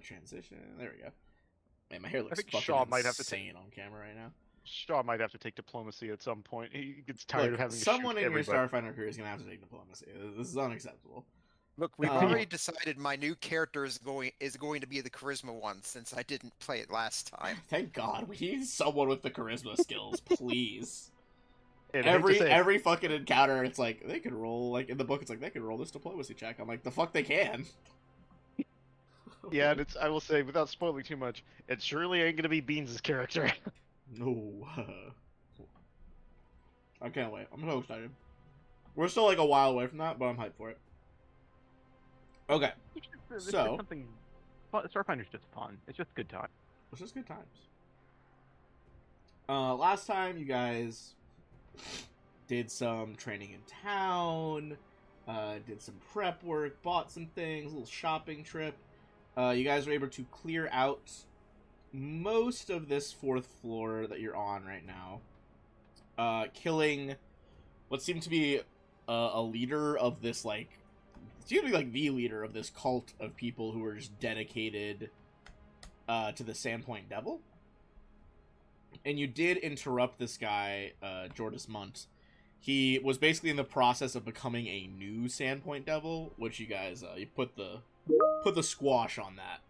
Transition. There we go. Man, my hair I looks think fucking Shaw might have to take insane on camera right now. Shaw might have to take diplomacy at some point. He gets tired Look, of having to someone shoot in your everybody. Starfinder crew is gonna have to take diplomacy. This is unacceptable. Look, we've Uh, already decided my new character is going to be the charisma one since I didn't play it last time. Thank God, we need someone with the charisma skills, please. And I hate to say it, Every fucking encounter, it's like they could roll. Like in the book, it's like they could roll this diplomacy check. I'm like, the fuck they can. yeah, and I will say, without spoiling too much, it surely ain't gonna be Beans' character. No. I can't wait. I'm so excited. We're still like a while away from that, but I'm hyped for it. Okay. It's So- something. Starfinder's just fun. It's just good time. It's just good times. Last time you guys did some training in town, did some prep work, bought some things, a little shopping trip. You guys were able to clear out most of this 4th floor that you're on right now, killing what seemed to be a leader of this, like, it seemed to be like the leader of this cult of people who were just dedicated to the Sandpoint Devil. And you did interrupt this guy, Jordis Munt. He was basically in the process of becoming a new Sandpoint Devil, which you guys, you put the squash on that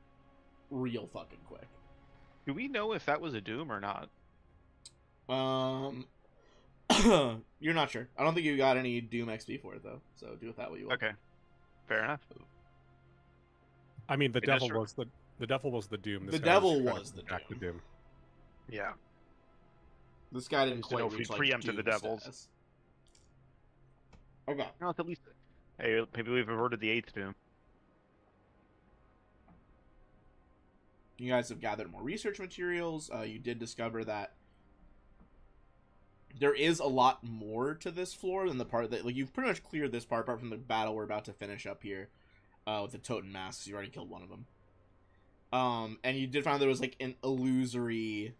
real fucking quick. Do we know if that was a Doom or not? You're not sure. I don't think you got any Doom XP for it, though, so do with that what you will. Okay, fair enough. I mean, the It is devil true. was the devil was the Doom. The guy devil trying to was the back to Doom. Yeah. This guy didn't Just to know quite if we reach, like, preempted the Doom devils. status. Okay. No, it's at least. Hey, maybe we've averted the 8th Doom. You guys have gathered more research materials. You did discover that there is a lot more to this floor than the part that, like, you've pretty much cleared this part, apart from the battle we're about to finish up here with the Totem Masks. You already killed one of them. And you did find there was, like, an illusory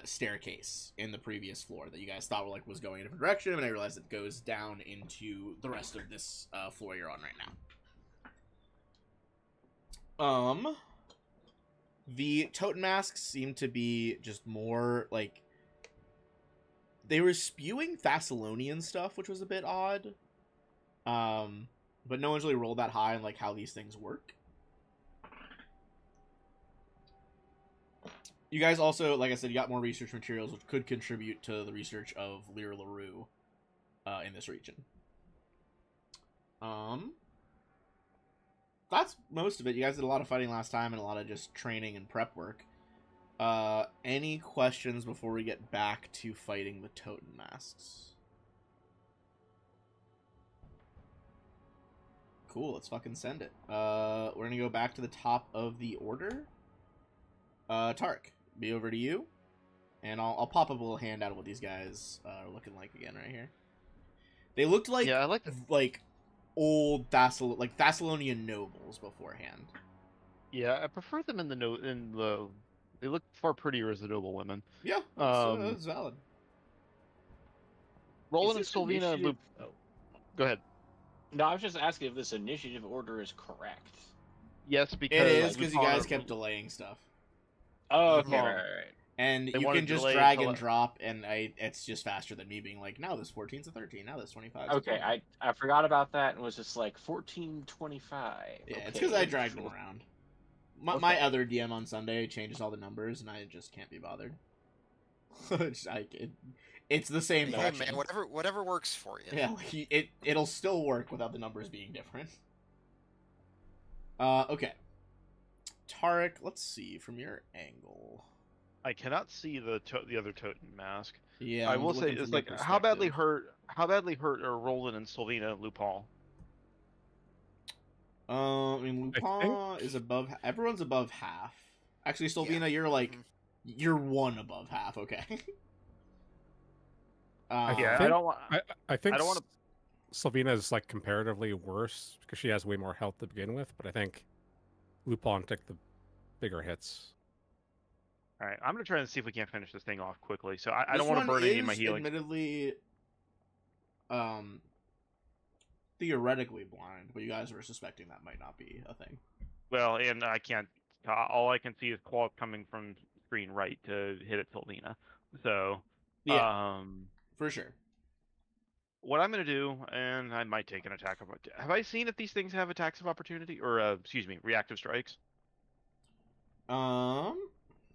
staircase in the previous floor that you guys thought was going in a different direction, and I realized it goes down into the rest of this floor you're on right now. The Totem Masks seem to be just more, like, they were spewing Thessalonian stuff, which was a bit odd. But no one's really rolled that high on, like, how these things work. You guys also, like I said, you got more research materials, which could contribute to the research of Lyra LaRue in this region. That's most of it. You guys did a lot of fighting last time and a lot of just training and prep work. Any questions before we get back to fighting the Totem Masks? Cool, let's fucking send it. We're gonna go back to the top of the order. Tark, be over to you. And I'll pop up a little handout of what these guys are looking like again right here. They looked like, Yeah, I like the. like old Thessalonian nobles beforehand. Yeah, I prefer them in the. They look far prettier as the noble women. Yeah, that's valid. Roland and Is this Sylvina. initiative- Oh. Go ahead. No, I was just asking if this initiative order is correct. Yes, because It is like, because you Lupin guys are- kept delaying stuff. Oh, okay, Lupin- right. And They you wanted can to just delay drag until and it- drop, and it's just faster than me being like, now this 14's a 13, now this 25's a Okay, 20. I forgot about that and was just like 1425. Yeah, it's Okay, because I dragged them cool. around. My Okay. other DM on Sunday changes all the numbers, and I just can't be bothered. It's the same Hey direction. man, whatever works for you. Yeah, like, it'll still work without the numbers being different. Okay. Tarek, let's see from your angle. I cannot see the other totem mask. Yeah, I I'm will say looking it's from your like how badly perspective. hurt are Roland and Sylvina Lupin? I mean, I Lupin is above. Everyone's above half. Actually, Sylvina, you're like, Mhm. you're one above half. Okay. Yeah, I think- don't want. I think I don't wanna- Sylvina is like comparatively worse because she has way more health to begin with, but I think Lupin took the bigger hits. All right, I'm gonna try and see if we can't finish this thing off quickly. So I This don't want to one burn any of my is healing. Admittedly, theoretically blind, but you guys were suspecting that might not be a thing. Well, and I can't. All I can see is claw coming from screen right to hit at Sylvina. So, Yeah, for sure. what I'm gonna do, and I might take an attack of. Have I seen if these things have attacks of opportunity, or excuse me, reactive strikes? I'm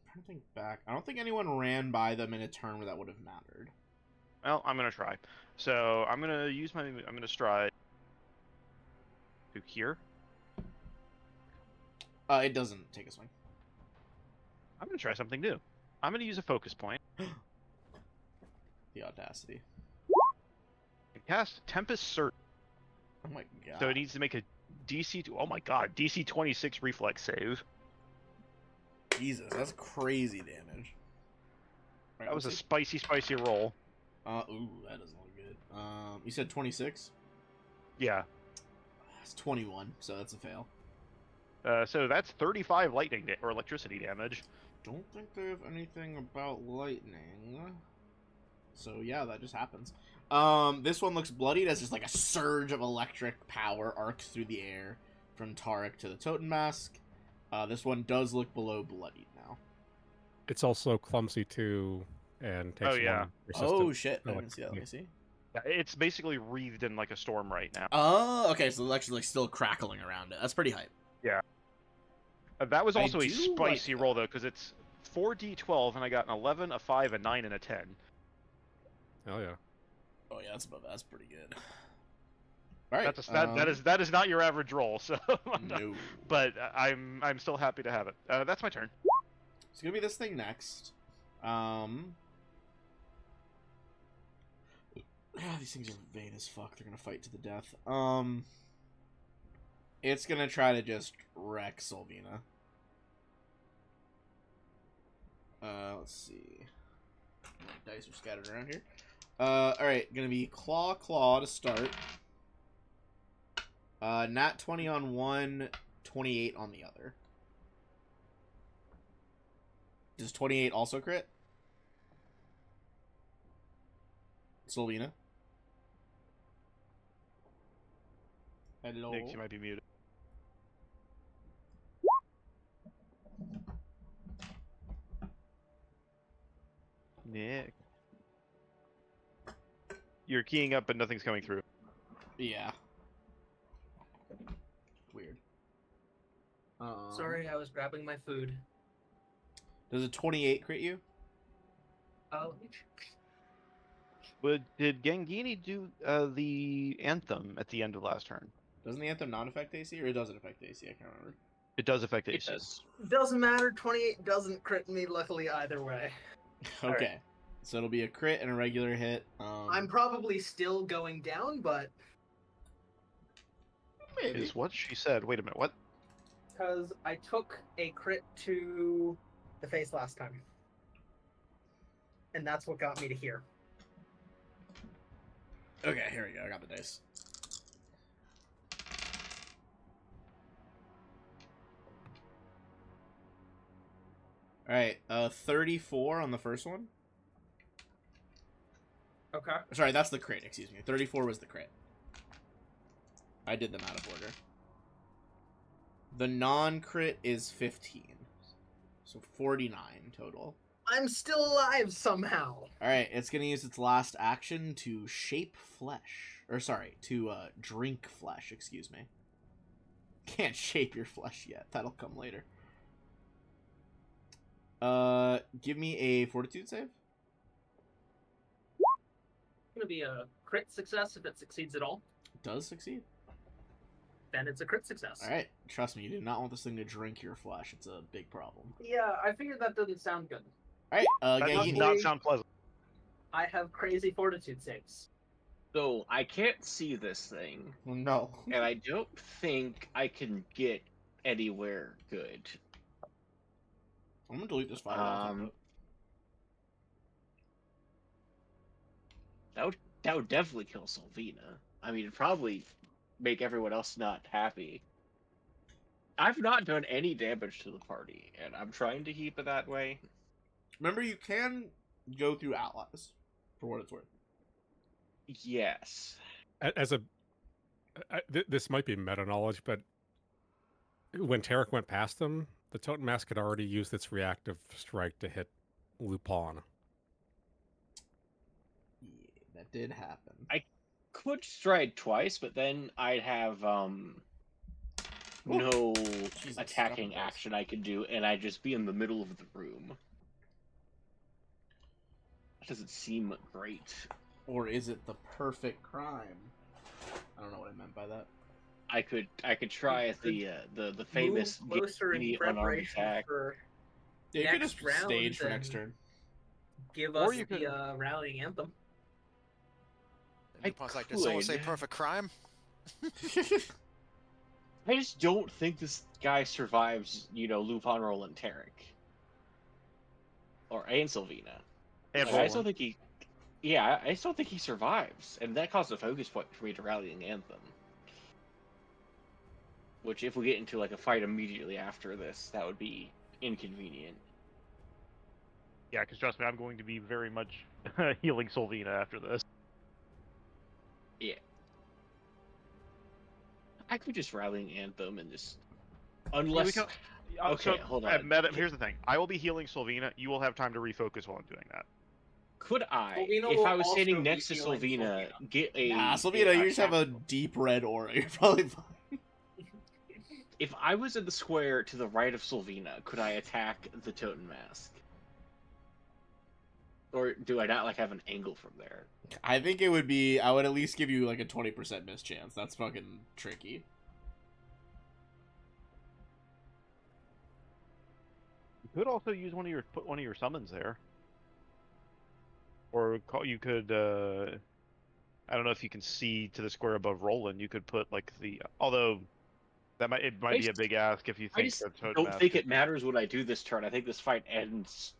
trying to think back. I don't think anyone ran by them in a turn where that would have mattered. Well, I'm gonna try. So I'm gonna use my. I'm gonna stride to here. It doesn't take a swing. I'm gonna try something new. I'm gonna use a focus point The audacity. and cast Tempest Surge. Oh my god. So it needs to make a DC. Oh my god, DC 26 reflex save. Jesus, that's crazy damage. Right, That was a let's see. spicy, spicy roll. Ooh, that doesn't look good. You said 26? Yeah. It's 21, so that's a fail. So that's 35 lightning or electricity damage. Don't think they have anything about lightning. So yeah, that just happens. This one looks bloodied as just like a surge of electric power arcs through the air from Tarek to the Totem Mask. This one does look below bloodied now. It's also clumsy too, and takes yeah. one Oh resistant shit, I didn't see that. Let me see. Yeah, it's basically wreathed in like a storm right now. Oh, okay, so it's actually like still crackling around it. That's pretty hype. Yeah. That was I also a do spicy like roll though, because it's 4d12 and I got an 11, a 5, a 9, and a 10. Oh yeah. Oh yeah, that's pretty good. All right, That is not your average roll, so. No. But I'm still happy to have it. That's my turn. It's gonna be this thing next. These things are vain as fuck. They're gonna fight to the death. It's gonna try to just wreck Sylvina. Let's see. My dice are scattered around here. Alright, gonna be Claw to start. Nat 20 on one, 28 on the other. Does 28 also crit? Sylvina? Hello? Nick, you might be muted. Nick. You're keying up, but nothing's coming through. Yeah. Weird. Sorry, I was grabbing my food. Does a 28 crit you? Oh, But did Gangini do the anthem at the end of last turn? Doesn't the anthem not affect AC, or it doesn't affect AC? I can't remember. It does affect It AC. does. doesn't matter. 28 doesn't crit me, luckily, either way. Okay. So it'll be a crit and a regular hit. I'm probably still going down, but maybe. Is what she said. Wait a minute. What? because I took a crit to the face last time. And that's what got me to here. Okay, here we go. I got the dice. Alright, 34 on the first one. Okay. Sorry, that's the crit, excuse me. 34 was the crit. I did them out of order. The non-crit is 15. So 49 total. I'm still alive somehow. Alright, it's gonna use its last action to shape flesh. Or sorry, to drink flesh, excuse me. Can't shape your flesh yet. That'll come later. Give me a fortitude save. It's gonna be a crit success if it succeeds at all. It does succeed. Then it's a crit success. Alright, trust me, you do not want this thing to drink your flesh. It's a big problem. Yeah, I figured that doesn't sound good. Alright, That does Gangini. not sound pleasant. I have crazy fortitude saves. So I can't see this thing, No. and I don't think I can get anywhere good. I'm gonna delete this file. off of it. That would definitely kill Sylvina. I mean, it'd probably make everyone else not happy. I've not done any damage to the party, and I'm trying to keep it that way. Remember, you can go through allies, for what it's worth. Yes. As a this might be meta knowledge, but when Tarek went past him, the Totem Mask had already used its reactive strike to hit Lupin. Yeah, that did happen. Could strike twice, but then I'd have no Jesus, attacking stop this. action I could do, and I'd just be in the middle of the room. That doesn't seem great. Or is it the perfect crime? I don't know what I meant by that. I could try at the famous Move closer in Giddy unarmed preparation attack. for Yeah, you could next just round stage for next and- turn. give Or us you the could- rallying anthem. And Lupin's like, did someone say could. perfect crime? I just don't think this guy survives, Lupin, Roland, Tarek. And Sylvina. And Like, I just don't Roland. think he... Yeah, I just don't think he survives. And that caused a focus point for me to rallying anthem. Which, if we get into like a fight immediately after this, that would be inconvenient. Yeah, because trust me, I'm going to be very much healing Sylvina after this. I could just rallying anthem and just... Yeah, we Unless... can- Okay, hold on. Here's the thing. I will be healing Sylvina. You will have time to refocus while I'm doing that. Could I, Sylvina if will I was also standing be next to healing Sylvina, Sylvina. get a... Nah, Sylvina, you just have a tactical- deep red aura. You're probably fine. If I was in the square to the right of Sylvina, could I attack the Totem Mask? Or do I not have an angle from there? I think it would be. I would at least give you like a 20% miss chance. That's fucking tricky. You could also use put one of your summons there, or you could. I don't know if you can see to the square above Roland. You could put although it might be a big ask if you I think just the Totem don't Mask think is- it matters what I do this turn. I think this fight ends,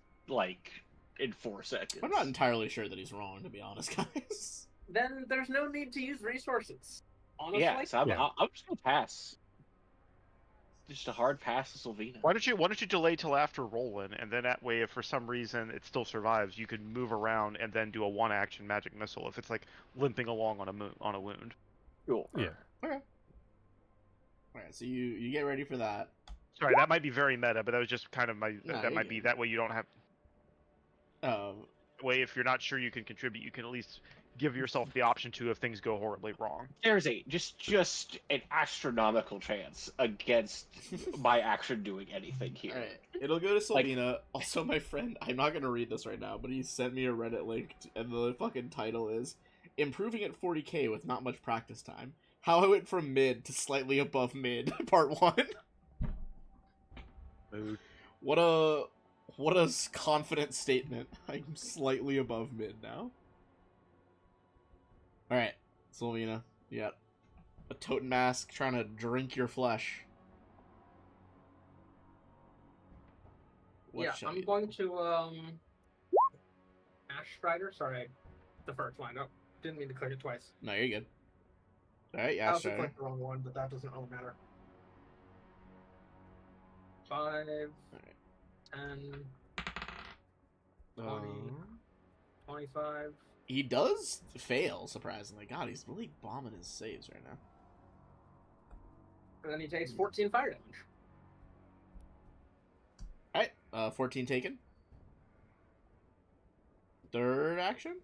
in 4 seconds. I'm not entirely sure that he's wrong, to be honest, guys. Then there's no need to use resources. Honestly, Yeah, so I'm just gonna pass. Just a hard pass to Sylvina. Why don't you delay till after Roland, and then that way, if for some reason it still survives, you can move around and then do a one-action magic missile if it's limping along on a wound. Cool. Yeah. Okay. Alright, so you get ready for that. Sorry, that might be very meta, but that was just kind of No, that you're might be good. that way you don't have. Um, Way if you're not sure you can contribute, you can at least give yourself the option to if things go horribly wrong. There's just an astronomical chance against my action doing anything here. Alright, it'll go to Sylvina. Also, my friend, I'm not gonna read this right now, but he sent me a Reddit link, and the fucking title is Improving at 40k with not much practice time. How I went from mid to slightly above mid, part 1. What a confident statement. I'm slightly above mid now. Alright, Sylvina, you got a Totem Mask trying to drink your flesh. What yeah, shall I'm you do? going to Ash Strider. Sorry, the first line. No, didn't mean to click it twice. No, you're good. Alright, I yeah, also sure. clicked the wrong one, but that doesn't really matter. 5, 10, 25. He does fail, surprisingly. God, he's really bombing his saves right now. And then he takes 14 fire damage. Alright, 14 taken. Third action?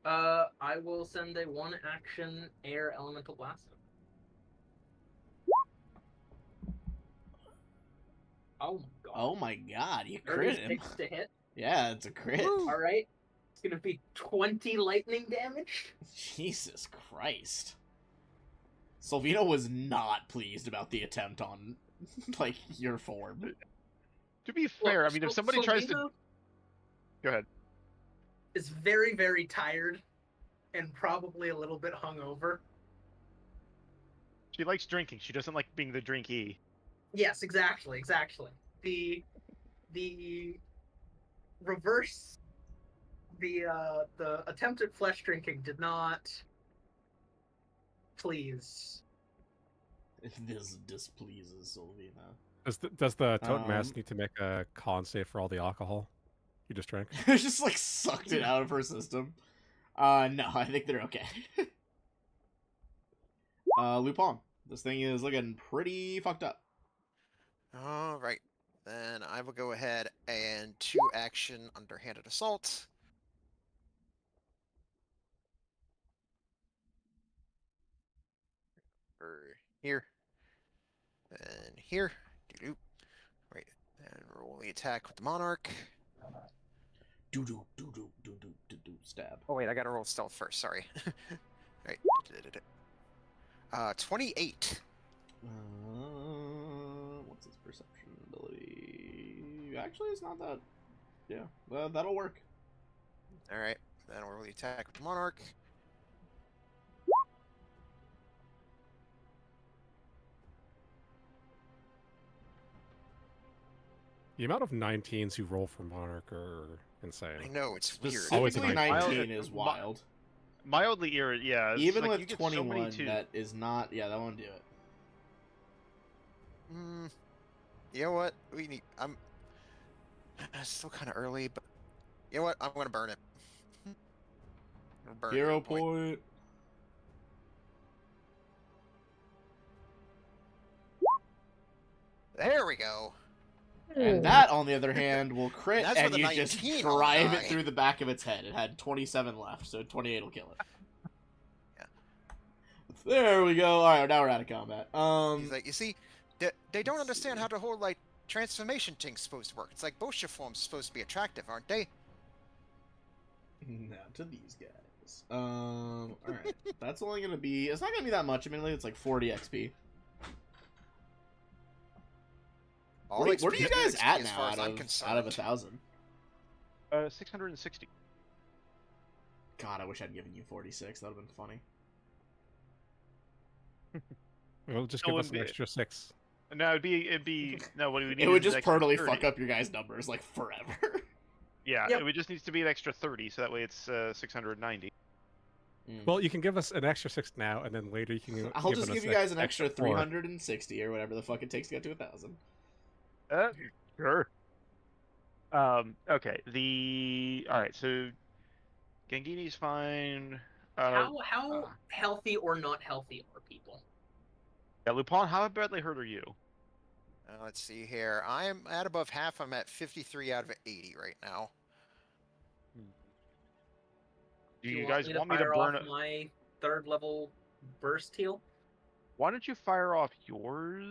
I will send a 1-action air elemental blast. Oh my god. Oh my god, you crit him. 36 to hit. Yeah, it's a crit. Alright. It's gonna be 20 lightning damage. Jesus Christ. Sylvina was not pleased about the attempt on, your form. To be fair, I mean, if somebody tries to Sylvina go ahead, is very, very tired and probably a little bit hungover. she likes drinking. She doesn't like being the drinky. Yes, exactly. The reverse, the attempt at flesh drinking did not please. This displeases Sylvina. Does the Totem Um, Mask need to make a con save for all the alcohol you just drank? It's just sucked it out of her system. No, I think they're okay. Lupin, This thing is looking pretty fucked up. All right. Then I will go ahead and 2 action underhanded assault. Or here. And here. Doo-doo. Right. And roll the attack with the monarch. Stab. Oh wait, I gotta roll stealth first. Sorry. Right. 28. What's its perception ability? Actually, it's not that. Yeah, that'll work. All right. Then I'll roll the attack with the monarch. The amount of 19s who roll for Monarch are insane. I know it's weird. Always a Specifically, 19. 19 is wild. Mildly irritating. Yeah. It's Even like with you get so many 21, twos. that is not. Yeah, that won't do it. You know what? We need. It's still kind of early, but you know what? I'm gonna burn it. I'm gonna burn Hero it. point. There we go. And that, on the other hand, will crit, That's and with a you just 19 on drive die. it through the back of its head. It had 27 left, so 28 will kill it. Yeah. There we go. All right, now we're out of combat. He's like, you see, they don't understand how the whole like transformation thing's supposed to work. It's like Bosha forms supposed to be attractive, aren't they? Now to these guys. All right. That's only gonna be. It's not gonna be that much. Admittedly, it's like 40 XP. All Where XP are you is guys good at XP as now? far as I'm Out of concerned. 1,000. 660. God, I wish I'd given you 46. That'd have been funny. It'll just No give us one an bit. extra 6. No, it'd be no. What we need It would is just extra permanently 30. fuck up your guys' numbers like forever. Yeah, Yep. it would just needs to be an extra 30, so that way it's 690. Well, you can give us an extra 6 now, and then later you can. I'll just us give you guys an extra 4. 360 or whatever the fuck it takes to get to 1,000. Sure. Okay. All right. So Gangini's fine. How healthy or not healthy are people? Yeah, Lupin, how badly hurt are you? Let's see here. I'm at above half. I'm at 53 out of 80 right now. Do you guys want me to fire burn off my 3rd level burst heal? Why don't you fire off yours,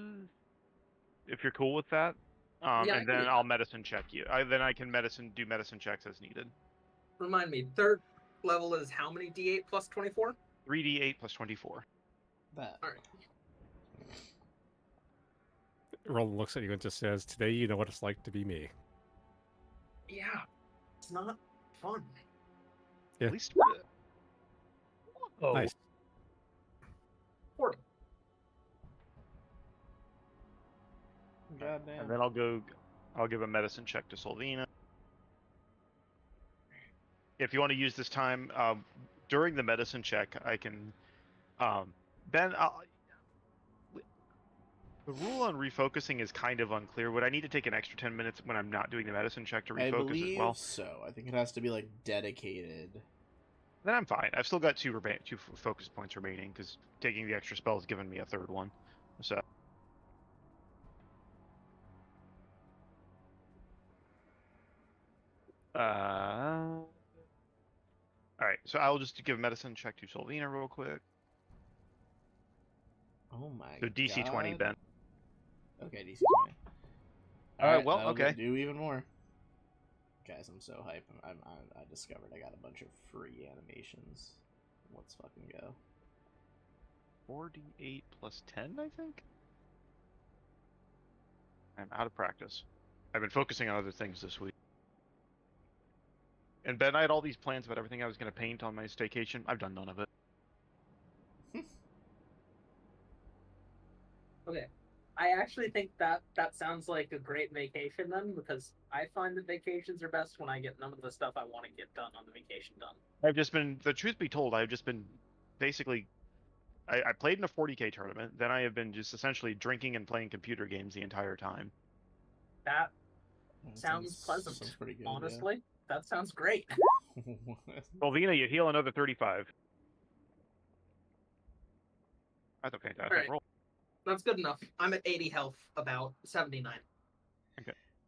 if you're cool with that? Yeah, I And can then do I'll that. medicine check you. Then I can do medicine checks as needed. Remind me, 3rd level is how many D8 plus 24? 3d8 plus 24. That. All right. Roland looks at you and just says, "Today you know what it's like to be me." Yeah, it's not fun. Yeah. At least. Nice. 40. Goddamn. And then I'll give a medicine check to Solvina. If you want to use this time during the medicine check, I can. Ben, the rule on refocusing is kind of unclear. Would I need to take an extra 10 minutes when I'm not doing the medicine check to I refocus believe as well? so. I think it has to be like dedicated. Then I'm fine. I've still got two focus points remaining because taking the extra spell has given me a 3rd one. So. All right, so I'll just give a medicine check to Solvina real quick. Oh my So DC 20, God. Ben. Okay, DC 20. All right, well, that'll okay. do even more. Guys, I'm so hyped. I discovered I got a bunch of free animations. Let's fucking go. 4d8 plus 10, I think? I'm out of practice. I've been focusing on other things this week. And Ben, I had all these plans about everything I was going to paint on my staycation. I've done none of it. Okay. I actually think that sounds like a great vacation then, because I find that vacations are best when I get none of the stuff I want to get done on the vacation done. I've just been, the truth be told, I've just been basically, I played in a 40k tournament, then I have been just essentially drinking and playing computer games the entire time. That That sounds pleasant. Sounds pretty good. honestly, that sounds great. Yeah. Solvina, you heal another 35. That's a fantastic Alright. roll. That's good enough. I'm at 80 health, about 79.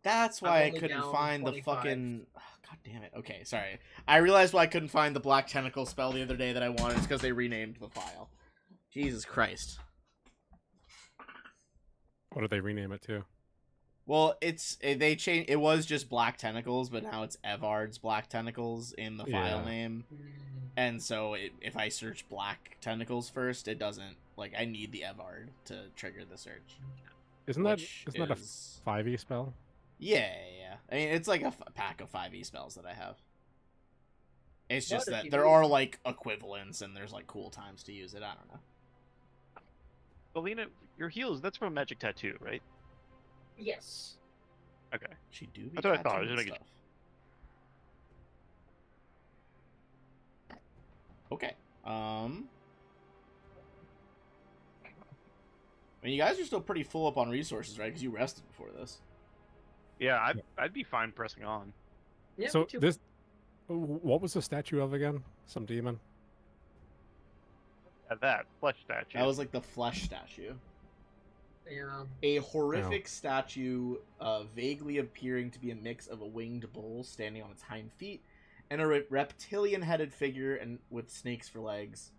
That's I'm why I only couldn't down find 25. the fucking. Oh, God damn it. Okay, sorry. I realized why I couldn't find the black tentacle spell the other day that I wanted. It's because they renamed the file. Jesus Christ. What did they rename it to? Well, they changed. It was just black tentacles, but now it's Evard's black tentacles in the file Yeah. name. And so if I search black tentacles first, it doesn't like I need the Evard to trigger the search. Isn't that a is... 5e spell? Yeah. I mean, it's like a pack of 5e spells that I have. It's just that there are like equivalents and there's like cool times to use it. I don't know. Alina, your heals, that's from Magic Tattoo, right? Yes. Okay. She do be That's what I thought. tattooing Just stuff. Okay. I mean, you guys are still pretty full up on resources, right? Because you rested before this. Yeah, I'd be fine pressing on. Yeah, So this, what was the statue of again? Some demon? That flesh statue. That was like the flesh statue. Yeah. A horrific statue, vaguely appearing to be a mix of a winged bull standing on its hind feet and a reptilian-headed figure and with snakes for legs.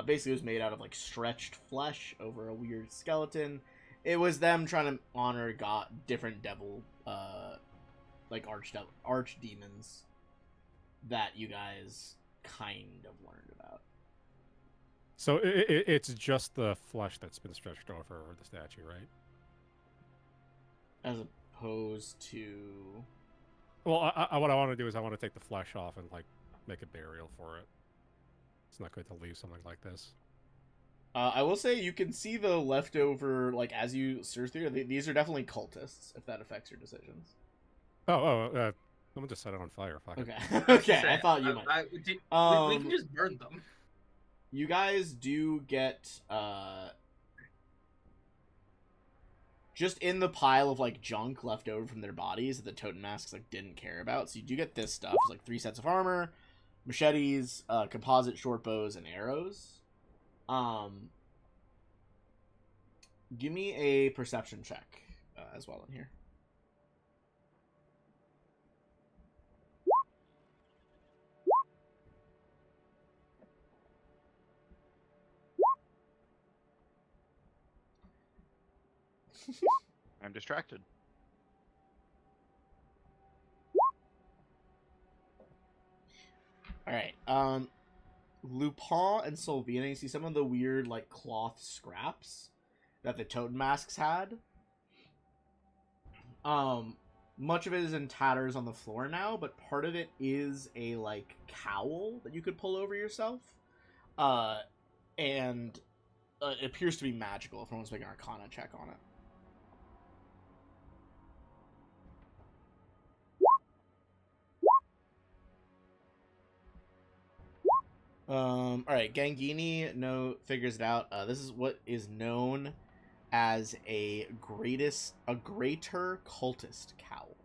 Basically, it was made out of like stretched flesh over a weird skeleton. It was them trying to honor different devil, like archdemons that you guys kind of learned about. So it's just the flesh that's been stretched over the statue, right? As opposed to... Well, what I want to do is I want to take the flesh off and like make a burial for it. It's not good to leave something like this. I will say you can see the leftover, like, as you search through, these are definitely cultists, if that affects your decisions. Someone just set it on fire. Fuck Okay. it. Okay, I thought you might. We can just burn them. You guys do get, just in the pile of, like, junk left over from their bodies that the totem masks, like, didn't care about. So you do get this stuff. It's, like, 3 sets of armor, machetes, composite short bows, and arrows. Give me a perception check as well in here. I'm distracted. All right. Lupin and Solvina, you see some of the weird, like, cloth scraps that the totem masks had. Much of it is in tatters on the floor now, but part of it is a, like, cowl that you could pull over yourself. And it appears to be magical if someone's making an Arcana check on it. Alright, Gangini figures it out. This is what is known as a greater cultist cowl.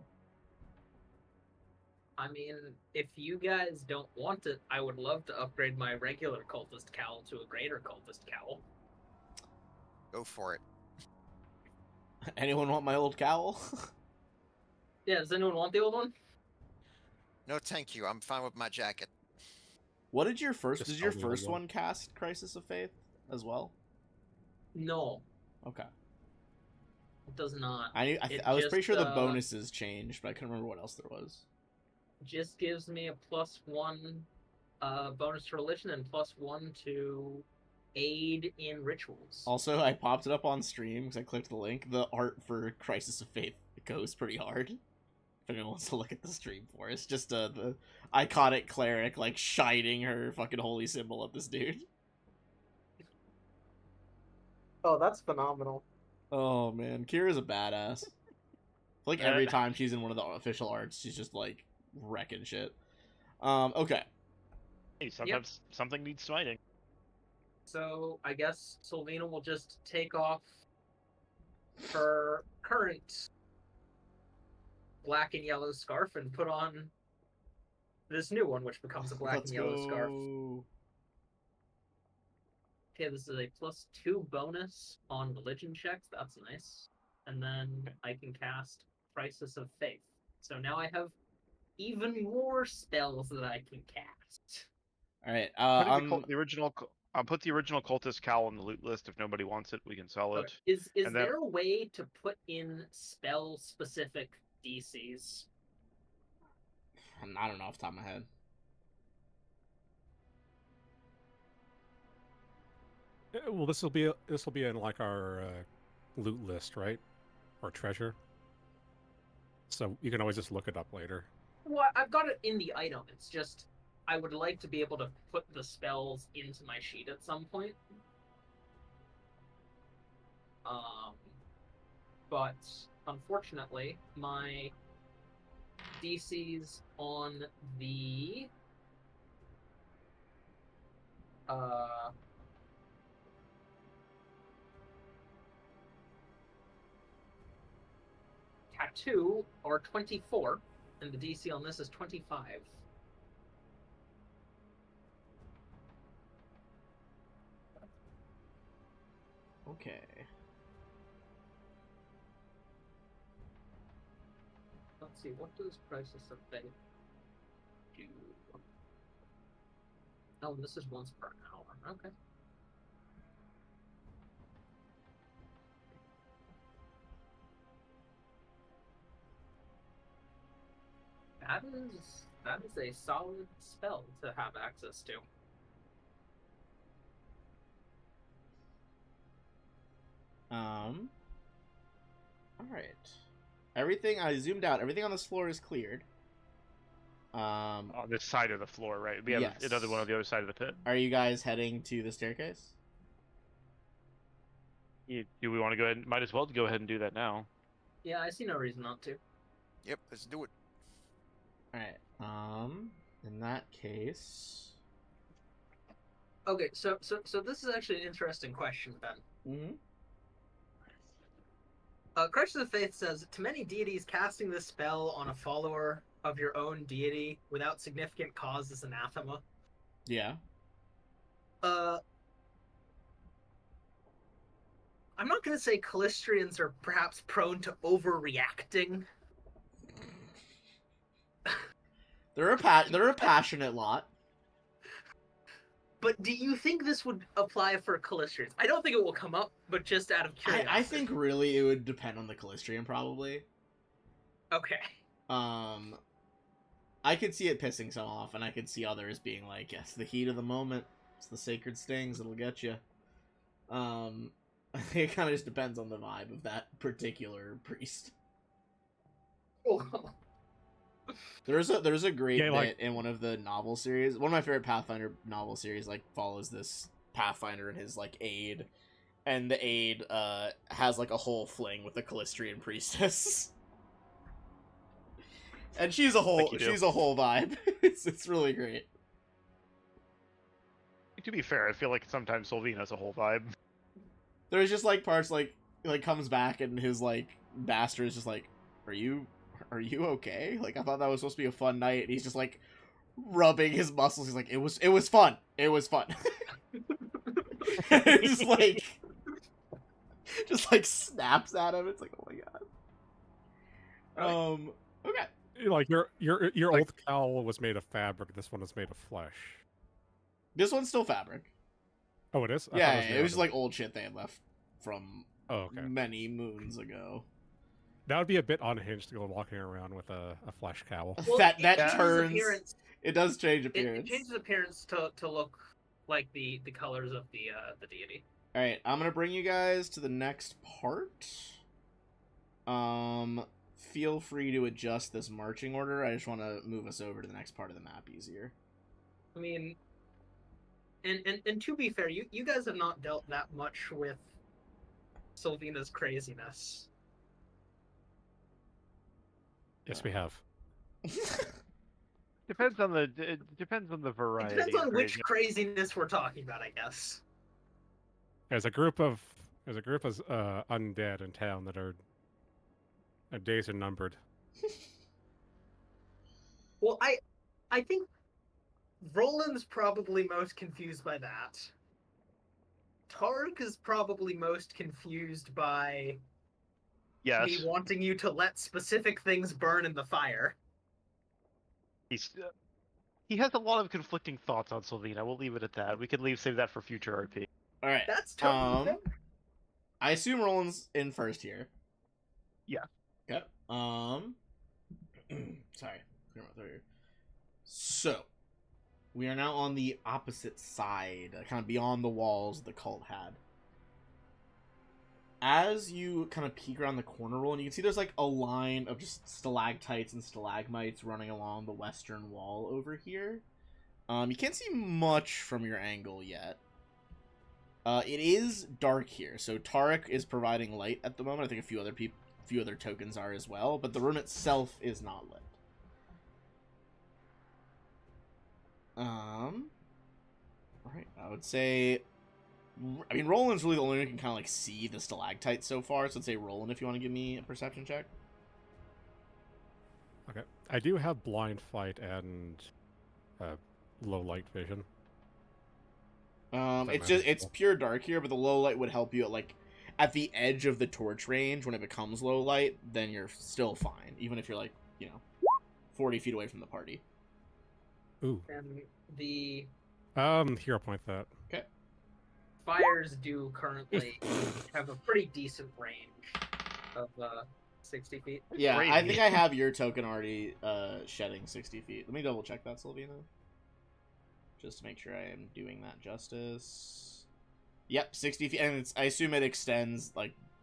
I mean, if you guys don't want it, I would love to upgrade my regular cultist cowl to a greater cultist cowl. Go for it. Anyone want my old cowl? Yeah, does anyone want the old one? No, thank you. I'm fine with my jacket. What did your first? Just Did your tell me what first you want. one cast Crisis of Faith as well? No, Okay. it does not. I It was pretty just, sure the bonuses changed, but I couldn't remember what else there was. Just gives me a +1 bonus to religion and +1 to aid in rituals. Also, I popped it up on stream because I clicked the link. The art for Crisis of Faith goes pretty hard. If anyone wants to look at the stream for it. It's just the iconic cleric, like, shining her fucking holy symbol at this dude. Oh, that's phenomenal. Oh, man. Kira's a badass. Like, every time she's in one of the official arts, she's just, like, wrecking shit. Okay. Hey, sometimes something needs smiting. So, I guess Solvina will just take off her current black and yellow scarf and put on this new one, which becomes a black Let's and yellow scarf. go. Okay, this is a +2 bonus on religion checks. That's nice. And then I can cast Crisis of Faith. So now I have even more spells that I can cast. All right. I'll put the original cultist cowl on the loot list. If nobody wants it, we can sell it. Okay. Is And then- there a way to put in spell specific DCs? I don't know off the top of my head. Well, this will be in like our loot list, right? Or treasure. So you can always just look it up later. Well, I've got it in the item. It's just I would like to be able to put the spells into my sheet at some point. But unfortunately, my DCs on the tattoo are 24, and the DC on this is 25. Okay. Let's see, what does Crisis of Faith do? Oh, this is once per hour. Okay. That is a solid spell to have access to. All right. Everything I zoomed out. Everything on this floor is cleared. On this side of the floor, right? We have Yes. another one on the other side of the pit. Are you guys heading to the staircase? Do we want to go ahead? Might as well go ahead and do that now. Yeah, I see no reason not to. Yep, let's do it. All right. In that case. Okay, so this is actually an interesting question, Ben. Mm-hmm. Crisis of Faith says, to many deities, casting this spell on a follower of your own deity without significant cause is anathema. Yeah. I'm not going to say Callistrians are perhaps prone to overreacting. They're a passionate lot. But do you think this would apply for Callistrians? I don't think it will come up, but just out of curiosity. I think really it would depend on the Callistrian, probably. Okay. I could see it pissing some off, and I could see others being like, yes, the heat of the moment. It's the sacred stings, it'll get you. I think it kind of just depends on the vibe of that particular priest. There's a great bit in one of the novel series. One of my favorite Pathfinder novel series like follows this Pathfinder and his like aide, and the aide has like a whole fling with the Callistrian priestess. And she's a whole vibe. It's really great. To be fair, I feel like sometimes Sylvina's a whole vibe. There's just like parts like comes back and his like bastard is just like, are you okay? Like, I thought that was supposed to be a fun night, and he's just like rubbing his muscles. He's like, it was fun. It was fun. It's just like snaps at him. It's like, oh my god. Okay. Like your old cowl was made of fabric. This one is made of flesh. This one's still fabric. Oh, it is. I thought Yeah, made it out was just of- like old shit they had left from okay. many moons ago. That would be a bit unhinged to go walking around with a flesh cowl. Well, that it changes turns. appearance. It does change It appearance. changes appearance to look like the colors of the deity. All right, I'm gonna bring you guys to the next part. Feel free to adjust this marching order. I just want to move us over to the next part of the map easier. I mean, and to be fair, you guys have not dealt that much with Sylvina's craziness. Yes, we have. Depends on the variety. It depends on of which crazy. craziness we're talking about, I guess. There's a group of undead in town that are their days are numbered. Well, I think Roland's probably most confused by that. Targ is probably most confused by Yes, me wanting you to let specific things burn in the fire. he has a lot of conflicting thoughts on Sylvina. We'll leave it at that. We could save that for future RP. All right. That's totally fair. I assume Roland's in first here. Yeah. Okay. Sorry. Clear my throat here. So, we are now on the opposite side, kind of beyond the walls the cult had. As you kind of peek around the corner, Roland, you can see there's like a line of just stalactites and stalagmites running along the western wall over here. You can't see much from your angle yet. It is dark here, so Tarek is providing light at the moment. I think a few other tokens are as well, but the room itself is not lit. Right, I would say, I mean, Roland's really the only one who can kind of like see the stalactites so far, so I'd say Roland if you want to give me a perception check. Okay. I do have blind fight and low light vision. It's pure dark here, but the low light would help you at the edge of the torch range. When it becomes low light, then you're still fine, even if you're 40 feet away from the party. Ooh. And the Hero point that. Okay. fires do currently have a pretty decent range of 60 feet. Yeah, Great. I think I have your token already shedding 60 feet. Let me double check that, Sylvina. Just to make sure I am doing that justice. Yep, 60 feet. And I assume it extends,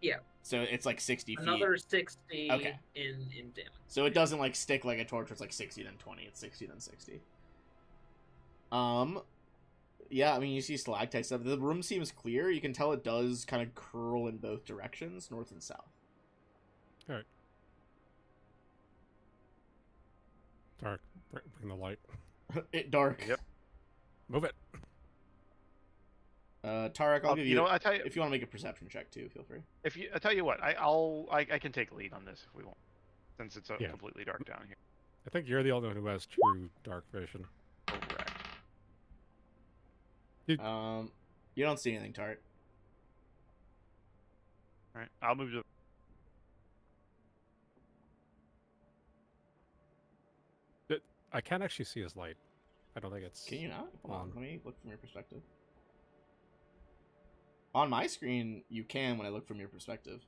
Yeah. So it's 60 feet. Another 60 Okay. in damage. So it doesn't, stick like a torch where it's, 60 then 20. It's 60 then 60. Yeah, I mean, you see stalactite stuff. The room seems clear. You can tell it does kind of curl in both directions, north and south. Alright. Dark. Bring the light. Dark. Yep. Move it. Tarek, I'll give you. I tell you, If you want to make a perception check too, feel free. I tell you what, I can take lead on this if we want, since it's Yeah. completely dark down here. I think you're the only one who has true dark vision. Correct. You don't see anything, Tarek. All right, I'll move to. I can't actually see his light. I don't think it's... Can you not? Hold on, on. let me look from your perspective. On my screen, you can when I look from your perspective.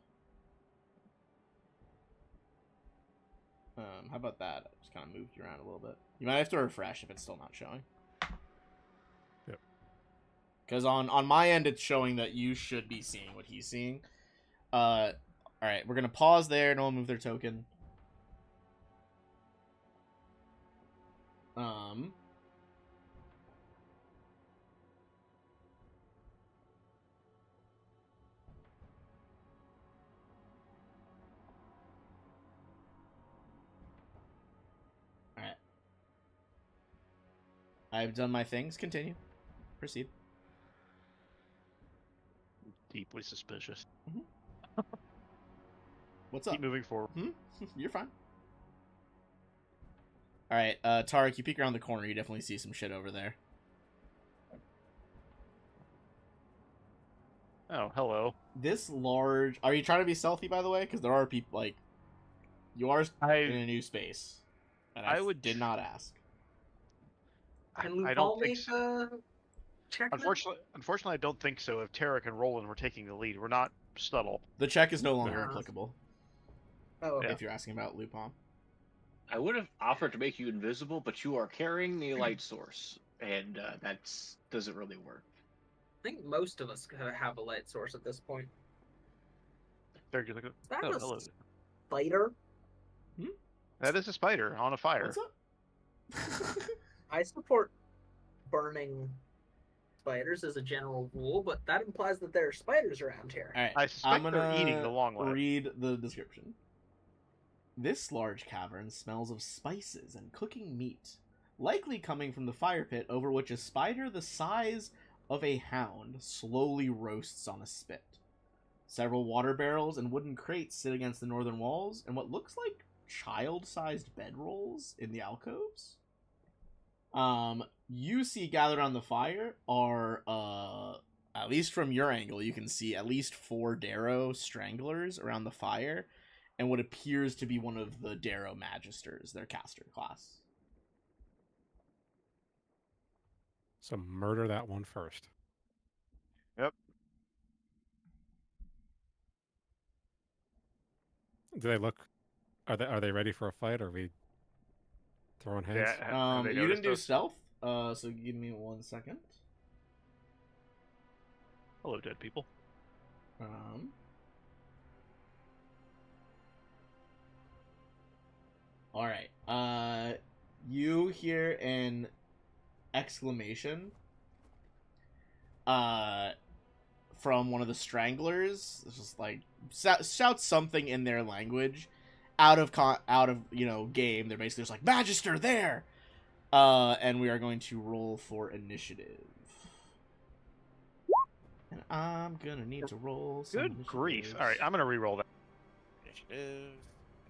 How about that? I just kind of moved you around a little bit. You might have to refresh if it's still not showing. Yep. Because on my end, it's showing that you should be seeing what he's seeing. Alright, we're going to pause there. No one move their token. Alright. I've done my things. Continue. Proceed. Deeply suspicious. What's up? Keep moving forward. You're fine. Alright, Tarek, you peek around the corner, you definitely see some shit over there. Oh, hello. This large... Are you trying to be stealthy, by the way? Because there are people, You are in a new space. And I did not ask. Can I Lupal don't think make so. a check? Unfortunately, I don't think so. If Tarek and Roland were taking the lead, we're not subtle. The check is no longer Yeah. applicable, Oh, okay. if you're asking about Lupin. I would have offered to make you invisible, but you are carrying the light source, and that's doesn't really work. I think most of us have a light source at this point. There, you look at. Is that Oh, a hello. spider? That is a spider on a fire. What's up? I support burning spiders as a general rule, but that implies that there are spiders around here. Alright, I suspect they're gonna eating the long life. read the description. This large cavern smells of spices and cooking meat, likely coming from the fire pit over which a spider the size of a hound slowly roasts on a spit. Several water barrels and wooden crates sit against the northern walls, and what looks like child-sized bedrolls in the alcoves. You see gathered on the fire are at least from your angle, you can see at least 4 Darrow Stranglers around the fire, and what appears to be one of the Darrow Magisters, their caster class. So murder that one first. Yep. Do they look? Are they ready for a fight? Or are we throwing hands? Yeah. Have they You didn't noticed do us? stealth, so give me 1 second. Hello, dead people. All right. You hear an exclamation from one of the stranglers. It's just like shouts something in their language out of game. They're basically just like, Magister there. And we are going to roll for initiative. And I'm gonna need to roll some Good grief! initiatives. All right, I'm gonna re-roll that. Initiative.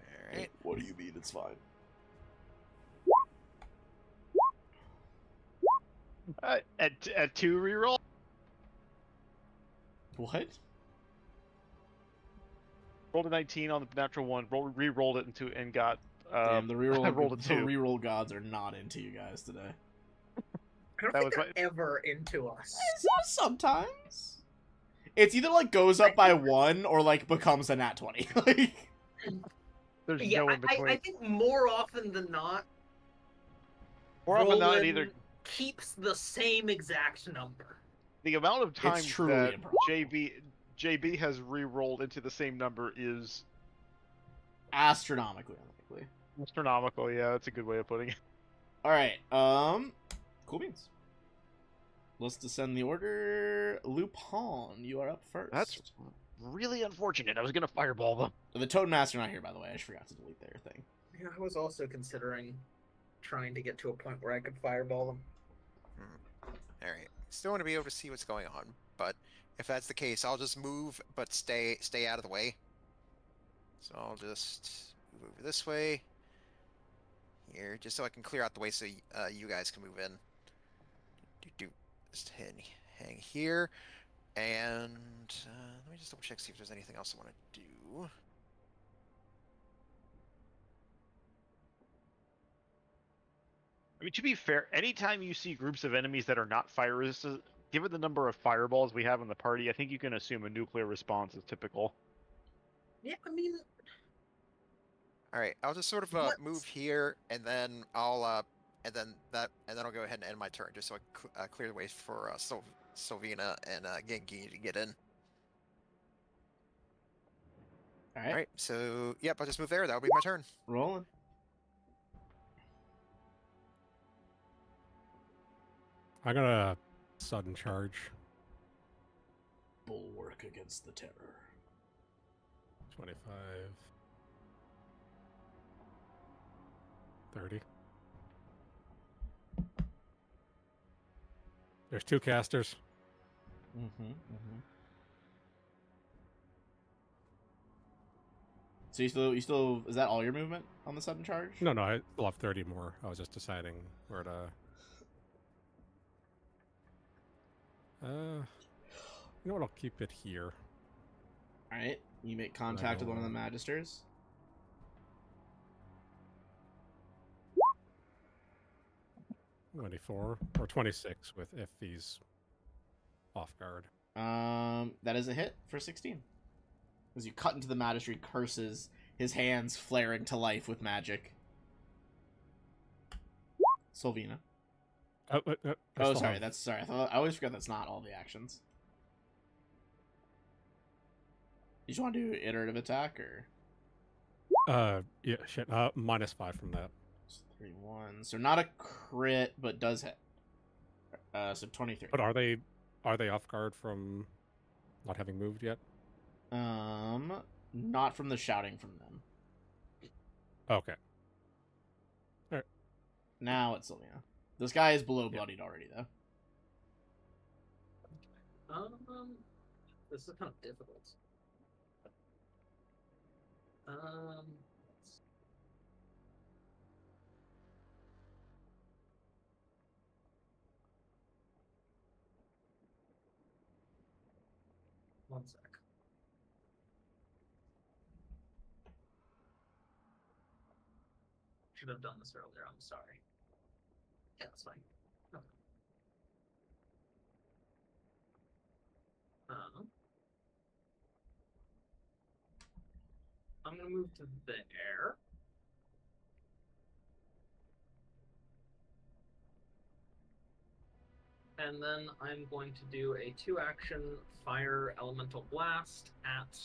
All right. What do you mean it's fine? At 2 re-roll. What? Rolled a 19 on the natural one. Re-rolled it into and got. Damn, the reroll I rolled a the 2. reroll gods are not into you guys today. I don't That think was they're ever into us. Sometimes it's either like goes up by 1 or like becomes a nat 20. Like, There's Yeah, no in between. I think more often than not, More often than not, Roland either keeps the same exact number. the amount of times truly that improbable. JB has re-rolled into the same number is astronomically unlikely. astronomical. Yeah, that's a good way of putting it. All right. Cool beans. Let's descend the order. Lupin, you are up first. That's really unfortunate. I was gonna fireball them. The Toadmaster not here, by the way. I just forgot to delete their thing. Yeah, I was also considering trying to get to a point where I could fireball them. All right. Still want to be able to see what's going on, but if that's the case, I'll just move, but stay out of the way. So I'll just move over this way here, just so I can clear out the way, so you guys can move in. Just hang here, and let me just double check, see if there's anything else I want to do. I mean, to be fair, anytime you see groups of enemies that are not fire resistant, given the number of fireballs we have in the party, I think you can assume a nuclear response is typical. Yeah, I mean, All right, I'll just sort of move here, and then I'll I'll go ahead and end my turn, just so I clear the way for Sylvina and Genki to get in. All All right, so yep, I'll just move there. That'll be my turn. Rolling. I'm gonna sudden charge. Bulwark against the terror. 25. 30. There's 2 casters. So you still is that all your movement on the sudden charge? No, I still have 30 more. I was just deciding where to. You know what? I'll keep it here. All right. You make contact with one of the Magisters. $24 or 26 with if he's off guard. That is a hit for 16. As you cut into the Magister, he curses, his hands flaring to life with magic. Sylvina. I Sorry. I always forget that's not all the actions. You just want to do iterative attack or? Yeah, shit. -5 from that. 3-1. So not a crit, but does hit. So 23. But are they off guard from not having moved yet? Not from the shouting from them. Okay. Now it's Sylvina. This guy is below bloodied already, though. This is kind of difficult. One sec. Should have done this earlier. I'm sorry. Yeah, that's fine. Okay. I'm gonna move to there. And then I'm going to do a 2-action fire elemental blast at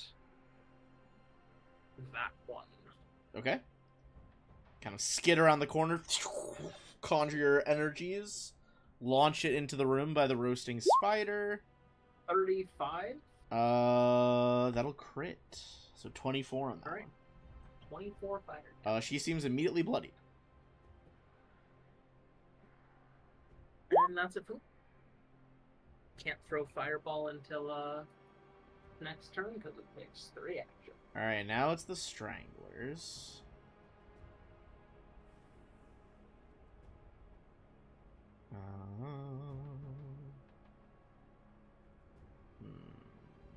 that one. Okay. Kind of skid around the corner, conjure your energies, launch it into the room by the roasting spider. 35. That'll crit. So 24 on that Alright. 24 fire. one. She seems immediately bloodied. And that's it for me. Can't throw fireball until next turn because it takes 3 action. Alright, now it's the Stranglers.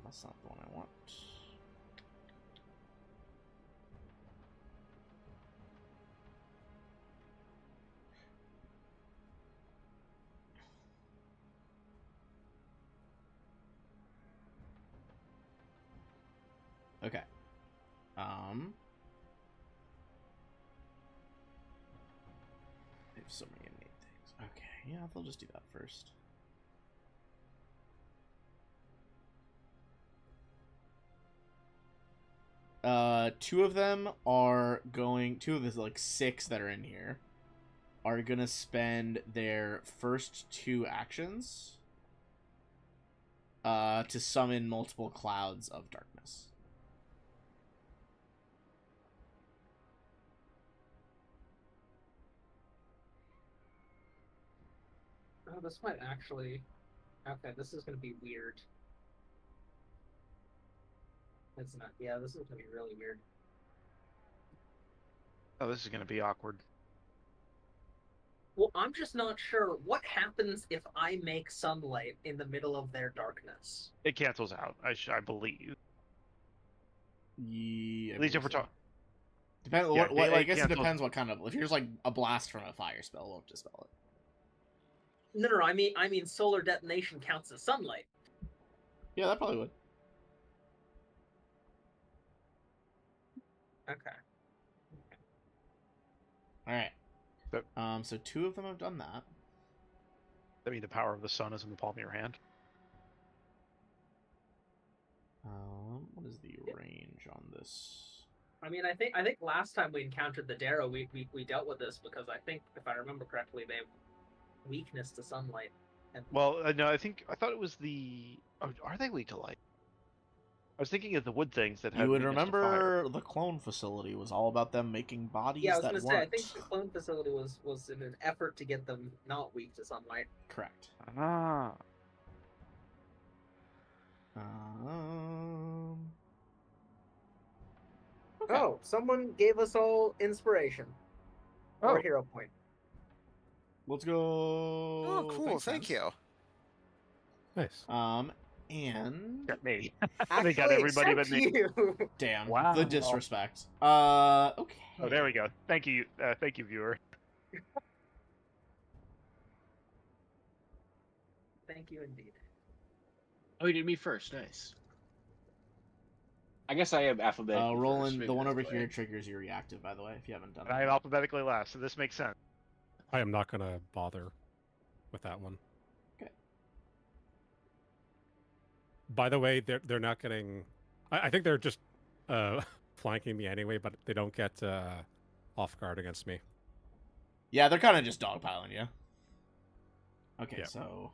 That's not the one I want. Okay. I have so many innate things. Okay, yeah, they'll just do that first. Two of them are going. Two of the like 6 that are in here are gonna spend their first 2 actions to summon multiple clouds of darkness. Oh, this might actually... Okay, this is going to be weird. It's not... Yeah, this is going to be really weird. Oh, this is going to be awkward. Well, I'm just not sure. What happens if I make sunlight in the middle of their darkness? It cancels out, I believe. Yeah, At least if we're talking... Depends. Yeah, I daylight guess it cancels- depends what kind of. If you're just like a blast from a fire spell, it won't dispel it. No, I mean solar detonation counts as sunlight. Yeah, that probably would. Okay. All right. So- So 2 of them have done that. I mean, the power of the sun is in the palm of your hand. What is the range on this? I mean, I think last time we encountered the Darrow, we dealt with this because I think, if I remember correctly, they have weakness to sunlight. And Well, no, I thought it was the... Oh, are they weak to light? I was thinking of the wood things that had You would weakness to fire. remember the clone facility was all about them making bodies yeah, I was that gonna say, I weren't. think the clone facility was in an effort to get them not weak to sunlight. Correct. Ah. Okay. Oh, someone gave us all inspiration. Or Oh. hero point. Let's go. Oh, cool. Thanks, Thank man. you. Nice. And Got me. Actually, They got everybody but except me. you. damn, Wow. the disrespect. Okay. Oh, there we go. Thank you, viewer. Thank you indeed. Oh, you did me first. Nice. I guess I am alphabetically first, Roland, maybe the one that's over why. here triggers your reactive, by the way, if you haven't done And I am it. alphabetically last, so this makes sense. I am not gonna bother with that one. Okay. By the way, they're not getting. I think they're just flanking me anyway, but they don't get off guard against me. Yeah, they're kind of just dogpiling you. Okay, Yeah. so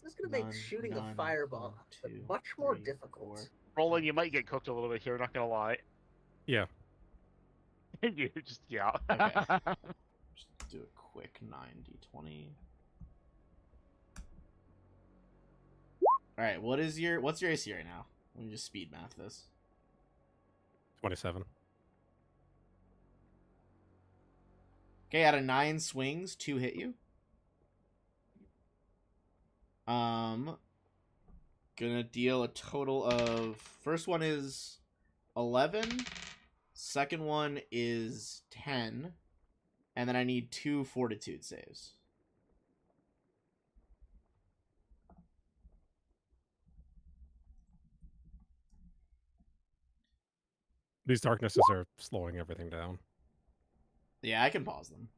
This is gonna make None, shooting a none, fireball 1, 2, much more 3, difficult. 4. Roland, you might get cooked a little bit here, not gonna lie. Yeah. You just, yeah. Okay. Just do a quick 9d20. All right, what's your AC right now? Let me just speed math this. 27. Okay, out of 9 swings, 2 hit you. Gonna deal a total of... First one is 11. Second one is 10. And then I need 2 fortitude saves. These darknesses are slowing everything down. Yeah, I can pause them.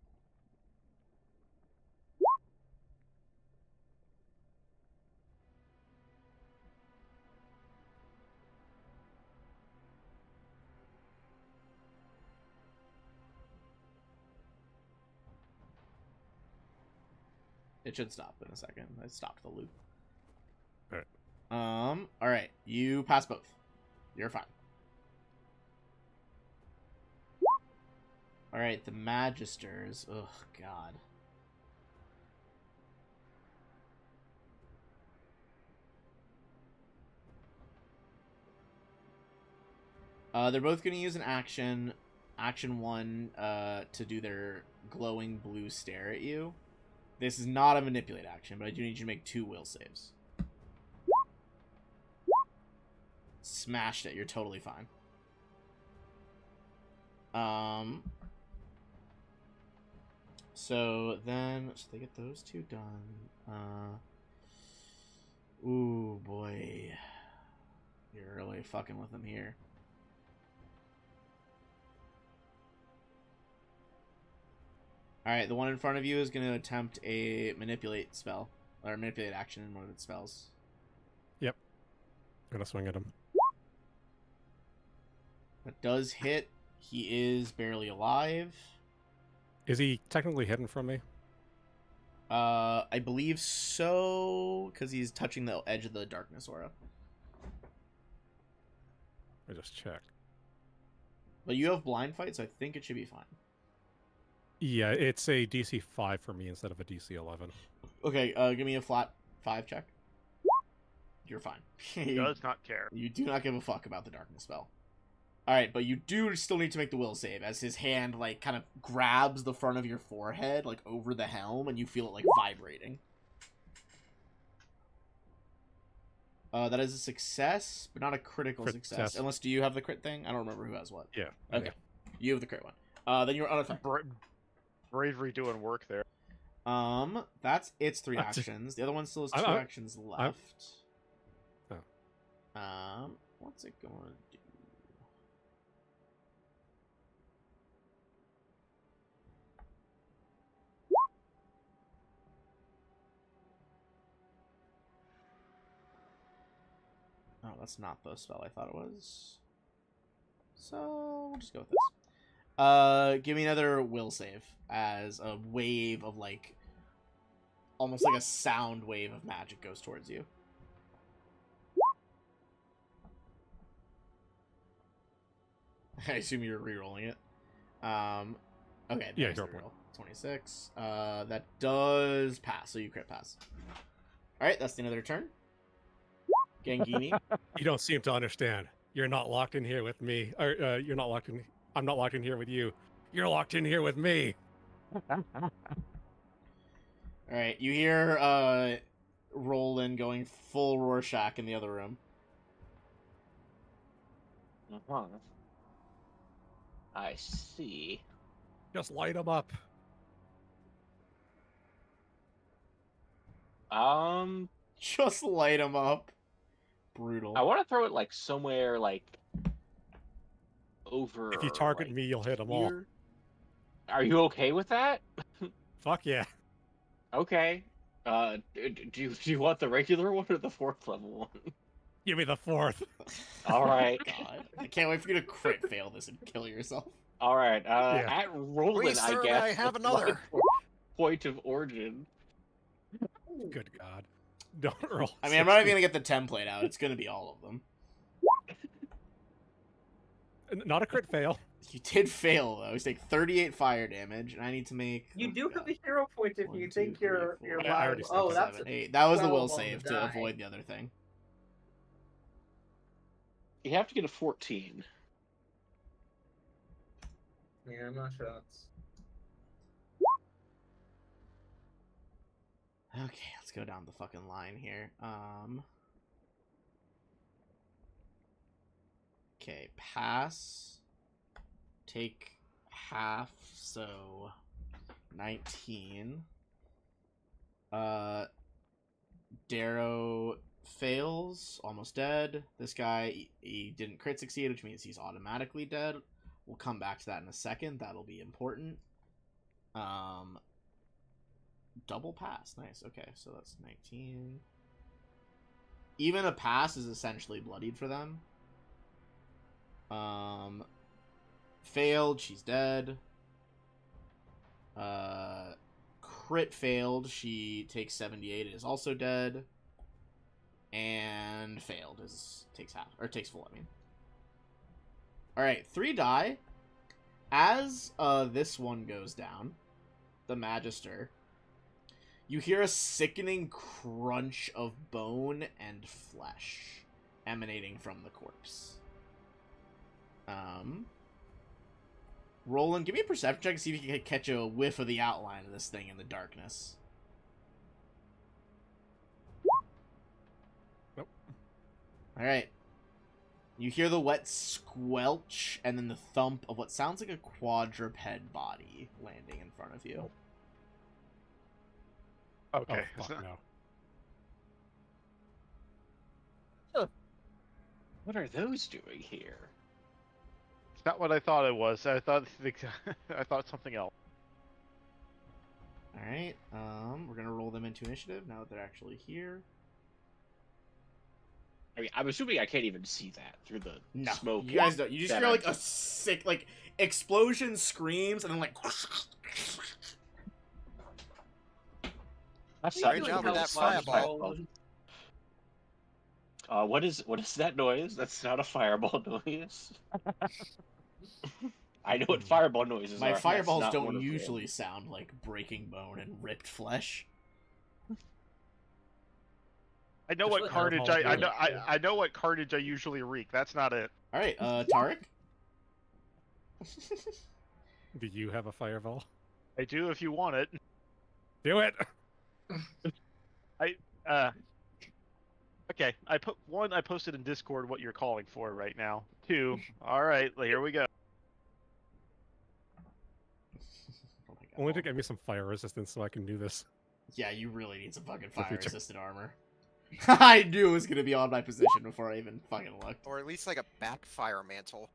It should stop in a second. I stopped the loop. Alright. Alright. You pass both. You're fine. Alright, the Magisters. Ugh, God. They're both going to use an action. Action 1 to do their glowing blue stare at you. This is not a manipulate action, but I do need you to make 2 will saves. Smashed it. You're totally fine. So then, so they get those 2 done. Ooh, boy. You're really fucking with them here. Alright, the one in front of you is going to attempt a manipulate spell. Or manipulate action in one of its spells. Yep. Gonna swing at him. That does hit. He is barely alive. Is he technically hidden from me? I believe so, because he's touching the edge of the darkness aura. I just check. But you have blind fight, so I think it should be fine. Yeah, it's a DC 5 for me instead of a DC 11. Okay, give me a flat 5 check. You're fine. He does not care. You do not give a fuck about the darkness spell. Alright, but you do still need to make the will save, as his hand, like, kind of grabs the front of your forehead, like, over the helm, and you feel it, like, vibrating. That is a success, but not a critical success. Unless, do you have the crit thing? I don't remember who has what. Yeah. Okay. Yeah. You have the crit one. Then you're unaffected. Bravery doing work there. That's its 3 actions. The other one still has 2 actions left. What's it going to do? Oh, that's not the spell I thought it was. So, we'll just go with this. Give me another will save as a wave of, like, almost like a sound wave of magic goes towards you. I assume you're re-rolling it. Okay, yeah, there's go the for it. roll. 26. That does pass, so you crit pass. Alright, that's the end of their turn. Gangini. You don't seem to understand. You're not locked in here with me. Or, you're not locked in... I'm not locked in here with you. You're locked in here with me. Alright, you hear Roland going full Rorschach in the other room. Uh-huh. I see. Just light them up. Just light him up. Brutal. I want to throw it like somewhere like over. If you target like, me, you'll hit them all. here. Are you okay with that? Fuck yeah. Okay. Do you want the regular one or the 4th level one? Give me the 4th. All right. God. I can't wait for you to crit fail this and kill yourself. All right. Yeah. At Roland, Please, I sir, guess. I have was another. my point of origin. Good God. Don't roll. I mean, I'm not even gonna get the template out. It's gonna be all of them. Not a crit fail. You did fail though. You take 38 fire damage, and I need to make. You oh, do God. have a hero point if 1, you 2, think 3, you're 4, I already live. Oh, said that's 7, 8. That was the 12 will on the save to die. avoid the other thing. You have to get a 14. Yeah, I'm not sure that's. Okay, let's go down the fucking line here. Okay, pass. Take half, so 19. Darrow fails, almost dead. This guy, he didn't crit succeed, which means he's automatically dead. We'll come back to that in a second. That'll be important. Double pass. Nice. Okay, so that's 19. Even a pass is essentially bloodied for them. Failed, she's dead. Crit failed, she takes 78, is also dead. And failed takes half, or takes full, I mean. Alright, 3 die. As this one goes down, the Magister, you hear a sickening crunch of bone and flesh emanating from the corpse. Roland, give me a perception check to see if you can catch a whiff of the outline of this thing in the darkness. Nope. Alright. You hear the wet squelch and then the thump of what sounds like a quadruped body landing in front of you. Okay. Oh, fuck no. What are those doing here? It's not what I thought it was. I thought I thought something else. Alright, we're gonna roll them into initiative now that they're actually here. I mean, I'm assuming I can't even see that through the No, smoke. you guys don't. You just that hear like I'm- a sick, like, explosion screams and then like... That's Great not job even with that a fireball. What is that noise? That's not a fireball noise. I know what fireball noises My are. That's fireballs not one don't of them. usually sound like breaking bone and ripped flesh. I know Just what let carnage Fireball I do know it. I know what carnage I usually wreak. That's not it. Alright, Tarek? Do you have a fireball? I do if you want it. Do it! Okay, I posted in Discord what you're calling for right now. 2. All right, here we go. Oh my God. Only to get me some fire resistance so I can do this. Yeah, you really need some fucking For future. fire-resistant armor. I knew it was gonna be on my position before I even fucking looked. Or at least like a backfire mantle.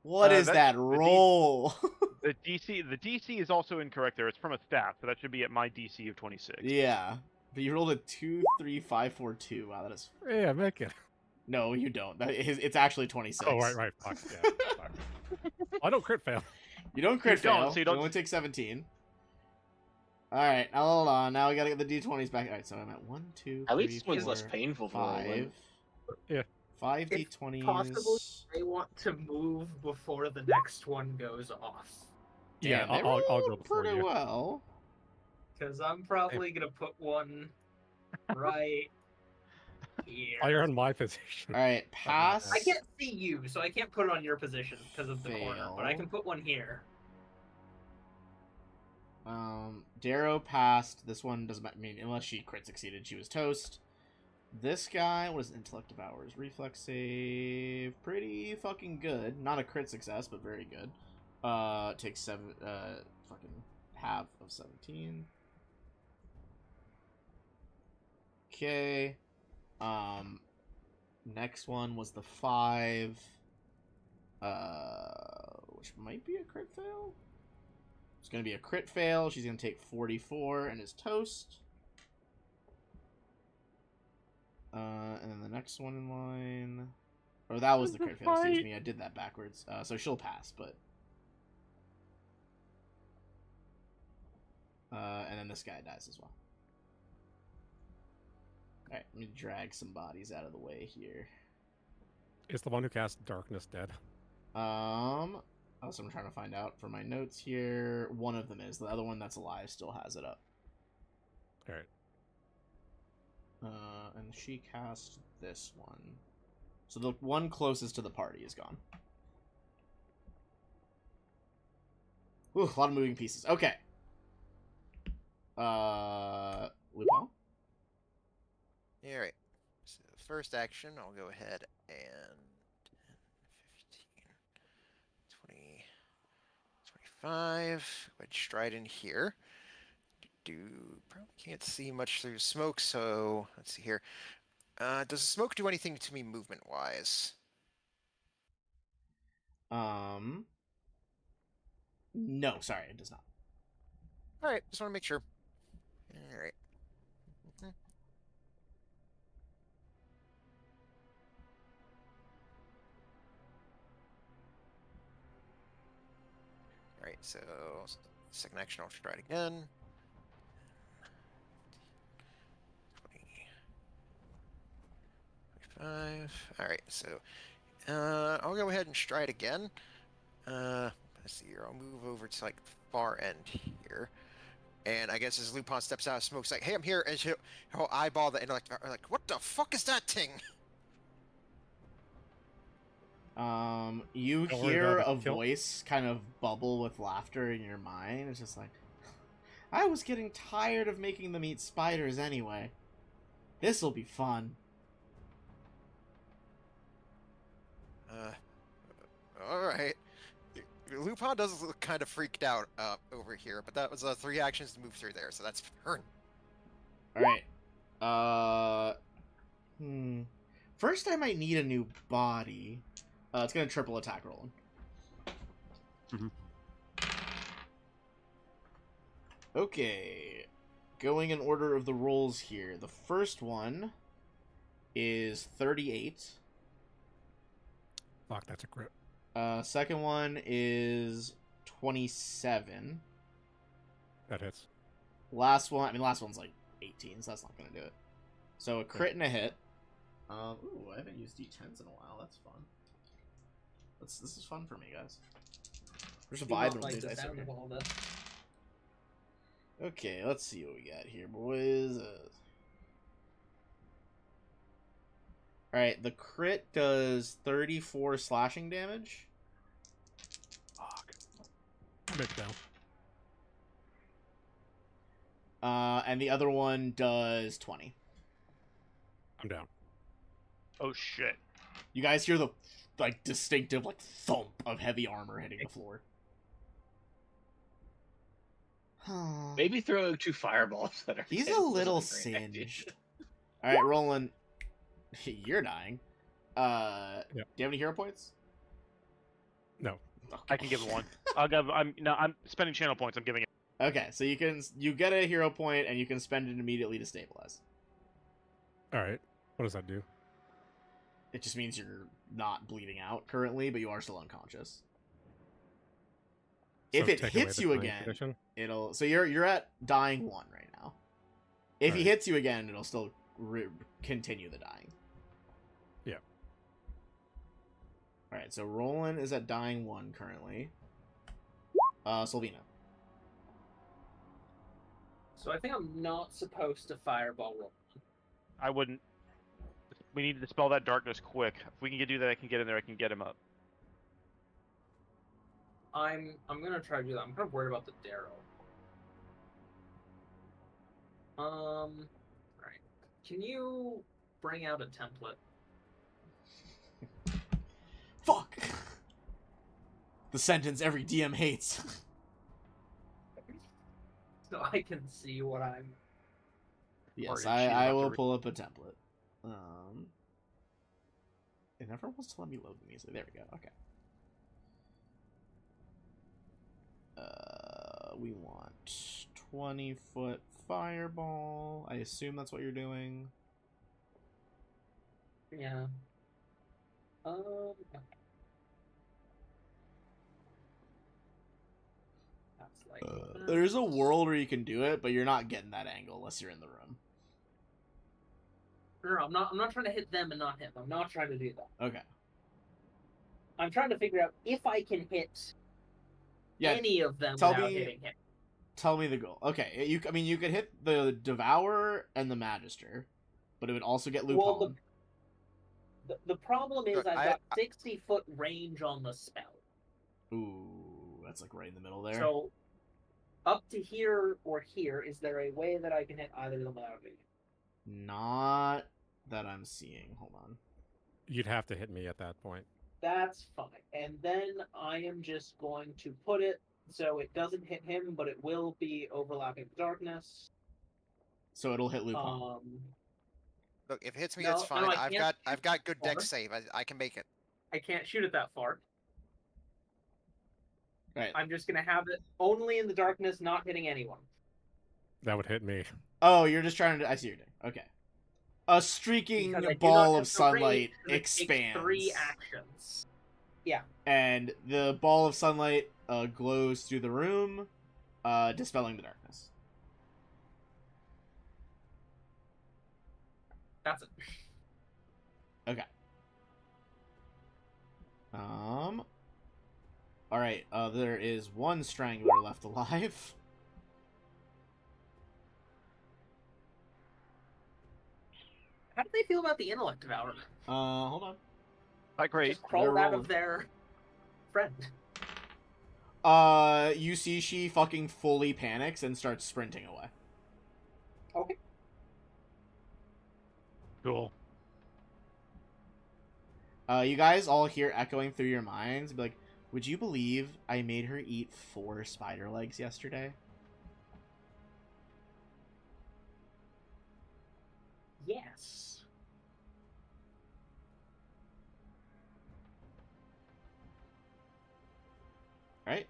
What is that the roll? The DC is also incorrect there. It's from a staff, so that should be at my DC of 26. Yeah, but you rolled a 2, 3, 5, 4, 2. Wow, that is... Yeah, make it. No, you don't. It's actually 26. Oh, right. Fuck, yeah. Fuck. I don't crit fail. You don't crit You don't, fail. so you You don't- only take 17. Alright, now hold on. Now we gotta get the d20s back. Alright, so I'm at 1, 2, At 3, least this one's less 4, painful for 5. Roland. Yeah. 5 If d20s. possible, I want to move before the next one goes off. Yeah, Damn, they I'll go rolled before pretty you. well. Because I'm probably going to put one right here. Fire on my position. Alright, pass. I can't see you, so I can't put it on your position because of the corner, but I Fail. can put one here. Darrow passed. This one doesn't mean unless she crit succeeded, she was toast. This guy, what is intellect devours? Reflex save, pretty fucking good. Not a crit success, but very good. Takes fucking half of 17. Okay. Next one was the 5. Which might be a crit fail. It's gonna be a crit fail. She's gonna take 44 and is toast. And then the next one in line. Or that was the crit fail, excuse me. I did that backwards. So she'll pass, but. And then this guy dies as well. Alright, let me drag some bodies out of the way here. Is the one who cast darkness dead? Also, I'm trying to find out for my notes here. One of them is. The other one that's alive still has it up. Alright. And she cast this one. So the one closest to the party is gone. Ooh, a lot of moving pieces. Okay. Lupin? Alright. So first action, I'll go ahead and 10, 5. Wedge stride in here. Probably can't see much through smoke, so let's see here. Does the smoke do anything to me movement-wise? No, sorry, it does not. Alright, just want to make sure. Alright. Alright, so second action, I'll try it again. 20, 25. Alright, so I'll go ahead and stride again. Let's see here. I'll move over to like the far end here. And I guess as Lupin steps out of smoke, it's like, hey, I'm here. And he'll eyeball the and like, what the fuck is that thing? You Don't worry hear about a it. Kill- voice kind of bubble with laughter in your mind. It's just like, I was getting tired of making them eat spiders anyway. This'll be fun. Alright. Lupin does look kind of freaked out over here, but that was 3 actions to move through there, so that's turn. Alright. First, I might need a new body. It's gonna triple attack rolling. Okay. Going in order of the rolls here. The first one is 38. Fuck, that's a crit. Second one is 27. That hits. Last one's like 18, so that's not gonna do it. So a crit and a hit. Ooh, I haven't used D10s in a while. That's fun. This is fun for me, guys. We're just vibing with like these the dice over sound here. of all this. Okay, let's see what we got here, boys. Alright, the crit does 34 slashing damage. Fuck. I'll make it down. And the other one does 20. I'm down. Oh shit. You guys hear the like distinctive like thump of heavy armor hitting the floor. Maybe throwing 2 fireballs that are. He's hit a wasn't little great idea. singed. Alright, Roland. You're dying. Do you have any hero points? No. Okay. I can give it one. I'm spending channel points. I'm giving it. Okay, so you get a hero point and you can spend it immediately to stabilize. Alright. What does that do? It just means you're not bleeding out currently, but you are still unconscious. If So it take away hits the you dying again, condition? it'll. So you're at dying 1 right now. If he Alright. hits you again, it'll still continue the dying. Yeah. All right. So Roland is at dying 1 currently. Sylvina. So I think I'm not supposed to fireball roll. I wouldn't. We need to dispel that darkness quick. If we can do that, I can get in there. I can get him up. I'm gonna try to do that. I'm kind of worried about the Darrow. Right. Can you bring out a template? Fuck. The sentence every DM hates. So I can see what I'm. Yes, did she I want to will re- pull up a template. It never wants to let me load the music. There we go. Okay. We want 20-foot fireball. I assume that's what you're doing. Yeah. That's like. There's a world where you can do it, but you're not getting that angle unless you're in the room. No, I'm not trying to hit them and not him. I'm not trying to do that. Okay. I'm trying to figure out if I can hit Yeah. any of them tell without me- hitting him. Tell me the goal. Okay. You could hit the Devourer and the Magister, but it would also get Lupin. Well, the problem is Look, I've got 60-foot range on the spell. Ooh, that's like right in the middle there. So, up to here or here, is there a way that I can hit either of them without me? Not that I'm seeing. Hold on. You'd have to hit me at that point. That's fine. And then I am just going to put it So it doesn't hit him, but it will be overlapping darkness. So it'll hit Lupin. Look, if it hits me, No, it's no, fine. I I've got good deck far. save. I can make it. I can't shoot it that far. Right. I'm just gonna have it only in the darkness, not hitting anyone. That would hit me. Oh, you're just trying to. I see your thing. Okay. A streaking Because I do not ball have of the sunlight range, 'cause it takes expands. 3 actions. And the ball of sunlight glows through the room, dispelling the darkness. That's it. Okay. All right. There is one strangler left alive. How do they feel about the intellect devourment? Hold on. Not great. Just crawled They're out rolling. of their friend. You see she fucking fully panics and starts sprinting away. Okay. Cool. You guys all hear echoing through your minds, be like, would you believe I made her eat 4 spider legs yesterday? Yes. Alright,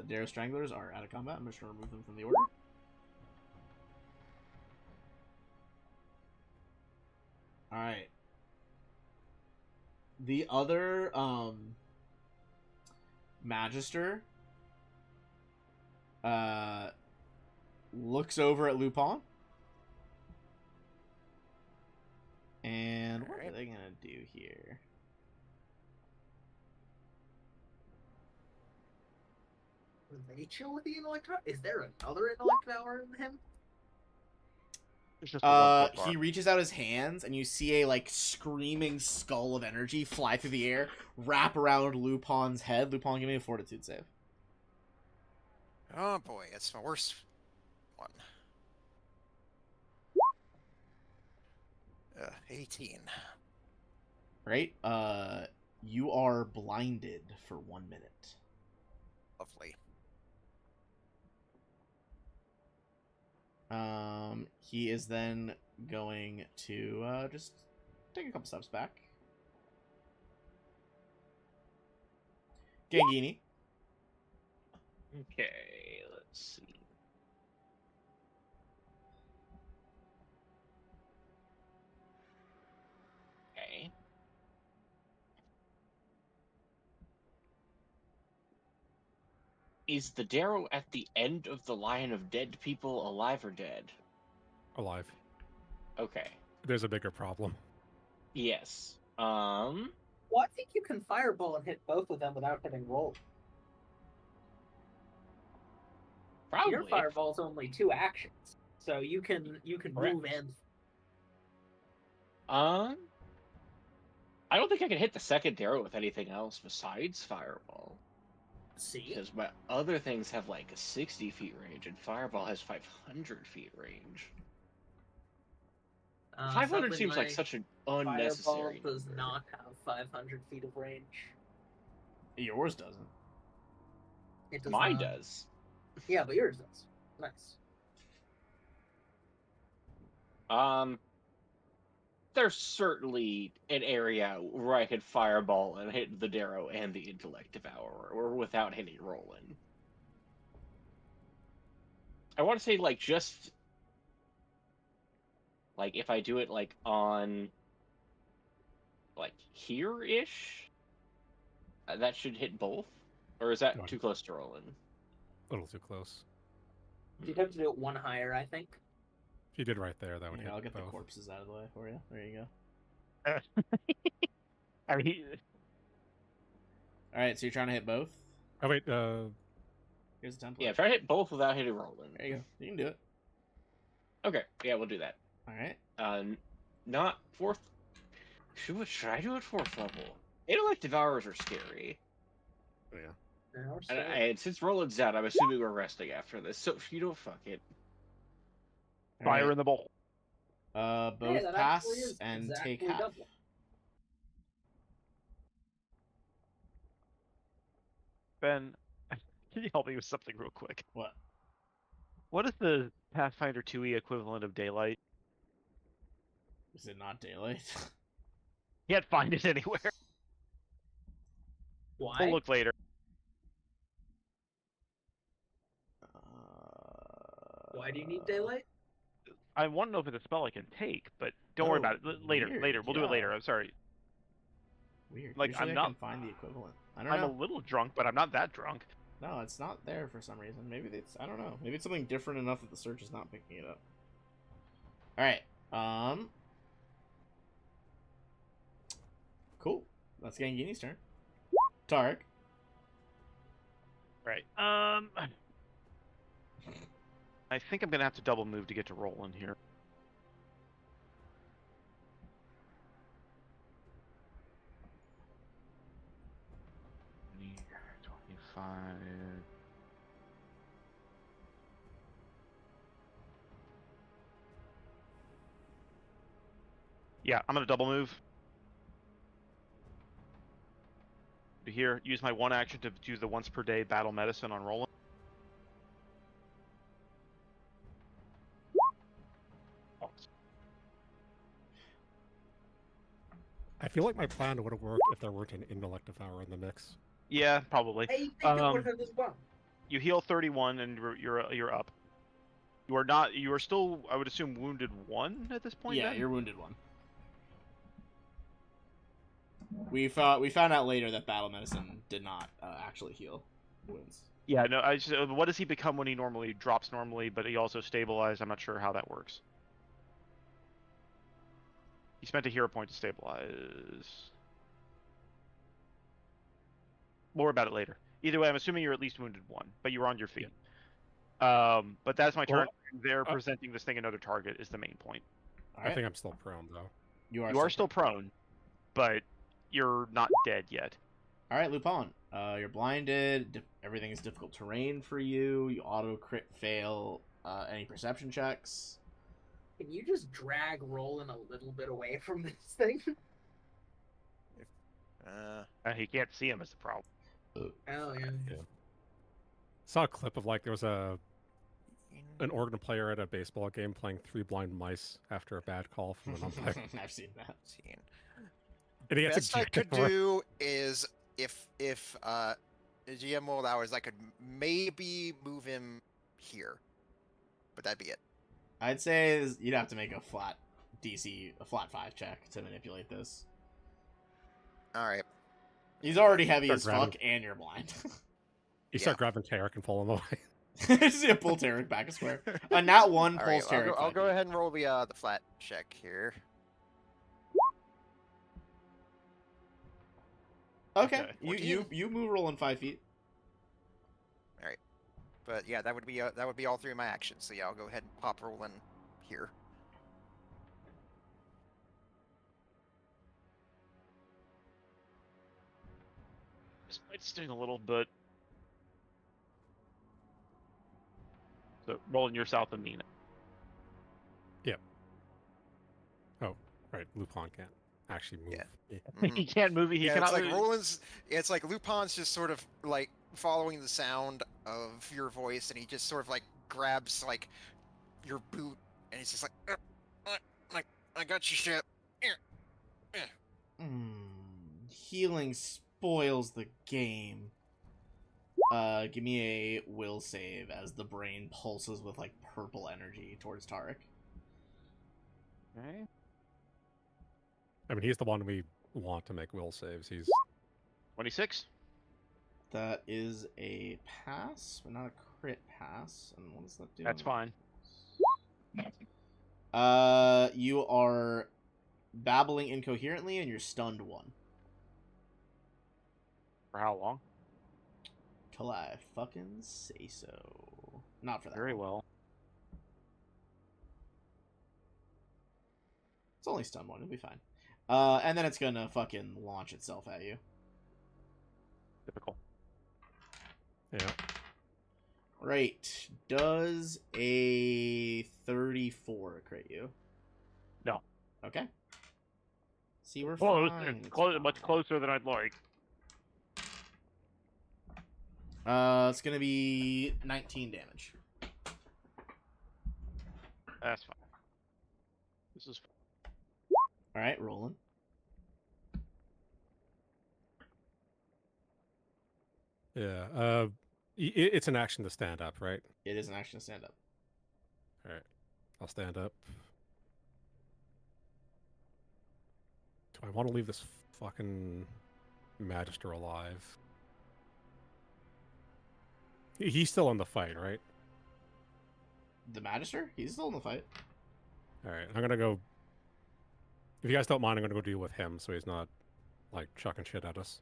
Darrow Stranglers are out of combat. I'm just going to remove them from the order. Alright. The other, Magister, looks over at Lupin. And what are they going to do here? They chill with the intellect devour? Is there another intellect devour in him? It's just a one foot He bar. reaches out his hands, and you see a, like, screaming skull of energy fly through the air, wrap around Lupin's head. Lupin, give me a fortitude save. Oh boy, it's my worst one. 18. Right? You are blinded for 1 minute. Lovely. He is then going to, just take a couple steps back. Gangini. Okay, let's see. Okay. Is the Darrow at the end of the line of dead people alive or dead? Alive. Okay. There's a bigger problem. Yes. Well, I think you can fireball and hit both of them without hitting roll. Probably. Your fireball's only 2 actions, so you can Correct. move and. I don't think I can hit the second Darrow with anything else besides fireball. See? Because my other things have like a 60 feet range, and fireball has 500 feet range. 500 Sadly, seems like my such an fireball unnecessary does number. not have 500 feet of range. Yours doesn't. It does Mine not. does. Yeah, but yours does. Nice. There's certainly an area where I could fireball and hit the Darrow and the Intellect Devourer, or without hitting rolling. I want to say, like, just... Like, if I do it, like, on... Like, here-ish? That should hit both? Or is that Go on. too close to rolling? A little too close. You'd have to do it 1 higher, I think. If you did right there, that would Yeah, hit I'll get the both. corpses out of the way for you. There you go. I mean, Alright, so you're trying to hit both? Oh wait, Here's the template. Yeah, try to hit both without hitting rolling. There you go. You can do it. Okay, yeah, we'll do that. Alright. Not 4th... Should I do it 4th level? Intellect Devourers are scary. yeah. Now, And since Roland's out, I'm assuming we're resting after this. So if you don't fuck it. fire in the bowl. Both that pass actually is and exactly take half. double. Ben, Can you help me with something real quick? What? What is the Pathfinder 2e equivalent of daylight? Is it not daylight? Can't find it anywhere. Why? We'll look later. Why do you need daylight? I want to know if it's a spell I can take, but don't worry about it. Later, weird, later. We'll do it yeah. later. I'm sorry. Weird. Like, Usually I'm I not- can find the equivalent. I don't I'm know. a little drunk, but I'm not that drunk. No, it's not there for some reason. Maybe it's, I don't know. Maybe it's something different enough that the search is not picking it up. All right. Cool. That's Gangini's turn. Tarek. Right. I think I'm gonna have to double move to get to Roland here. $25. Yeah, I'm gonna double move. To here, use my one action to do the once per day battle medicine on Roland. I feel like my plan would have worked if there weren't an intellect devour in the mix. Yeah, probably. I think it would have as well. You heal 31 and you're up. You are not. You are still, I would assume, wounded 1 at this point. Yeah, then? you're wounded 1. We found out later that battle medicine did not actually heal wounds. Yeah, no. I just, what does he become when he normally drops normally, but he also stabilized? I'm not sure how that works. He spent a hero point to stabilize. More about it later. Either way, I'm assuming you're at least wounded 1, but you're on your feet. But that's my turn. They're presenting this thing another target is the main point. All right. I think I'm still prone though. You are still prone, but you're not dead yet. All right, Lupin. You're blinded. Everything is difficult terrain for you. You auto crit fail any perception checks. Can you just drag Roland a little bit away from this thing? He can't see him is the problem. Hell yeah. Saw a clip of like there was an organ player at a baseball game playing 3 blind mice after a bad call from an umpire. I've seen that. And he gets Best I could ejected for it. do is if the GM will allow is I could maybe move him here, but that'd be it. I'd say you'd have to make a flat 5 check to manipulate this. All right. He's already heavy Start as fuck, grabbing. and you're blind. You start grabbing Tarek and pull him away. Just yeah, pull Tarek back a square. A nat 1 All pulls right, Tarek. I'll 5 go feet. ahead and roll the flat check here. Okay, Okay. you move Roland 5 feet. But yeah, that would be all 3 of my actions. So yeah, I'll go ahead and pop Roland here. This might sting a little, but so Roland, you're south of Nina. Right, Lupin can't actually move. Yeah. He can't move. He Yeah, cannot. it's like Roland's. It's like Lupin's just sort of like following the sound of your voice, and he just sort of like grabs like your boot, and he's just like, I got you, shit. Healing spoils the game. Give me a will save as the brain pulses with like purple energy towards Tarek. Okay. I mean, he's the one we want to make will saves. He's 26. That is a pass, but not a crit pass. And what does that do? That's fine. You are babbling incoherently, and you're stunned 1. For how long? Till I fucking say so. Not for that. Very long. well. It's only stun 1. It'll be fine. And then it's gonna fucking launch itself at you. Typical. yeah. Right. Does a 34 crit you? No. Okay. See, we're Close. fine. It's It's much fine. closer than I'd like. It's gonna be 19 damage. That's fine. This is All right, rolling. Yeah. It's an action to stand up, right? It is an action to stand up. All right. I'll stand up. Do I want to leave this fucking Magister alive? He's still in the fight, right? The Magister? He's still in the fight. All right. I'm gonna go. If you guys don't mind, I'm gonna go deal with him, so he's not like chucking shit at us.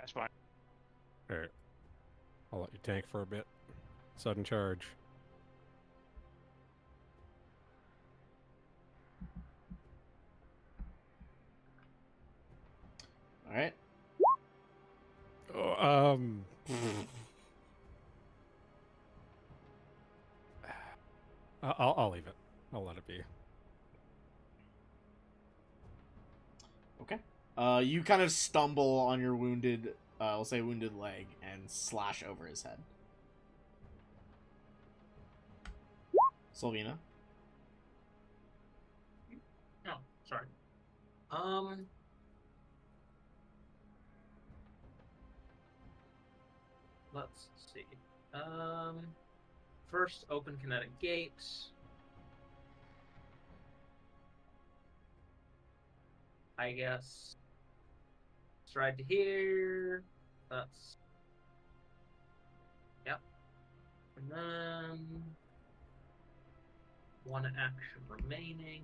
that's fine. All right. I'll let you tank for a bit. Sudden charge. All right. Oh, I'll leave it. I'll let it be. Okay. You kind of stumble on your wounded, we'll say wounded leg, and slash over his head. Sylvina. Oh, sorry. Let's see. First, open kinetic gate. I guess. Stride to here. That's. Yep. And then. One action remaining.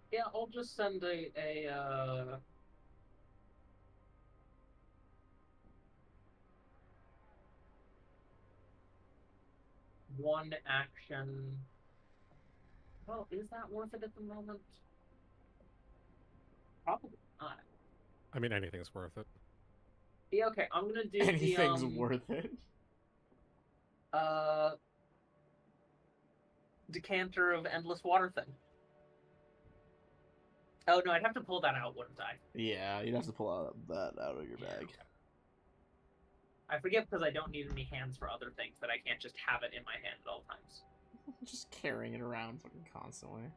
Yeah, I'll just send a one action. Well, is that worth it at the moment? Probably not. I mean, anything's worth it. Yeah, okay, I'm gonna do Anything's the worth it. decanter of endless water thing. Oh no, I'd have to pull that out, wouldn't I? Yeah, you'd have to pull that out of your Yeah, bag. okay. I forget because I don't need any hands for other things that I can't just have it in my hand at all times. Just carrying it around fucking constantly.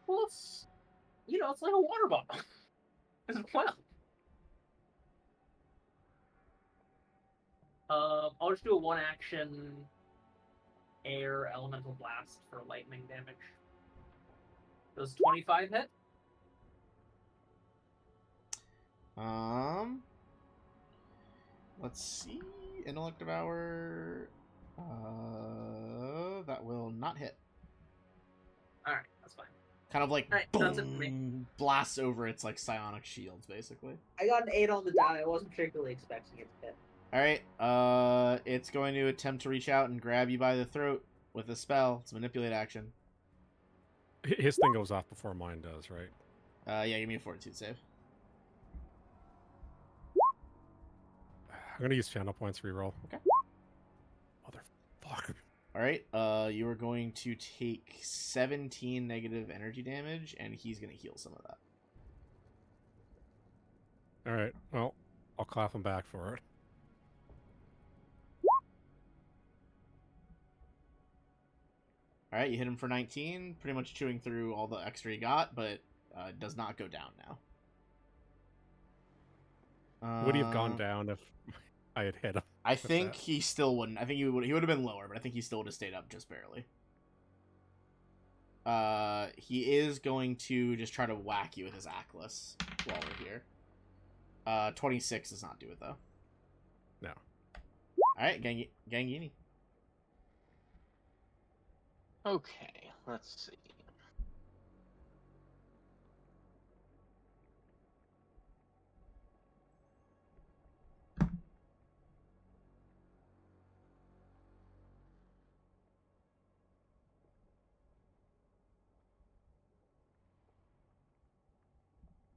Well, it's it's like a water bottle as well. I'll just do a one action air elemental blast for lightning damage. Does 25 hit? Let's see. Intellect Devour. That will not hit. Alright, that's fine. Kind of like Alright, that's it for me. boom, blasts over its like psionic shields, basically. I got an 8 on the die. I wasn't particularly expecting it to hit. All right. It's going to attempt to reach out and grab you by the throat with a spell. It's a manipulate action. His thing goes off before mine does, right? Yeah, give me a fortitude save. I'm gonna use channel points reroll. Okay. Motherfucker. All right. You are going to take 17 negative energy damage, and he's going to heal some of that. All right. Well, I'll clap him back for it. All right, you hit him for 19, pretty much chewing through all the extra he got, but does not go down now. Would he have gone down if I had hit him? I think he still wouldn't. I think he would have been lower, but I think he still would have stayed up just barely. He is going to just try to whack you with his Atlas while we're here. 26 does not do it, though. No. Alright, Gangini. Okay, let's see.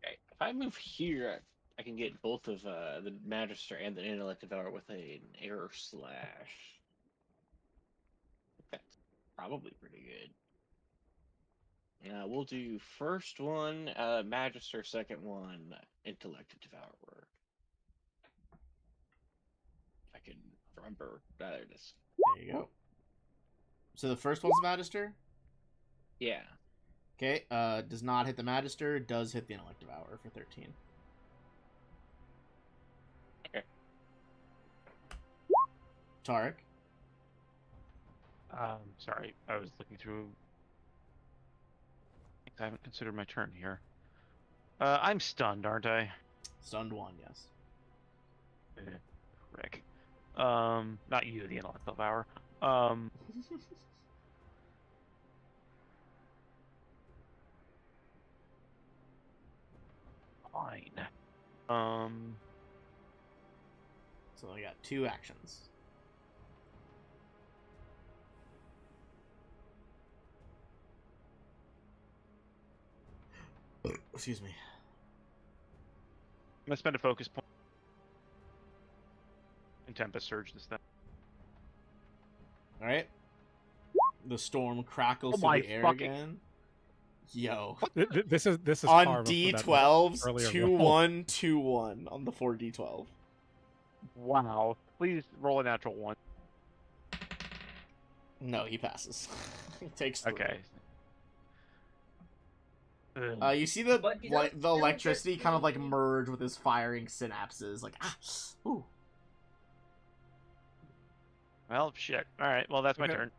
Okay, if I move here, I can get both of the Magister and the Intellect Devourer with an Air Slash. That's probably pretty good. We'll do first one, Magister, second one, Intellect Devourer. If I can remember. There it is. There you go. So the first one's Magister. Yeah. Okay, does not hit the Magister, does hit the Intellect Devourer for 13. Okay. Tarek. Sorry, I was looking through. I haven't considered my turn here. I'm stunned, aren't I? Stunned 1, yes. Rick. Not you, the Intellect Devourer. Fine. So I got 2 actions. Excuse me. I'm gonna spend a focus point and Tempest Surge this thing. Alright. The storm crackles Oh through my the air fucking- again. Yo. This is On karma from that D12s, earlier 2-1, 2-1 on the 4D12. Wow. Please roll a natural 1. No, he passes. He takes 3. Okay. You see the But he like does the still electricity get kind of like the- merge with his firing synapses, like ooh. Well, shit. Alright, well, that's my Okay. turn.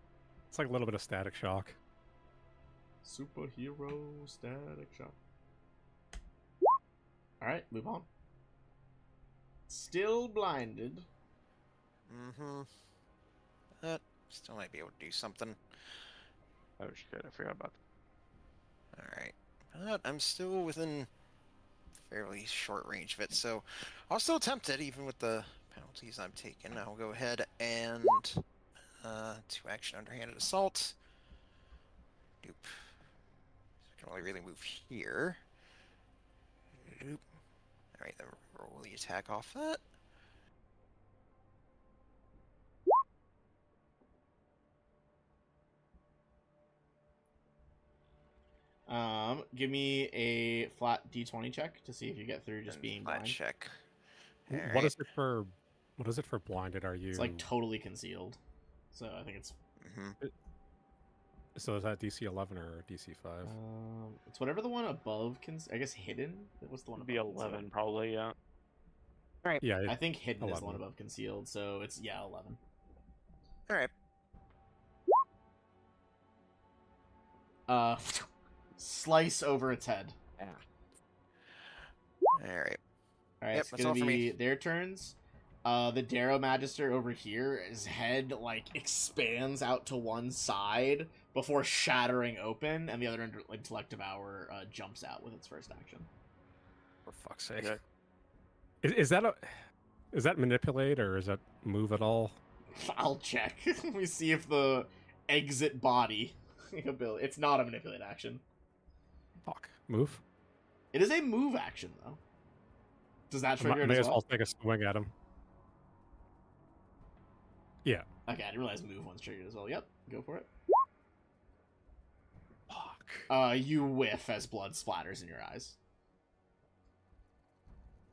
It's like a little bit of static shock. Superhero static shock. All right, move on. Still blinded. Mm-hmm. But still might be able to do something. Oh, shit. I forgot about that. Alright. But I'm still within fairly short range of it, so I'll still attempt it, even with the penalties I'm taking. I'll go ahead and 2 action underhanded assault. Doop. So I can only really move here. Doop. Alright, then roll the attack off that. Give me a flat D20 check to see if you get through just And being flat blind. check. What Alright. is it for? What is it for blinded? Are you? It's like totally concealed, so I think it's So is that DC 11 or DC 5? it's whatever the one above I guess hidden. What's the one It'd be above 11, concealed? probably, yeah. Yeah. I think hidden is the 11. one above concealed, so it's 11. Alright. Slice over its head. Yeah. Alright. Alright, Yep, it's that's gonna all for me. be their turns. The Darrow Magister over here, his head like expands out to one side before shattering open, and the other Intellect Devourer jumps out with its first action. For fuck's sake. Okay. Is that manipulate or is that move at all? I'll check. Let me see if the exit body ability. It's not a manipulate action. Fuck. Move. It is a move action though. Does that trigger it May as as well well? take a swing at him. Yeah. Okay, I didn't realize move one's triggered as well. Yep, go for it. Fuck. You whiff as blood splatters in your eyes.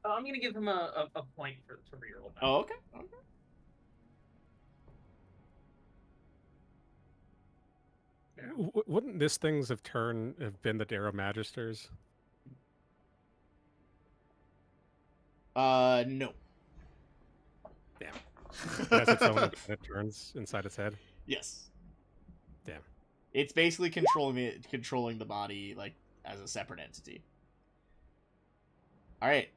I'm gonna give him a point to reroll that. Oh, okay. Okay. Wouldn't this things have been the Darrow Magisters? No. Damn. It has its own independent turns inside its head. Yes. Damn. It's basically controlling the body like as a separate entity. All right.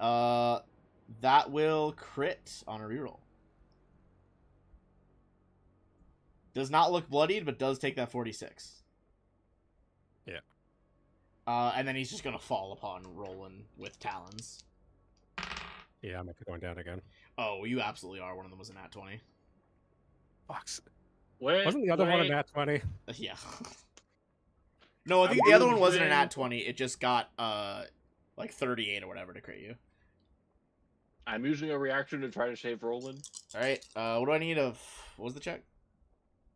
That will crit on a reroll. Does not look bloodied, but does take that 46. Yeah. And then he's just gonna fall upon Roland with talons. Yeah, I'm going down again. Oh, you absolutely are. One of them was a nat 20. Fox. Wait, Wasn't the other one a wait. nat 20? Yeah. No, I think the other one wasn't a nat 20. It just got like 38 or whatever to crit you. I'm using a reaction to try to save Roland. All right. What do I need of? What was the check?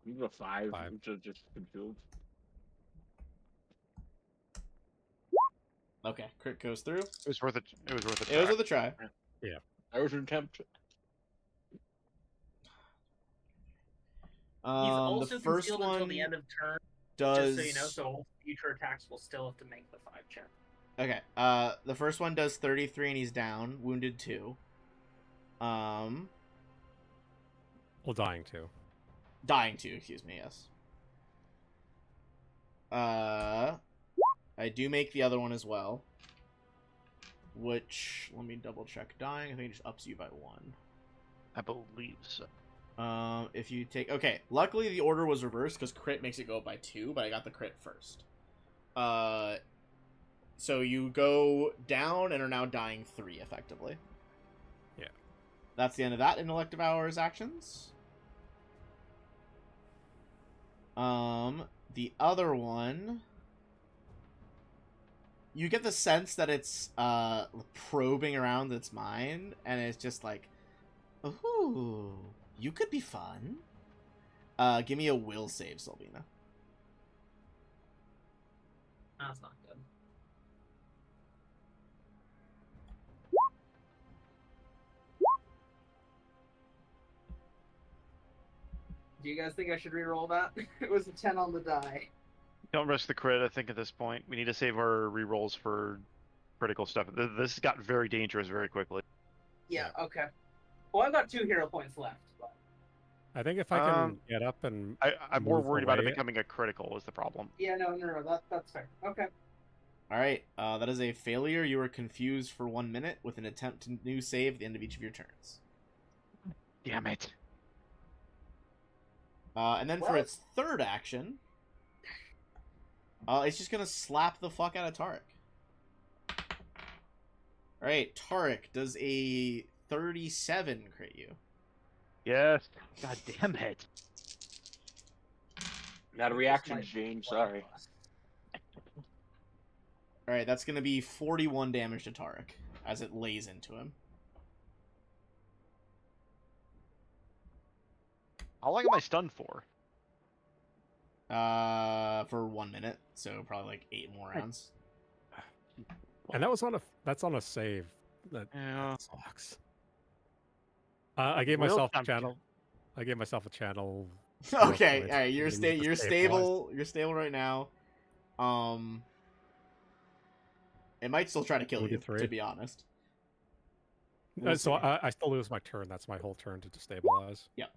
I'm a 5, Five. which is just confused. Okay, crit goes through. It was worth it. It was worth a It was try. worth a try. I was an attempt. He's also The first concealed one until the end of turn, does. just so you know, so all future attacks will still have to make the 5 check. Okay. The first one does 33 and he's down, wounded 2. Well, dying too. Dying 2. Excuse me. Yes. I do make the other one as well. Which, let me double check. Dying, I think it just ups you by 1. I believe so. If you take... Okay, luckily the order was reversed, because crit makes it go up by 2, but I got the crit first. So you go down and are now dying 3, effectively. Yeah. That's the end of that in Elective Hours actions. The other one... You get the sense that it's probing around its mind, and it's just like, ooh, you could be fun. Give me a will save, Sylvina. That's not good. Do you guys think I should re-roll that? It was a 10 on the die. Don't risk the crit. I think at this point we need to save our rerolls for critical stuff. This got very dangerous very quickly. Yeah, okay. Well, I've got 2 hero points left. But... I think if I can get up and I'm more move worried about it away- becoming a critical is the problem. Yeah, no, that's fair. Okay. Alright, that is a failure. You are confused for 1 minute with an attempt to new save at the end of each of your turns. Damn it. And then for What? its third action, it's just gonna slap the fuck out of Tarek. Alright, Tarek, does a 37 crit you? Yes. God damn it. Not a reaction, Gene. Sorry. Alright, that's gonna be 41 damage to Tarek as it lays into him. How long am I stunned for? For 1 minute, so probably like 8 more rounds. And that's on a save. That sucks. I gave Will myself a jump. channel. I gave myself a channel. Okay, Point. alright, you're And then you just stable. You're stable right now. It might still try to kill you, 43. to be honest. So I still lose my turn. That's my whole turn to destabilize. Yep.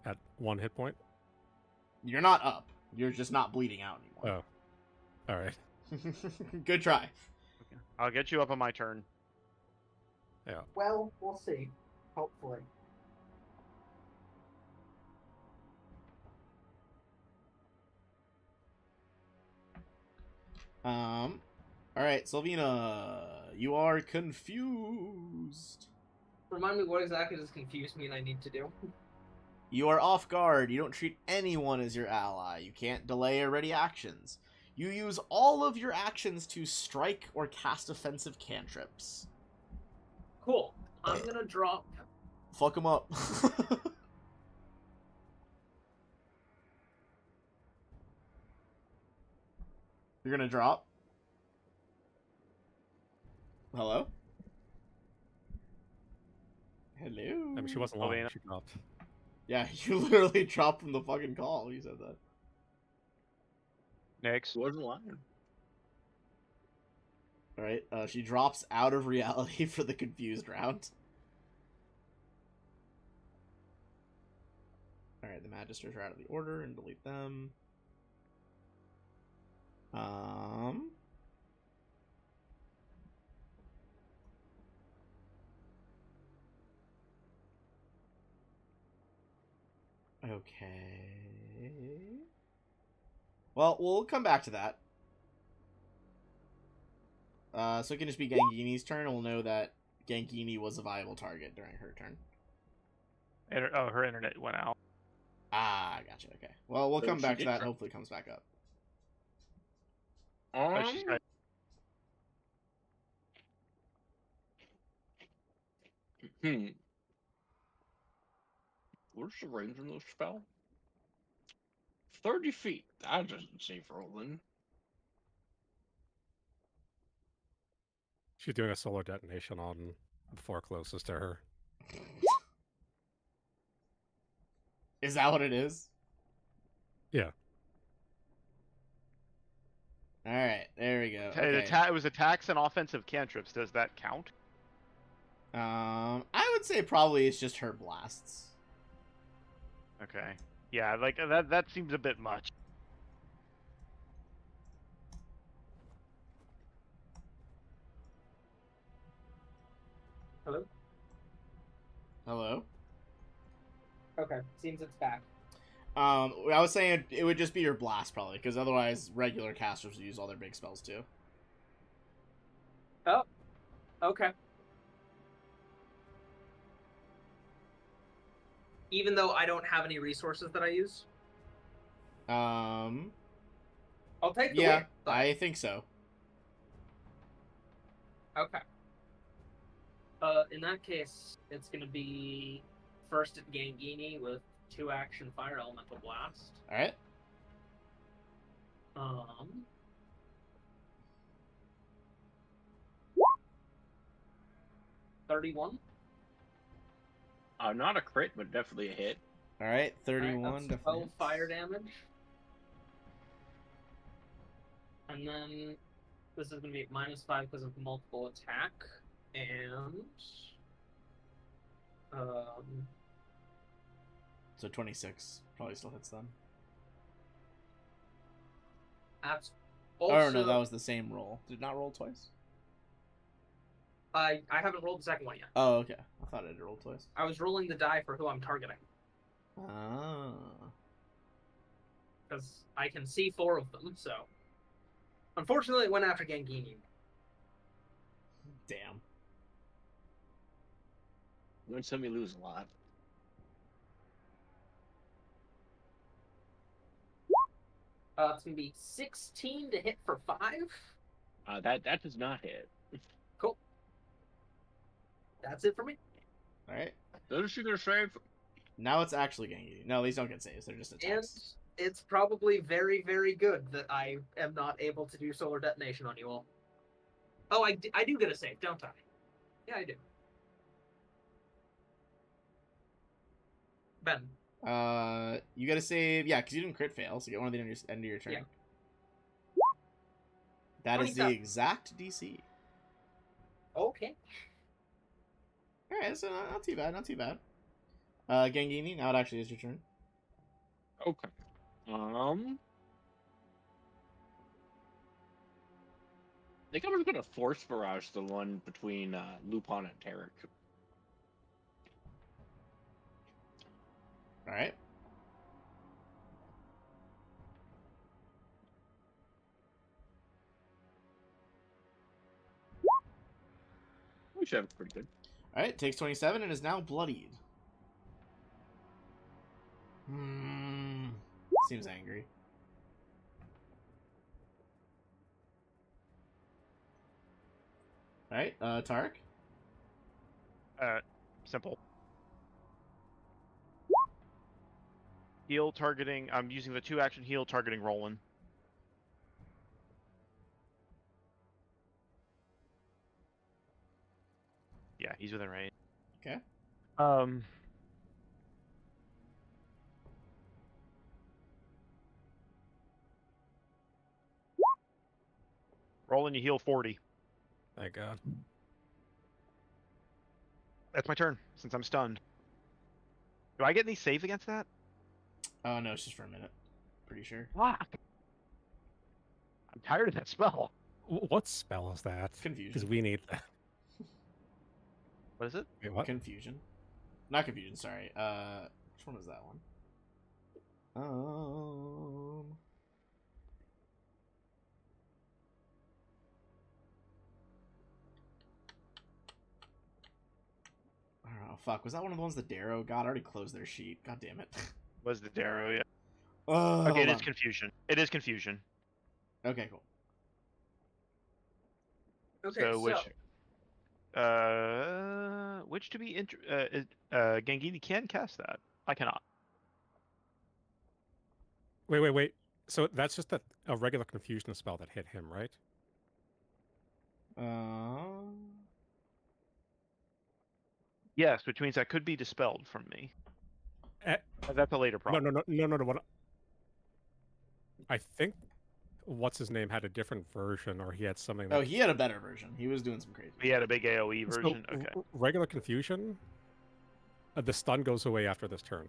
At 1 hit point. You're not up. You're just not bleeding out anymore. Oh. All right. Good try. I'll get you up on my turn. Yeah. Well, we'll see. Hopefully. Alright, Sylvina, you are confused. Remind me what exactly does confuse mean I need to do? You are off guard. You don't treat anyone as your ally. You can't delay or ready actions. You use all of your actions to strike or cast offensive cantrips. Cool. I'm gonna drop. Fuck them up. You're gonna drop? Hello? Hello? I mean, she wasn't lying. Sylvina. She dropped. Yeah, you literally dropped from the fucking call. You said that. Next. Wasn't lying. Alright, she drops out of reality for the confused round. Alright, the Magisters are out of the order, and delete them. Okay. Well, we'll come back to that. So it can just be Gangini's turn, and we'll know that Gangini was a viable target during her turn. Her internet went out. Ah, gotcha, okay. Well, we'll So come she back to did that, and try. hopefully it comes back up. Oh, she's got... Where's the range on this spell? 30 feet. That doesn't save Roland. She's doing a solar detonation on the floor closest to her. Is that what it is? Yeah. All right, there we go. It, Okay. it was attacks and offensive cantrips. Does that count? I would say probably it's just her blasts. Okay. Yeah, like that seems a bit much. Hello? Hello. Okay, seems it's back. I was saying it would just be your blast probably, because otherwise regular casters would use all their big spells too. Oh, okay. Even though I don't have any resources that I use, Um, I'll take the yeah, win. But... I think so. Okay. In that case, it's gonna be first at Gangini with 2-action Fire Elemental Blast. All right. 31. Not a crit, but definitely a hit. All right, 31. Alright, that's definitely 12 hits. fire damage. And then this is going to be -5 because of multiple attack. And So 26 probably still hits them. that's also... Oh no, that was the same roll. Did it not roll twice? I haven't rolled the second one yet. Oh, okay. I thought it had rolled twice. I was rolling the die for who I'm targeting. Ah. Because I can see 4 of them, so... Unfortunately, it went after Gangini. Damn. Win some, you lose a lot. It's going to be 16 to hit for 5. That does not hit. Cool. That's it for me. All right. Does she get a save? Now it's actually Gangini. No, these don't get saves. They're just And attacks. it's probably very, very good that I am not able to do solar detonation on you all. Oh, I do get a save, don't I? Yeah, I do. Ben. You gotta save. Yeah, because you didn't crit fail, so get one of the end of your turn. Yeah. That is the 27. exact DC. Okay. All right, so not too bad. Not too bad. Gangini. Now it actually is your turn. Okay. I think I'm just gonna force barrage the one between Lupin and Tarek. All right. We should have pretty good. All right. Takes 27 and is now bloodied. Seems angry. All right. Tarek. Simple. Heal targeting. I'm using the 2-action heal targeting Roland. Yeah, he's within range. Okay. Roland, you heal 40. Thank God. That's my turn, since I'm stunned. Do I get any save against that? Oh no, it's just for a minute. Pretty sure. Fuck. I'm tired of that spell. What spell is that? Confusion. Because we need that. What is it? Wait, what? Confusion. Not confusion. Sorry. Which one was that one? I don't know. Fuck. Was that one of the ones that Darrow got? I already closed their sheet. God damn it. Was the Darrow, yeah. Oh, Okay, it hold is on. confusion. It is confusion. Okay, cool. Okay, So so... which Which to be Gengini can cast that. I cannot. Wait. So that's just a regular confusion spell that hit him, right? Yes, which means that could be dispelled from me. Eh, That's a later no. problem. What I think what's his name had a different version, or he had something that. Oh, he had a better version. He was doing some crazy. He had a big AOE So, version. Okay. Regular confusion. The stun goes away after this turn.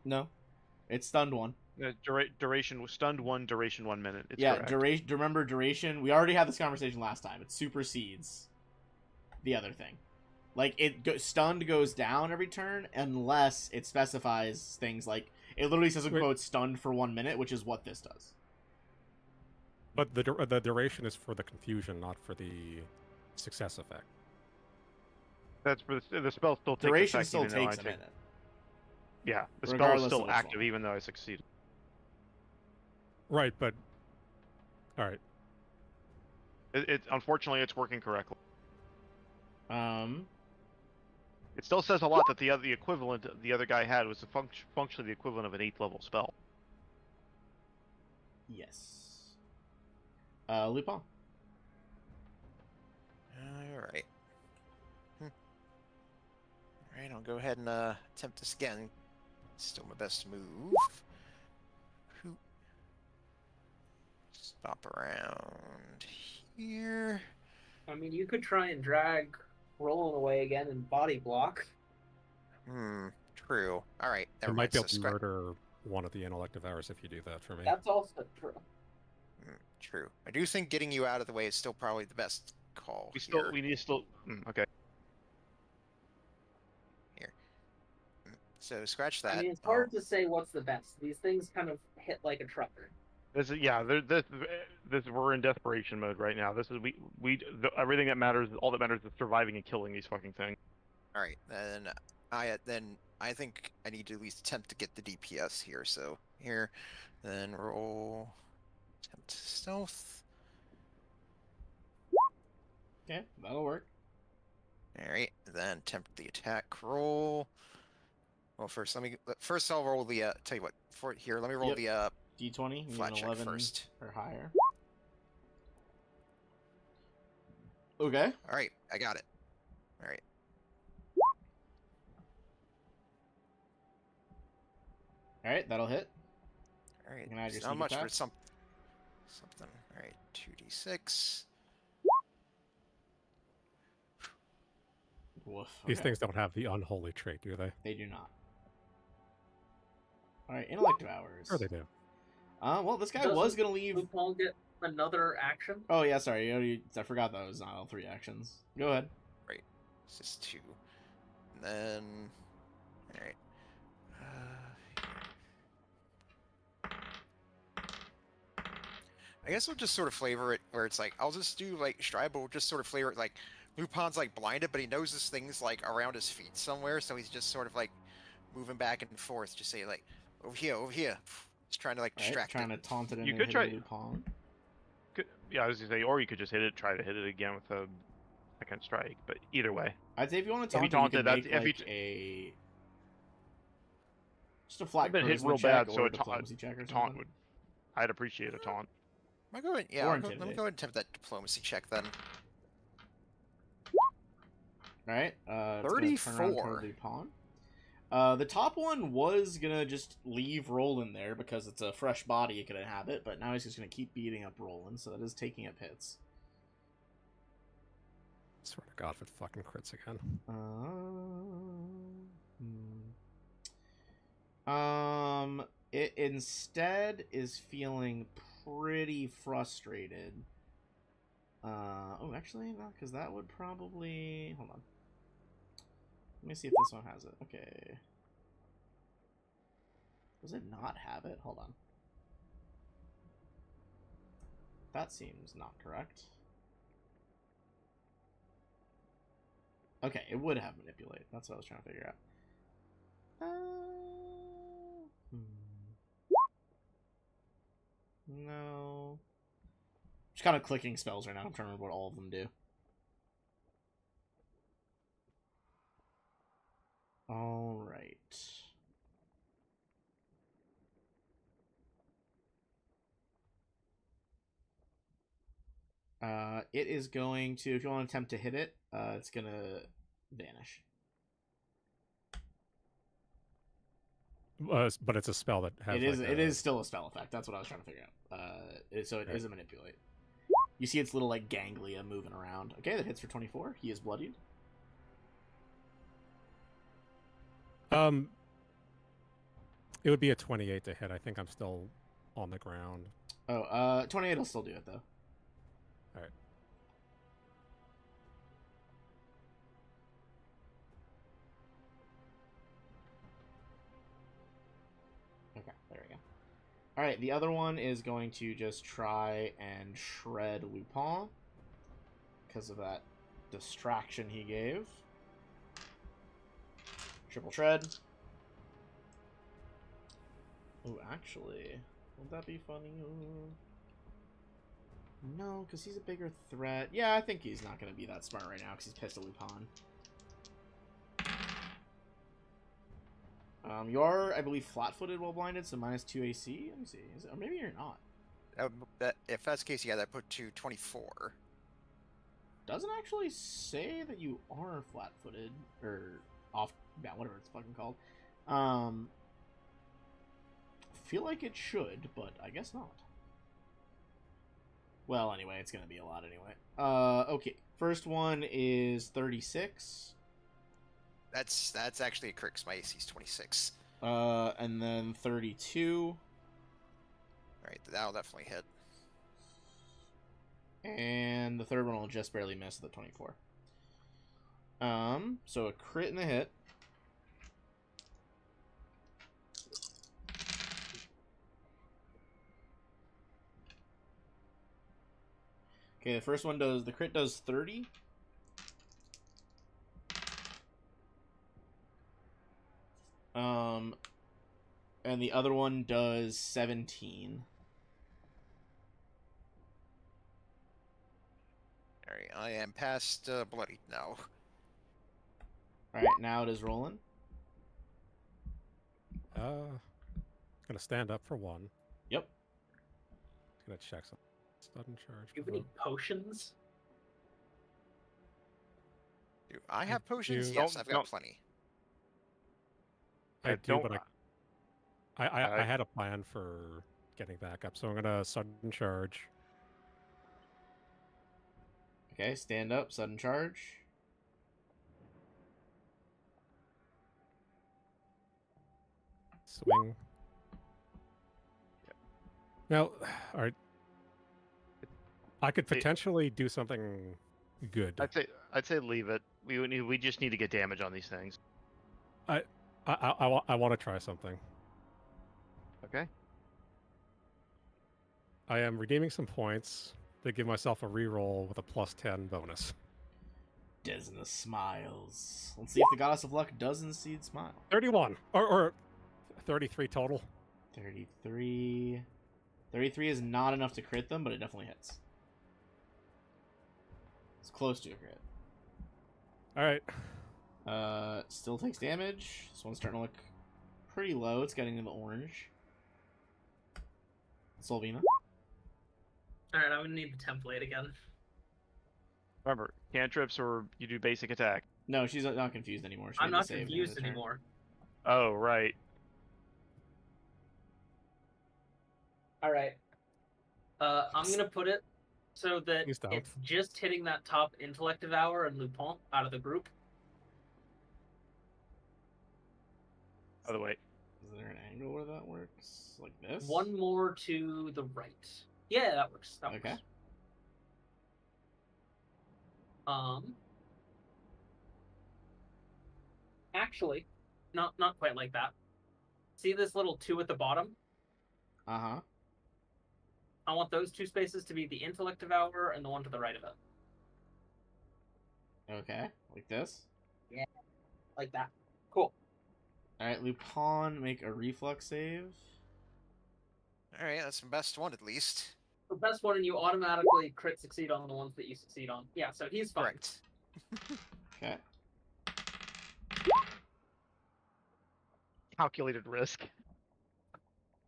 No, it's stunned one. Duration was stunned 1, duration 1 minute. It's Yeah, correct. duration. Remember duration? We already had this conversation last time. It supersedes the other thing. Like stunned goes down every turn unless it specifies things like it literally says in Wait. quotes stunned for 1 minute, which is what this does. But the duration is for the confusion, not for the success effect. That's for the spell still takes Duration effect, still even though I takes a take- minute. Yeah, the spell is regardless of still which active one. even though I succeed. Right, but all right. It unfortunately it's working correctly. It still says a lot that the equivalent the other guy had was functionally the equivalent of an 8th level spell. Yes. Lupin. Alright. Alright, I'll go ahead and attempt this again. Still my best move. Hoop. Stop around here. I mean, you could try and drag Roland away again and body block. True. Alright, You never might mind. be So able to murder one of the inelective hours if you do that for me. That's also true. True. I do think getting you out of the way is still probably the best call here. We need to still okay. So scratch that. I mean, it's hard to say what's the best. These things kind of hit like a trucker. This is we're in desperation mode right now. This is everything that matters. All that matters is surviving and killing these fucking things. All right, then I think I need to at least attempt to get the DPS here. So here, then roll attempt stealth. Okay, that'll work. All right, then attempt the attack roll. Well, first I'll roll the tell you what let me roll Yep. the D20. You need flat an check 11 first. or higher. Okay. All right, I got it. All right. All right, that'll hit. All right. You can add your Not sneak much, attack. but something. All right, 2d6. Woof. These okay. things don't have the unholy trait, do they? They do not. All right, intellective hours. Sure they do. Well, this guy Doesn't was gonna leave. Lupin get another action? Oh yeah, sorry. I forgot that was not all 3 actions. Go ahead. It's just 2. And then. All right. I guess I'll just sort of flavor it where it's like I'll just do like Stribe will just sort of flavor it like Lupin's like blinded, but he knows this thing's like around his feet somewhere, so he's just sort of like moving back and forth, just say like over here. Just trying to like All right, distract trying it. to taunt it into You could hitting try- Lupin. Yeah, I was gonna say, or you could just try to hit it again with a second strike. But either way, I'd say if you want to If you taunt it, you taunted, could that's- make if like you just a flat I've been hit charisma real check bad, so or a diplomacy check or taunt something. would. I'd appreciate a taunt. Am I going? Yeah, Or let me intimidate. go ahead and attempt that diplomacy check then. All right. It's gonna turn around 34. toward Lupin. The top one was gonna just leave Roland there because it's a fresh body it could inhabit, but now he's just gonna keep beating up Roland, so that is taking up hits. Swear to God if it fucking crits again. It instead is feeling pretty frustrated. Oh, actually, no, because that would probably... Hold on. Let me see if this one has it. Okay. Does it not have it? Hold on. That seems not correct. Okay, it would have manipulate. That's what I was trying to figure out. No. Just kind of clicking spells right now. I'm trying to remember what all of them do. All right. It is going to, if you want to attempt to hit it, it's going to vanish. But it's a spell that has. It is still a spell effect. That's what I was trying to figure out. So it is a manipulate. You see its little like ganglia moving around. Okay, that hits for 24. He is bloodied. It would be a 28 to hit. I think I'm still on the ground. Oh, 28 will still do it though. All right. Okay, there we go. Alright, the other one is going to just try and shred Lupin because of that distraction he gave. Triple shred. Oh, actually, would that be funny? No, because he's a bigger threat. Yeah, I think he's not going to be that smart right now because he's pissed at Lupin. You are, I believe, flat-footed while blinded, so -2 AC. Let me see. Or maybe you're not. If that's the case, yeah, that put to 24. Doesn't actually say that you are flat-footed or off. Yeah, whatever it's fucking called. Feel like it should, but I guess not. Well, anyway, it's gonna be a lot anyway. Okay. First one is 36. That's actually a crit 'cause my AC is 26. And then 32. Alright, that'll definitely hit. And the third one will just barely miss the 24. So a crit and a hit. Okay, the first one the crit does 30. And the other one does 17. Alright, I am past bloodied now. Alright, now it is rolling. Gonna stand up for one. Yep. Gonna check some sudden charge. Do you have any potions? Do I have potions? you- Yes, I've got don't- plenty. I do, don't. but I had a plan for getting back up, so I'm gonna sudden charge. Okay, stand up, sudden charge. Swing. Now, all right. I could potentially do something good. I'd say leave it. We just need to get damage on these things. I want to try something. Okay. I am redeeming some points to give myself a reroll with a +10 bonus. Desna smiles. Let's see if the Goddess of Luck does indeed smile. 31 or 33 total. 33. 33 is not enough to crit them, but it definitely hits. It's close to a crit. All right. Still takes damage. This one's starting to look pretty low. It's getting in the orange. Solvina. Alright, I'm gonna need the template again. Remember, cantrips or you do basic attack. No, she's not confused anymore. She I'm made the not save at the end of confused the turn. anymore. Oh, right. Alright. I'm gonna put it so that Please don't. it's just hitting that top intellect devour and Lupin out of the group. By the way, Is there an angle where that works? Like this? One more to the right. Yeah, that works. That Okay. works. Actually, not quite like that. See this little 2 at the bottom? Uh-huh. I want those 2 spaces to be the intellect devour and the one to the right of it. Okay. Like this? Like that. Cool. Alright, Lupin, make a reflex save. Alright, that's the best one at least. the best one, and you automatically crit succeed on the ones that you succeed on. Yeah, so he's fine. Correct. Okay. Calculated risk.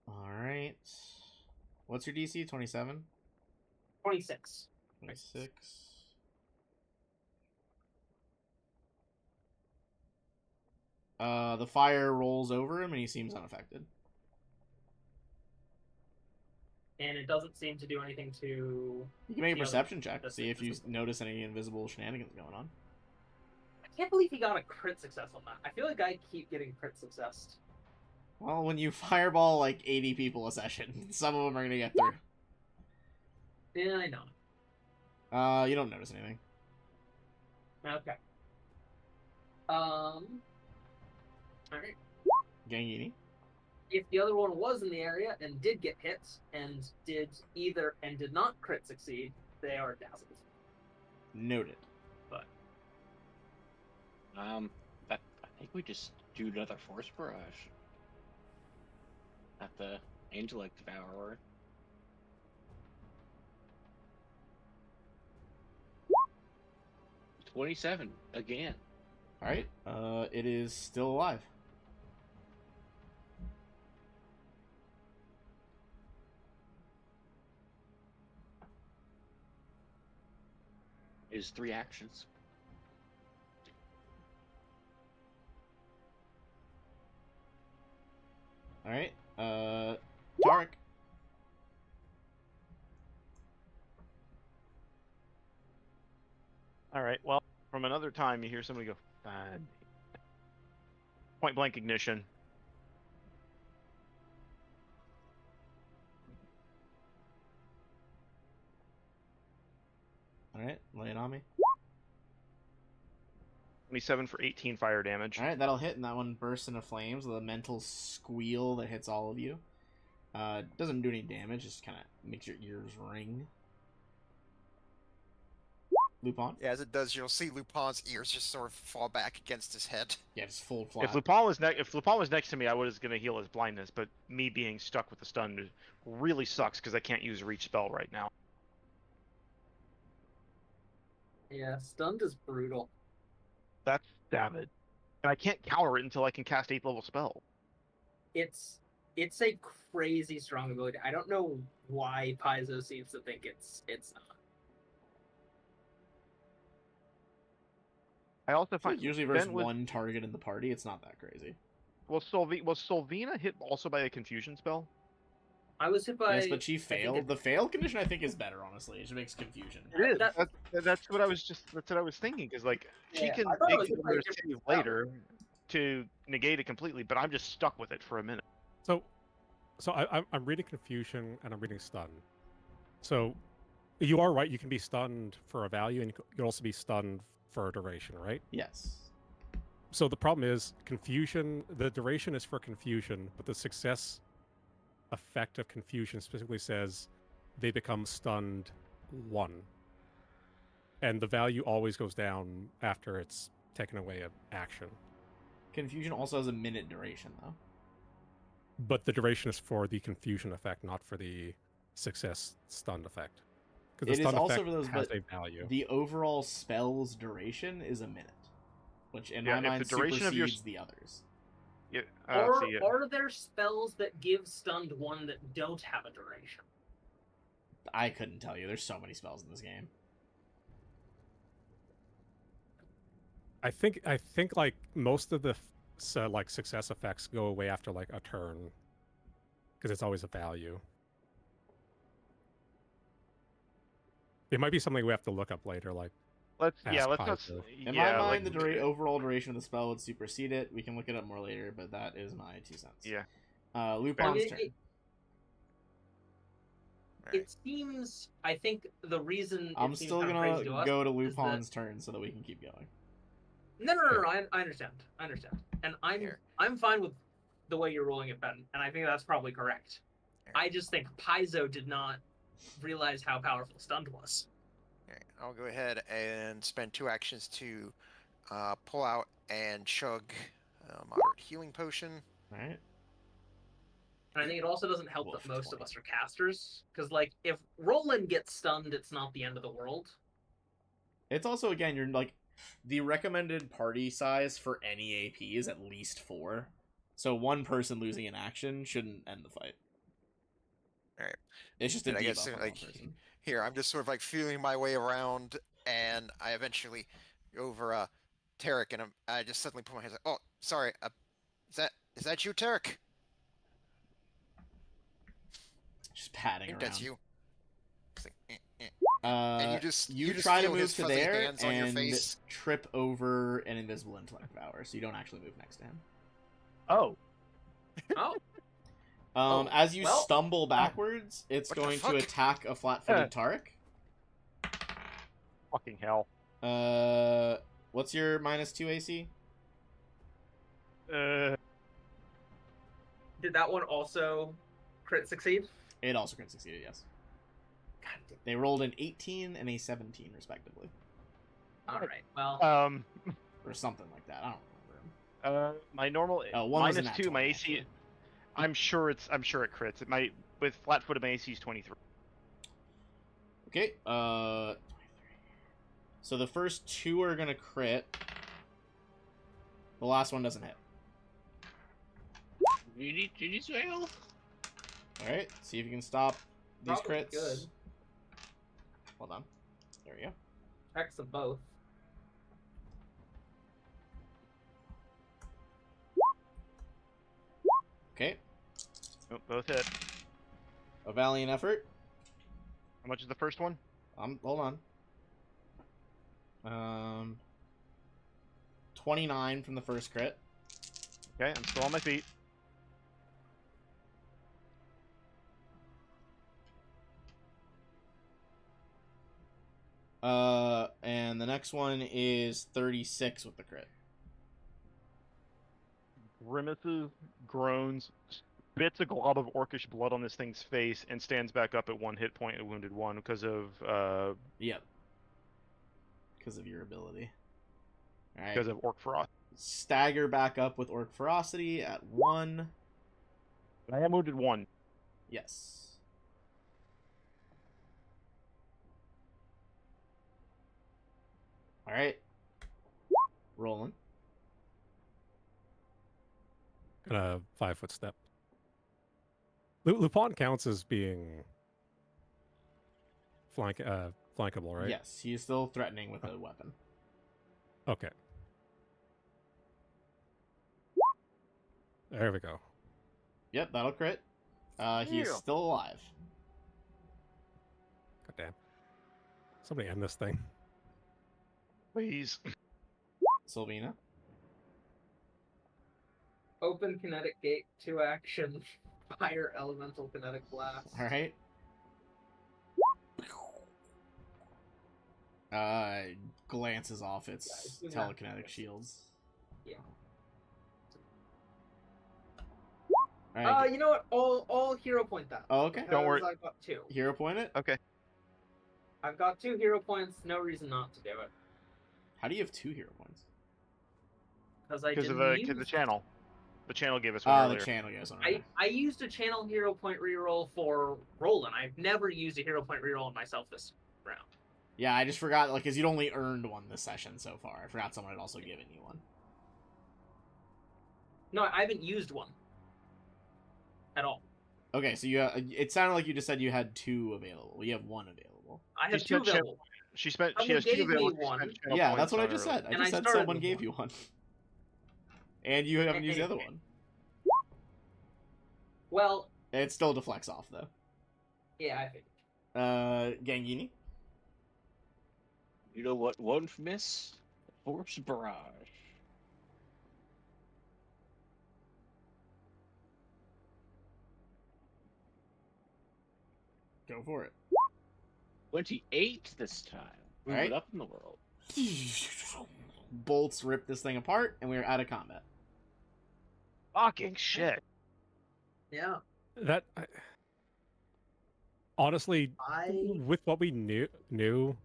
All right. What's your DC? 27? 26. 26. The fire rolls over him and he seems unaffected. And it doesn't seem to do anything to... You can make a the other- perception check to that's see if you invisible. notice any invisible shenanigans going on. I can't believe he got a crit success on that. I feel like I keep getting crit success. Well, when you fireball like 80 people a session, some of them are gonna get through. Yeah, I know. You don't notice anything. Okay. Alright. Gangini. If the other one was in the area and did get hit and did not crit succeed, they are dazzled. Noted. I think we just do another force barrage at the Angelic Devourer. $27 again. Alright. It is still alive. It is 3 actions. Alright. Tarek. All right. Well, from another time, you hear somebody go, "Bad." Point blank ignition. Alright, lay it on me. 27 for 18 fire damage. Alright, that'll hit, and that one bursts into flames with a mental squeal that hits all of you. Doesn't do any damage, just kind of makes your ears ring. Lupin? Yeah, as it does, you'll see Lupin's ears just sort of fall back against his head. Yeah, just full flat. If Lupin was next to me, I was gonna heal his blindness, but me being stuck with the stun really sucks because I can't use reach spell right now. Yeah, stunned is brutal. That's savage. And I can't counter it until I can cast 8th level spell. It's a crazy strong ability. I don't know why Paizo seems to think it's not. I also I feel find like usually versus Ben was, one target in the party, it's not that crazy. was Solvina hit also by a confusion spell? I was hit by. Yes, but she I think failed. The fail condition, I think, is better, honestly. It makes confusion. It is. That- That's what I was thinking. Because like she Yeah, can I thought it make was another like different save spell. later to negate it completely, but I'm just stuck with it for a minute. So I'm reading confusion and I'm reading stun. So you are right. You can be stunned for a value, and you can also be stunned for a duration, right? Yes. So the problem is confusion. The duration is for confusion, but the success effect of confusion specifically says they become stunned 1, and the value always goes down after it's taken away of action. Confusion also has a minute duration, though. But the duration is for the confusion effect, not for the success stunned effect. Because It the is stun also effect for those, has but a value. the overall spell's duration is a minute, which in Yeah, my if the mind duration of your supersedes the others. Yeah, Are there spells that give stunned 1 that don't have a duration? I couldn't tell you. There's so many spells in this game. I think like most of the like success effects go away after like a turn, because it's always a value. It might be something we have to look up later, like let's Ask not. Paizo. In yeah, my like, mind, the overall duration of the spell would supersede it. We can look it up more later, but that is my 2 cents. Yeah. Lupin's It- turn. Alright. It seems. I think the reason I'm it seems still kind of gonna crazy to us go to is that- Lupin's turn so that we can keep going. No. I understand. And Here. I'm fine with the way you're rolling it, Ben, and I think that's probably correct. Here. I just think Paizo did not realize how powerful stunned was. Alright, I'll go ahead and spend 2 actions to pull out and chug a moderate healing potion. All right. And I think it also doesn't help Wolf, that most 20. of us are casters, because like if Roland gets stunned, it's not the end of the world. It's also, again, you're like, the recommended party size for any AP is at least 4. So one person losing an action shouldn't end the fight. Alright. It's just a And I guess debuff on like one person. here, I'm just sort of like feeling my way around, and I eventually go over Tarek, and I just suddenly put my hands like, oh, sorry, is that you, Tarek? Just I patting think around. that's you. It's like, and you just try to feel move his to fuzzy there hands on your and face. trip over an invisible intellect power, so you don't actually move next to him. Oh. Oh. As you well, stumble backwards, it's What the going to fuck? attack a flat-footed Tarek. Fucking hell. What's your -2 AC? Uh, did that one also crit succeed? It also crit succeeded, yes. God damn. They rolled an 18 and a 17, respectively. All right. Well, Or something like that. I don't remember. my normal One was a nat -2, my 20, AC. actually. I'm sure it crits. It might with flat-footed. My AC is 23. Okay, so the first 2 are gonna crit. The last one doesn't hit. Did you fail? Alright, see if you can stop these probably crits. good. Hold on. There we go. Checks of both. Okay, Oh, both hit. a valiant effort. How much is the first one? Hold on. 29 from the first crit. Okay, I'm still on my feet. And the next one is 36 with the crit. Grimaces, groans, spits a glob of orcish blood on this thing's face, and stands back up at 1 hit point and wounded 1 because of Yep. Because of your ability. Alright. because of orc frost. Stagger back up with orc ferocity at 1. I am wounded 1. Yes. Alright. Rolling. Gonna 5-foot step. Lupin counts as being flankable, right? Yes, he is still threatening with a weapon. Okay. There we go. Yep, that'll crit. He is Yeah. still alive. God damn. Somebody end this thing. Please. Sylvina. Open kinetic gate, 2 action, fire elemental kinetic blast. Alright. Glances off its Yeah, telekinetic shields. Yeah. Alright. You know what? All hero point that. Oh, okay. Don't worry. because I've got 2. Hero point it? Okay. I've got 2 hero points. No reason not to do it. How do you have 2 hero points? Because I Because didn't of use the channel. The channel gave us one The earlier. channel goes on. I used a channel hero point reroll for Roland. I've never used a hero point reroll on myself this round. Yeah, I just forgot, like, because you'd only earned one this session so far. I forgot someone had also given you one. No, I haven't used one. At all. Okay, so it sounded like you just said you had 2 available. You have 1 available. I have She 2 spent channel- available. She has Someone 2 gave me available. She one. spent channel Yeah, points that's what I on just earlier. said. I And just I said started someone with gave one. you one. And you haven't used the other one. Well, It still deflects off, though. yeah, I think. Gangini? You know what won't miss? Force Barrage. Go for it. 28 this time. Move Alright. it up in the world. Bolts rip this thing apart, and we are out of combat. Fucking shit. Yeah. That honestly, I with what we knew,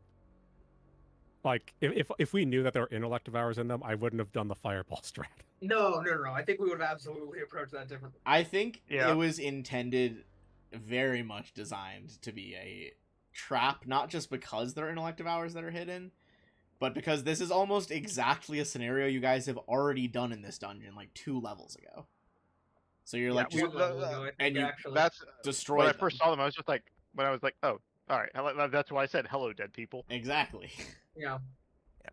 Like, if we knew that there were intellect devours in them, I wouldn't have done the fireball strat. No. I think we would have absolutely approached that differently. I think Yeah. it was intended, very much designed to be a trap, not just because there are intellect devours that are hidden, but because this is almost exactly a scenario you guys have already done in this dungeon like 2 levels ago. So you're like, we- One level ago, I think, and you actually. That's destroyed when I them. first saw them. I was just like, when I was like, oh, all right. That's why I said hello, dead people. Exactly. Yeah. Yeah.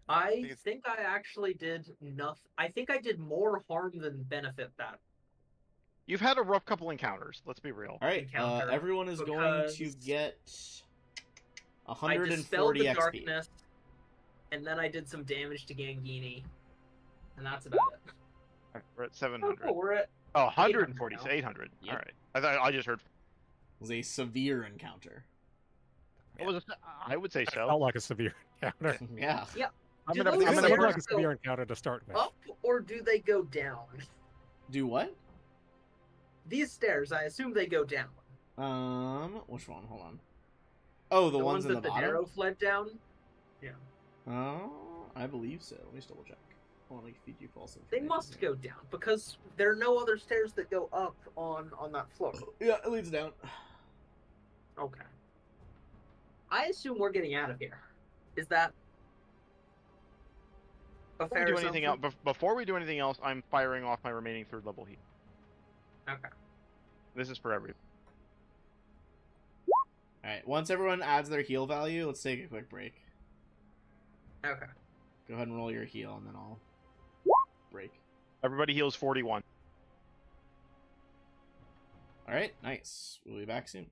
I Because- think I actually did enough. I think I did more harm than benefit that. You've had a rough couple encounters. Let's be real. All right, Encounter, everyone is going to because get I dispelled 140 the XP. darkness, and then I did some damage to Gangini, and that's about it. All right, we're at Oh, 700. cool, we're at Oh, 140, 800 now. 800. Yep. All right. I thought I just heard. It was a severe encounter. What was it? I would say It so. felt like a severe encounter. Yeah. I'm Do gonna. those I'm It gonna. looked stairs like a go severe encounter to start with. up, or do they go down? Do what? These stairs, I assume they go down. Which one? Hold on. Oh, the ones in that the the bottom? Darrow fled down? Yeah. Oh, I believe so. Let me just double check. Hold on, let me feed you false They information must here. go down, because there are no other stairs that go up on that floor. Yeah, it leads down. Okay. I assume we're getting out of here. Is that a Before we fair do anything else, assumption? before we do anything else, I'm firing off my remaining 3rd level heat. Okay. This is for every. Alright, once everyone adds their heal value, let's take a quick break. Okay. Go ahead and roll your heal, and then I'll break. Everybody heals 41. Alright, nice. We'll be back soon.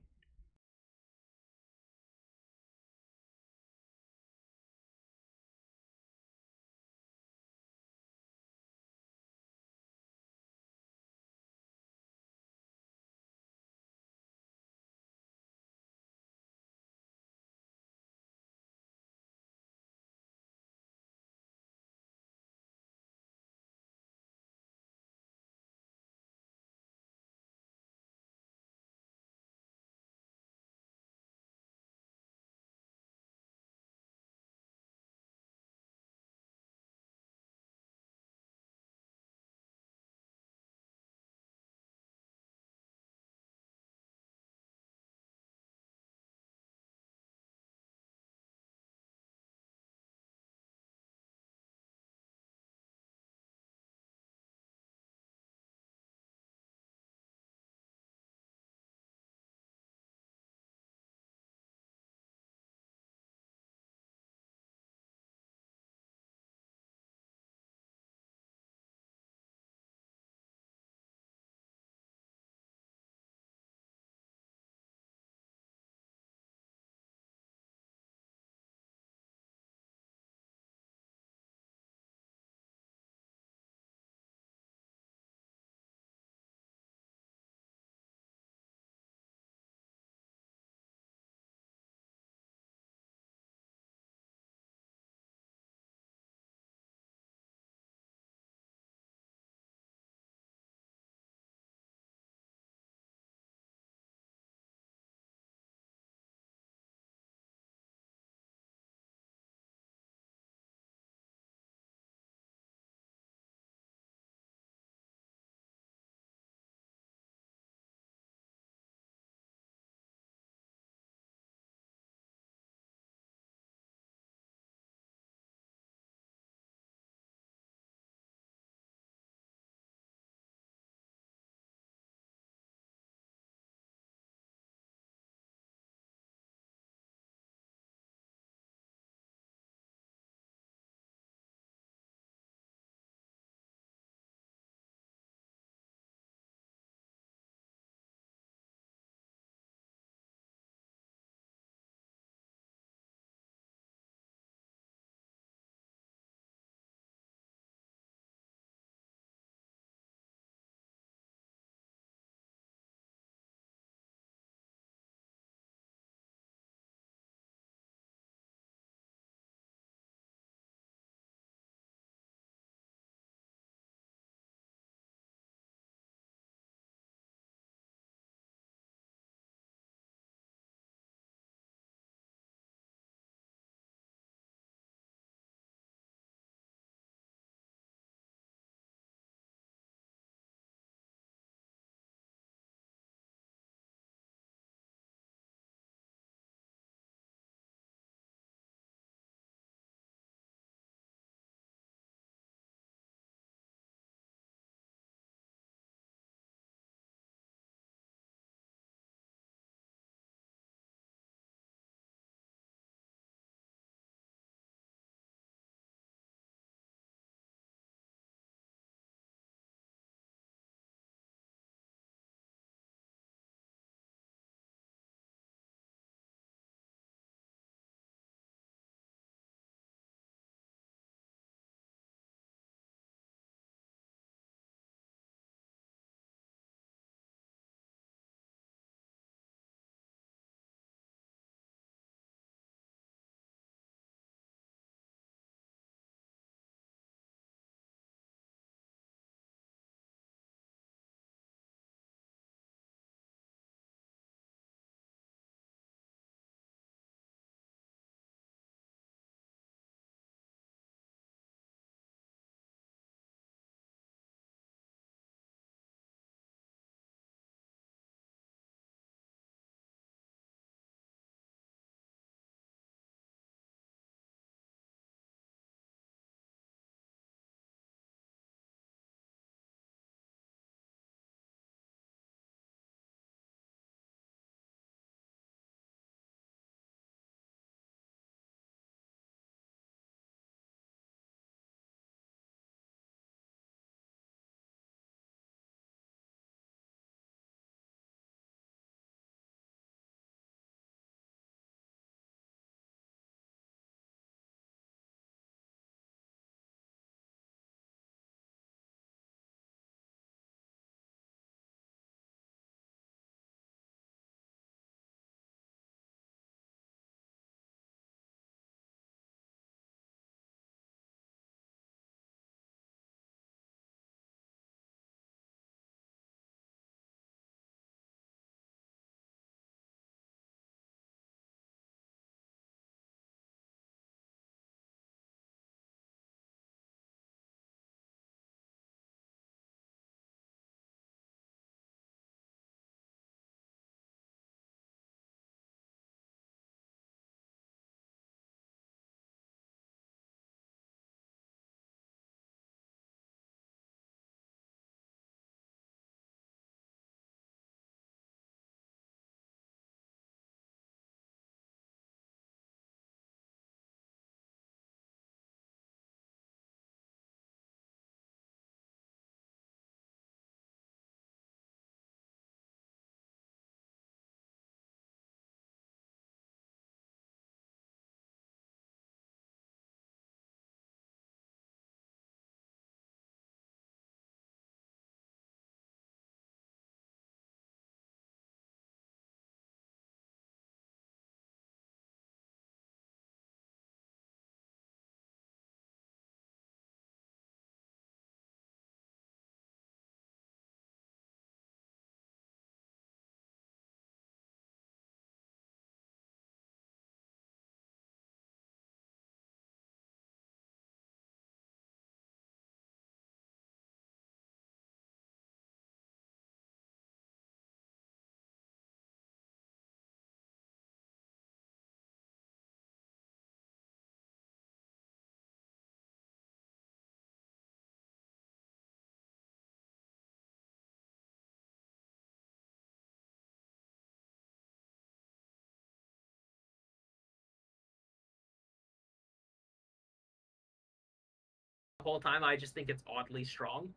whole time. I just think it's oddly strong.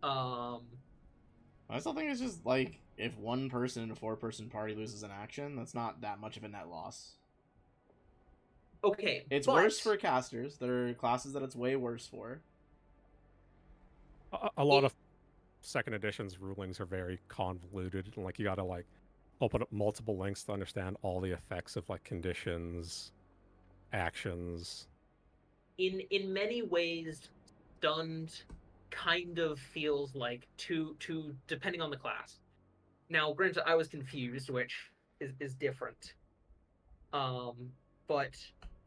I still think it's just like if one person in a 4-person party loses an action, that's not that much of a net loss. Okay, It's but worse for casters. There are classes that it's way worse for. A lot of second edition's rulings are very convoluted, and like you gotta like open up multiple links to understand all the effects of like conditions, actions. in many ways, stunned kind of feels like two depending on the class. Now, granted, I was confused, which is different. But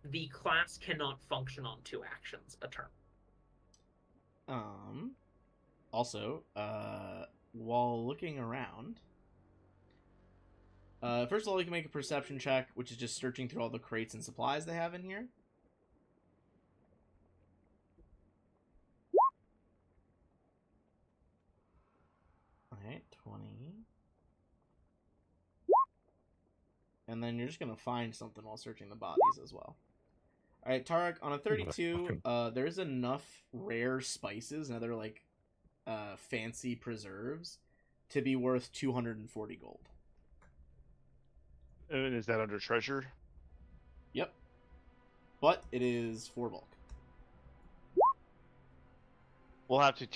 the class cannot function on 2 actions a turn. Also, while looking around, first of all, you can make a perception check, which is just searching through all the crates and supplies they have in here. Alright, 20. And then you're just gonna find something while searching the bodies as well. Alright, Tarek, on a 32, there's enough rare spices and other, like, fancy preserves to be worth 240 gold. And is that under treasure? Yep. But it is 4 bulk. We'll have to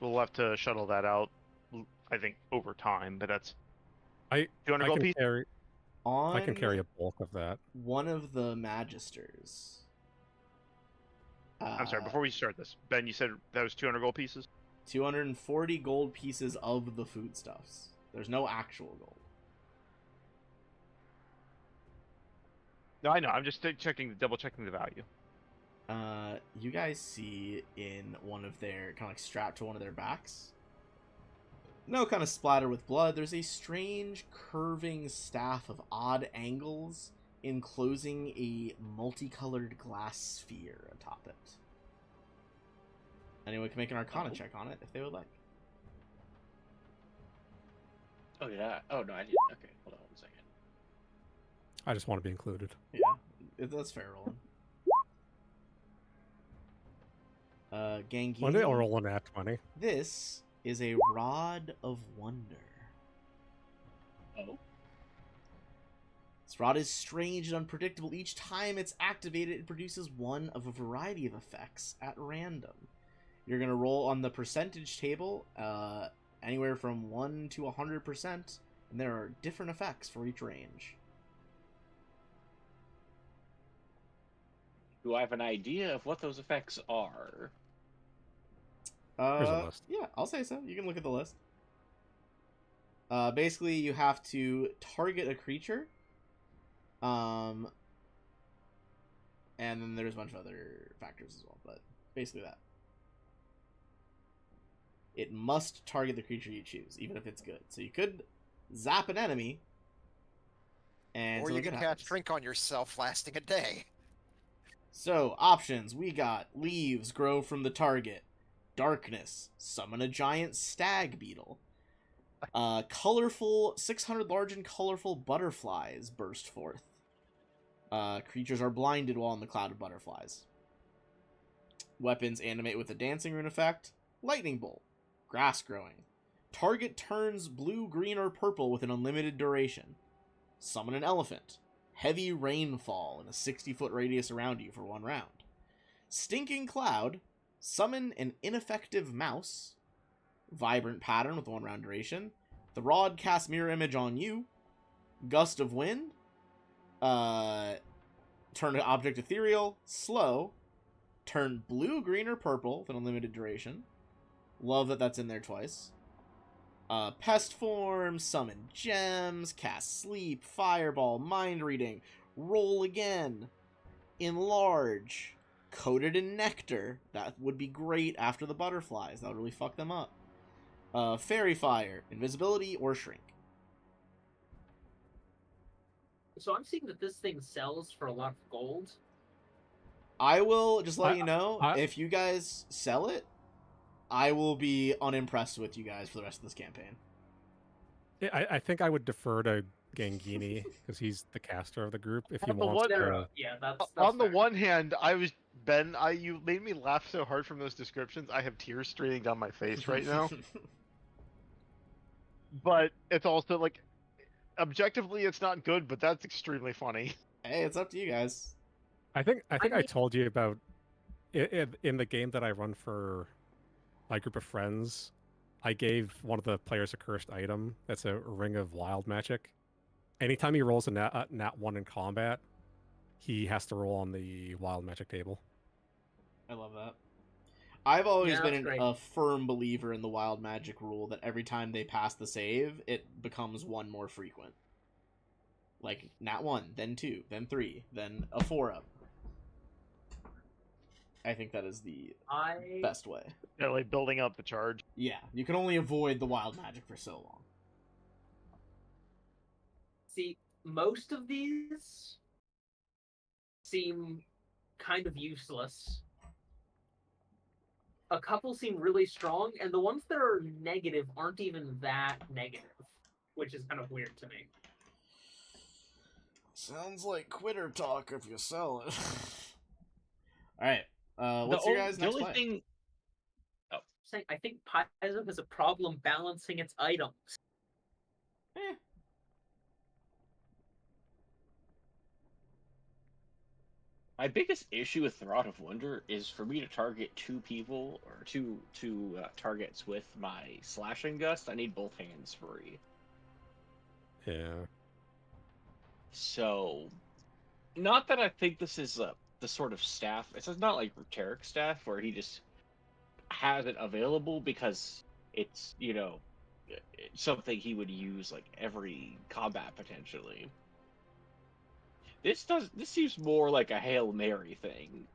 We'll have to shuttle that out, I think, over time. But that's 200 gold piece. I can carry a bulk of that. One of the magisters. I'm sorry, before we start this, Ben, you said that was 200 gold pieces? 240 gold pieces of the foodstuffs. There's no actual gold. No, I know. I'm just double checking the value. You guys see in one of their, kind of like strapped to one of their backs, no kind of splatter with blood, there's a strange curving staff of odd angles enclosing a multicolored glass sphere atop it. Anyone can make an Arcana check on it if they would like. Oh yeah. Oh no, I didn't. Okay, hold on 1 second. I just want to be included. Yeah, that's fair rolling. Gangini. One day I'll roll on that 20. This is a Rod of Wonder. Oh. This rod is strange and unpredictable. Each time it's activated, it produces one of a variety of effects at random. You're going to roll on the percentage table, anywhere from 1 to 100%, and there are different effects for each range. Do I have an idea of what those effects are? Here's a list. Yeah, I'll say so. You can look at the list. Basically, you have to target a creature. And then there's a bunch of other factors as well, but basically that. It must target the creature you choose, even if it's good. So you could zap an enemy, and or you can cast Shrink on yourself, lasting a day. So, options. We got leaves grow from the target. Darkness. Summon a giant stag beetle. Colorful 600 large and colorful butterflies burst forth. Creatures are blinded while in the cloud of butterflies. Weapons animate with a dancing rune effect. Lightning bolt. Grass growing. Target turns blue, green, or purple with an unlimited duration. Summon an elephant. Heavy rainfall in a 60-foot radius around you for 1 round. Stinking cloud. Summon an ineffective mouse. Vibrant pattern with 1 round duration. The rod casts mirror image on you. Gust of wind. Turn an object ethereal. Slow. Turn blue, green, or purple with an unlimited duration. Love that that's in there twice. Pest form, summon gems, cast sleep, fireball, mind reading, roll again, enlarge, coated in nectar. That would be great after the butterflies. That would really fuck them up. Fairy fire, invisibility, or shrink. So I'm seeing that this thing sells for a lot of gold. I will just let you know, if you guys sell it, I will be unimpressed with you guys for the rest of this campaign. Yeah, I think I would defer to Gangini because he's the caster of the group. If he On the wants one- to, Yeah, that's On the fair. one hand, I was Ben, you made me laugh so hard from those descriptions. I have tears streaming down my face right now. But it's also like, objectively, it's not good, but that's extremely funny. Hey, it's up to you guys. I think I mean- told you about in the game that I run for my group of friends. I gave one of the players a cursed item. That's a ring of wild magic. Anytime he rolls a nat 1 in combat, he has to roll on the wild magic table. I love that. I've always Yeah, been that's great. a firm believer in the wild magic rule that every time they pass the save, it becomes one more frequent. Like, nat 1, then 2, then 3, then a 4-up. I think that is the best way. Yeah, like building up the charge. Yeah, you can only avoid the wild magic for so long. See, most of these seem kind of useless. A couple seem really strong, and the ones that are negative aren't even that negative, which is kind of weird to me. Sounds like quitter talk if you sell it. Alright, what's your guys' next play? thing? Saying, I think Paizo has a problem balancing its items. Eh. My biggest issue with Throt of Wonder is for me to target two people or two targets with my slashing gust. I need both hands free. Yeah. So, not that I think this is the sort of staff. It's not like Ruteric staff where he just has it available because it's it's something he would use like every combat potentially. This seems more like a Hail Mary thing.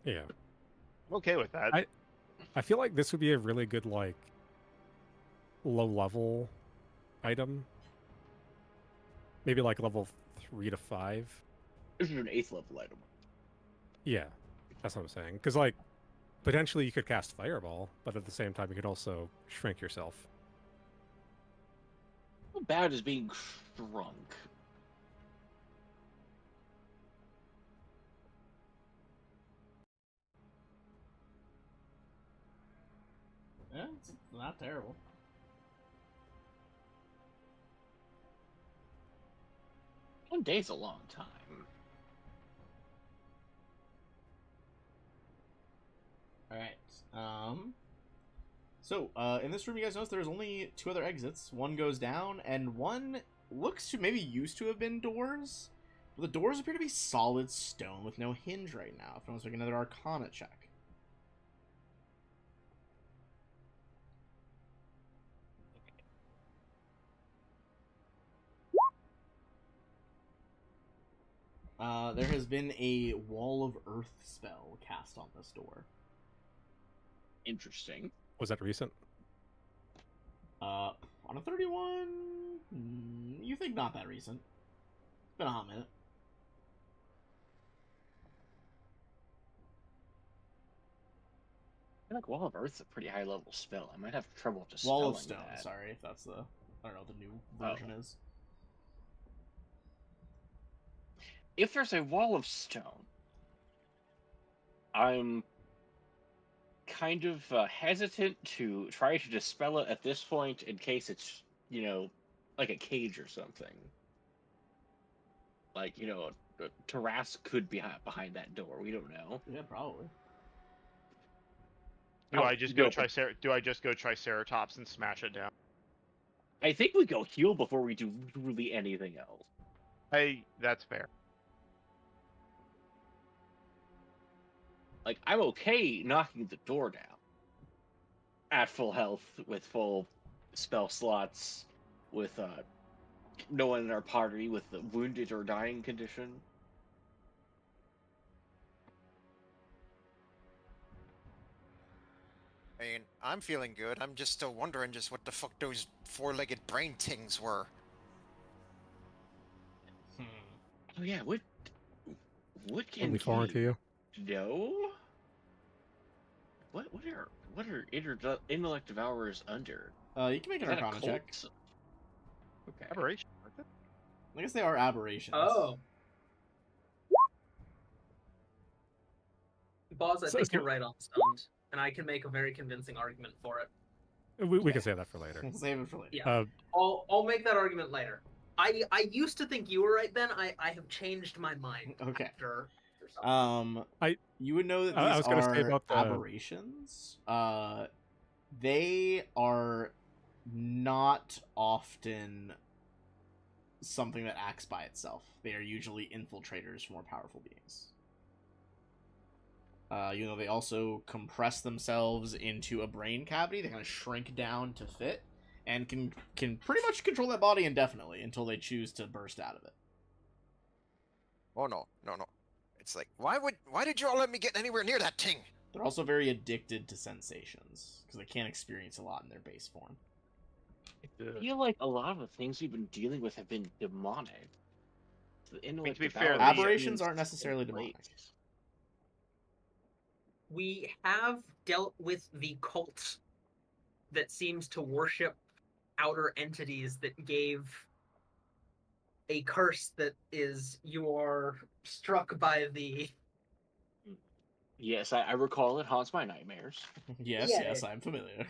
Yeah. I'm okay with that. I feel like this would be a really good, like, low-level item. Maybe, like, level 3 to 5. This is an 8th level item. Yeah, that's what I'm saying. Because, like, potentially you could cast Fireball, but at the same time you could also shrink yourself. How bad is being shrunk? Yeah, it's not terrible. One day's a long time. Alright, so, in this room, you guys notice there's only 2 other exits. One goes down, and one looks to maybe used to have been doors. But the doors appear to be solid stone with no hinge right now. If anyone's making another Arcana check. There has been a Wall of Earth spell cast on this door. Interesting. Was that recent? On a 31, you think not that recent. It's been a hot minute. I feel like Wall of Earth's a pretty high level spell. I might have trouble just Wall of spelling Stone, that. sorry, if that's the, I don't know, the new version is. If there's a Wall of Stone, I'm kind of hesitant to try to dispel it at this point in case it's, like a cage or something. Like, Taras could be behind that door. We don't know. Yeah, probably. Do I just go no. Triceratops and smash it down? I think we go heal before we do really anything else. That's fair. Like, I'm okay knocking the door down at full health with full spell slots, with no one in our party with the wounded or dying condition. I mean, I'm feeling good. I'm just still wondering just what the fuck those 4-legged brain things were. Oh yeah, what can Only foreign to you. know? What are intellect devourers under? You can make an Is that a Arcana check. cult? Okay. Aberration, aren't they? I guess they are aberrations. Oh. Boz, I So- think so- you're right on stunned, and I can make a very convincing argument for it. We can say that for later. We'll save it for later. Yeah. I'll make that argument later. I used to think you were right, Ben. I have changed my mind. Okay. After something. You would know that these I was gonna say are about the- aberrations. They are not often something that acts by itself. They are usually infiltrators for more powerful beings. They also compress themselves into a brain cavity. They kind of shrink down to fit, and can pretty much control that body indefinitely until they choose to burst out of it. Oh no. It's like, why did you all let me get anywhere near that thing? They're also very addicted to sensations because they can't experience a lot in their base form. I feel like a lot of the things we've been dealing with have been demonic. In, like, to be the fair, battle Aberrations scenes aren't necessarily and demonic. places. We have dealt with the cult that seems to worship outer entities that gave a curse that is you are struck by the. Yes, I recall it haunts my nightmares. Yes, Yeah. yes, I'm familiar.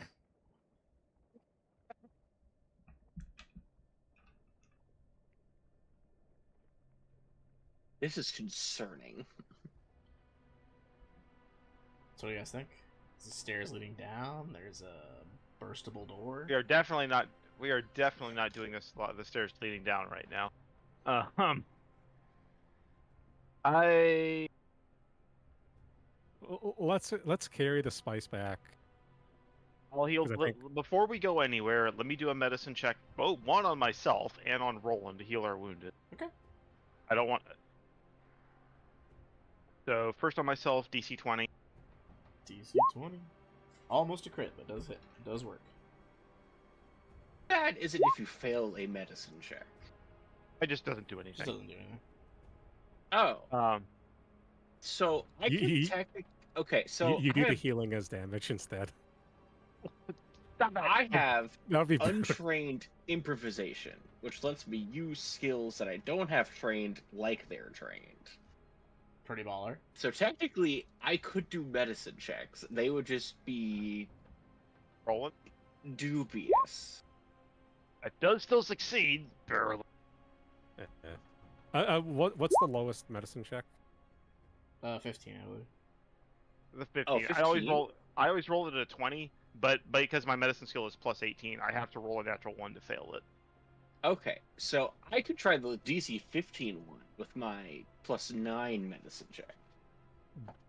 This is concerning. So what do you guys think? There's stairs leading down. There's a burstable door. We are definitely not. We are definitely not doing this. The stairs leading down right now. I Let's carry the spice back. I'll heal. 'Cause I think- Before we go anywhere, let me do a medicine check. Both one on myself and on Roland to heal our wounded. Okay. I don't want. So first on myself, DC 20. DC 20. Almost a crit, but does hit. It does work. Bad is it if you fail a medicine check? It just doesn't do Just anything. doesn't do anything. Oh, so I You- can you- technically. Okay, so you do I the have, healing as damage instead. I have That'd be better. untrained improvisation, which lets me use skills that I don't have trained like they're trained. Pretty baller. So technically, I could do medicine checks. They would just be Roland. dubious. It does still succeed. Barely. What's the lowest medicine check? 15, I believe. The 15. Oh, I always 15? roll. I always roll it at a 20, but because my medicine skill is plus 18, I have to roll a natural 1 to fail it. Okay, so I could try the DC 15 one with my plus 9 medicine check.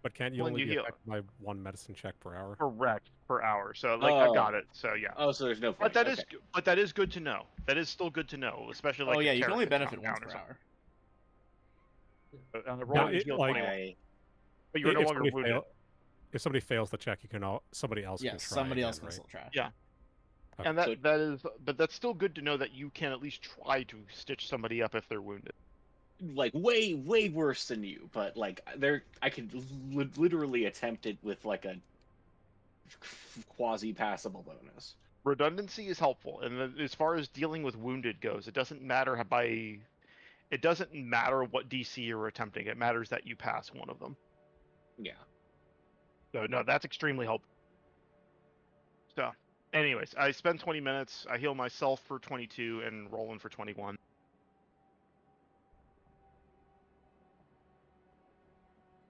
But can't you When only you be heal- affected by one medicine check per hour? Correct per hour. So like I got it. So yeah. Oh, so there's no But point. that is okay. but that is good to know. That is still good to know, especially like. Oh yeah, if you can only Terrence benefit gets once knocked per down hour. or something. No, Roll it- heal like- 21, I- but you're no If longer somebody wounded. if somebody fails the check, somebody else can Yes, try somebody again, else can right? still try. Yeah. Okay. And that is, but that's still good to know that you can at least try to stitch somebody up if they're wounded. like way worse than you, but like I could literally attempt it with like a quasi passable bonus. Redundancy is helpful, and as far as dealing with wounded goes, it doesn't matter it doesn't matter what DC you're attempting. It matters that you pass one of them. Yeah. So no, that's extremely helpful. So, anyways, I spend 20 minutes. I heal myself for 22 and Roland for 21.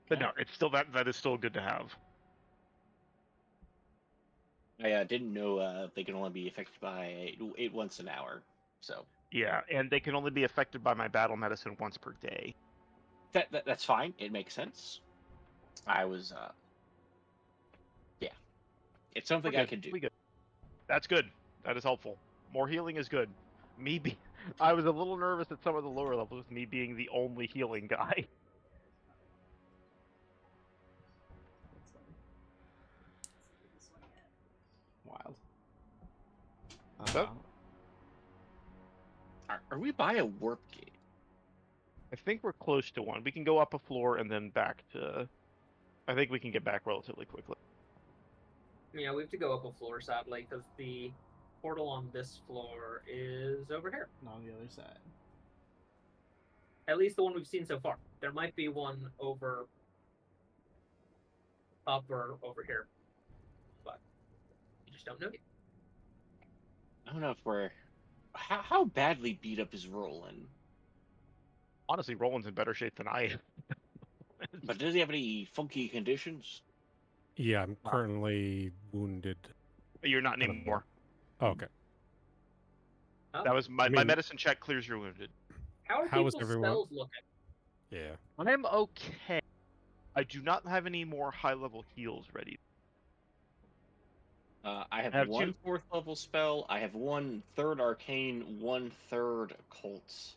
But no, it's still that is still good to have. I didn't know they can only be affected by it once an hour. So Yeah, and they can only be affected by my battle medicine once per day. that's fine. It makes sense. I was yeah. It's something We're I good. can do. We good. That's good. That is helpful. More healing is good. I was a little nervous at some of the lower levels, me being the only healing guy. Wild. So- Are we by a warp gate? I think we're close to one. We can go up a floor and then back to. I think we can get back relatively quickly. Yeah, we have to go up a floor, sadly, because the portal on this floor is over here. And on the other side. At least the one we've seen so far. There might be one over up or over here, but you just don't know yet. I don't know if we're. How badly beat up is Roland? Honestly, Roland's in better shape than I am. But does he have any funky conditions? Yeah, I'm currently wounded. You're not I don't know. anymore. Oh, okay. Oh, That was my I mean- medicine check clears your wounded. how are how is people's everyone- spells looking? Yeah. I'm okay. I do not have any more high-level heals ready. I have, I have one two. 4th level spell. I have 1 3rd arcane, 1 3rd occults,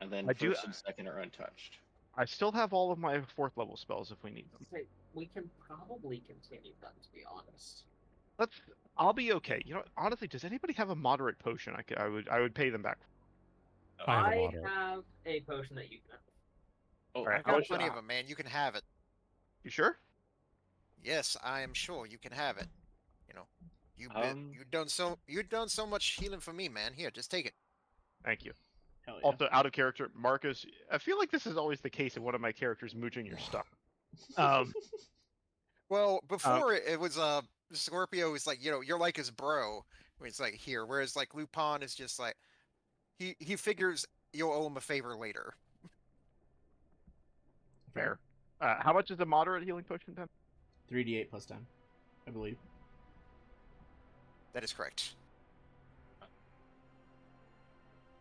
and then I do- 1st and 2nd are untouched. I still have all of my 4th level spells if we need them. Okay, we can probably continue then, to be honest. I'll be okay. You know, honestly, does anybody have a moderate potion? I would pay them back. I have a I moderate. have a potion that you can have. Oh, Alright, I've how got much- plenty of them, man. You can have it. You sure? Yes, I am sure you can have it. You know, you've done so much healing for me, man. Here, just take it. Thank you. Hell yeah. Also, out of character, Marcus. I feel like this is always the case of one of my characters mooching your stuff. Um, Well, before it was Scorpio is like, you're like his bro. It's like here, whereas like Lupin is just like he figures you'll owe him a favor later. fair. How much is a moderate healing potion, Ben? 3d8 plus 10, I believe. That is correct.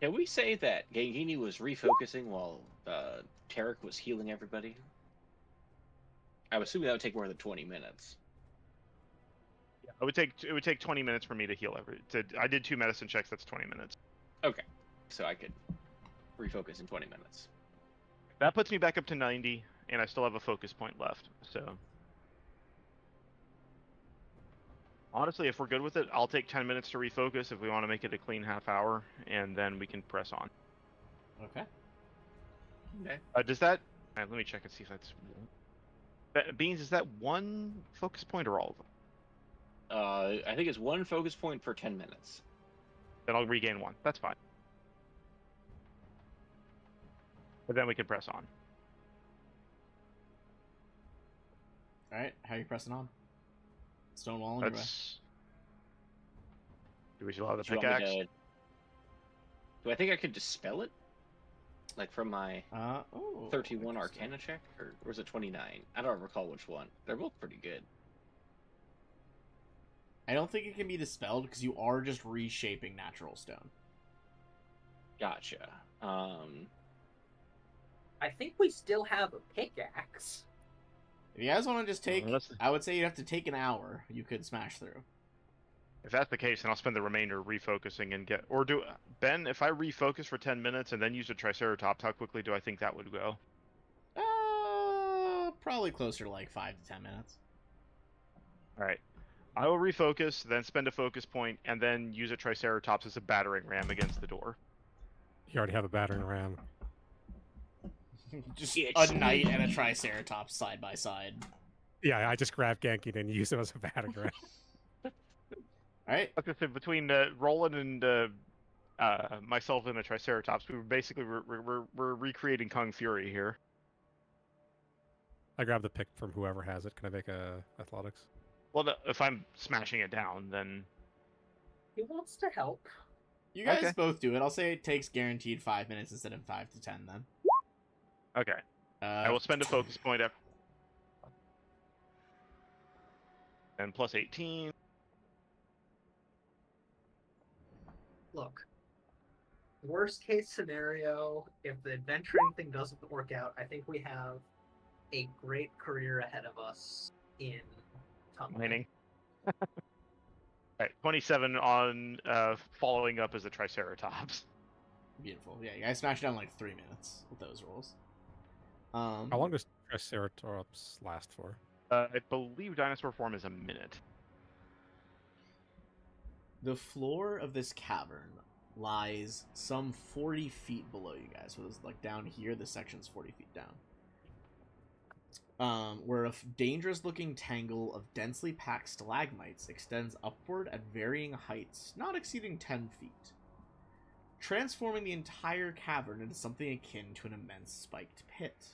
Can we say that Gangini was refocusing while Tarek was healing everybody? I'm assuming that would take more than 20 minutes. It would take 20 minutes for me to heal I did 2 medicine checks. That's 20 minutes. Okay, so I could refocus in 20 minutes. That puts me back up to 90, and I still have a focus point left. So honestly, if we're good with it, I'll take 10 minutes to refocus if we want to make it a clean half hour, and then we can press on. Okay. Okay. Does that? Let me check and see if that's. Beans, is that one focus point or all of them? I think it's 1 focus point for 10 minutes. Then I'll regain 1. That's fine. But then we can press on. Alright, how are you pressing on? Stonewall anyway. Do we still have the Do you want me pickaxe? Do I think I could dispel it? Like from my Oh, 31 interesting. Arcana check? Or was it 29? I don't recall which one. They're both pretty good. I don't think it can be dispelled because you are just reshaping natural stone. Gotcha. I think we still have a pickaxe. If you guys want to just take, Unless- I would say you'd have to take an hour. You could smash through. If that's the case, then I'll spend the remainder refocusing and get. Or do Ben? If I refocus for 10 minutes and then use a Triceratops, how quickly do I think that would go? Probably closer to like 5 to 10 minutes. All right. I will refocus, then spend a focus point, and then use a Triceratops as a battering ram against the door. You already have a battering ram. Just It's a knight me. and a Triceratops side by side. Yeah, I just grab Genki and use him as a battering ram. Alright, Like I said, between Roland and myself and the Triceratops, we were basically we're recreating Kung Fury here. I grab the pick from whoever has it. Can I make a athletics? Well, if I'm smashing it down, then He wants to help. you guys Okay. both do it. I'll say it takes guaranteed 5 minutes instead of 5 to 10 then. okay. I will spend a focus point after. And plus 18. Look, worst case scenario, if the adventuring thing doesn't work out, I think we have a great career ahead of us in tunneling. Mining. Alright, 27 on following up as a Triceratops. Beautiful. Yeah, you guys smashed down like 3 minutes with those rolls. How long does Triceratops last for? I believe dinosaur form is a minute. The floor of this cavern lies some 40 feet below you guys. So it's like down here, this section's 40 feet down. Where a dangerous-looking tangle of densely packed stalagmites extends upward at varying heights, not exceeding 10 feet, transforming the entire cavern into something akin to an immense spiked pit.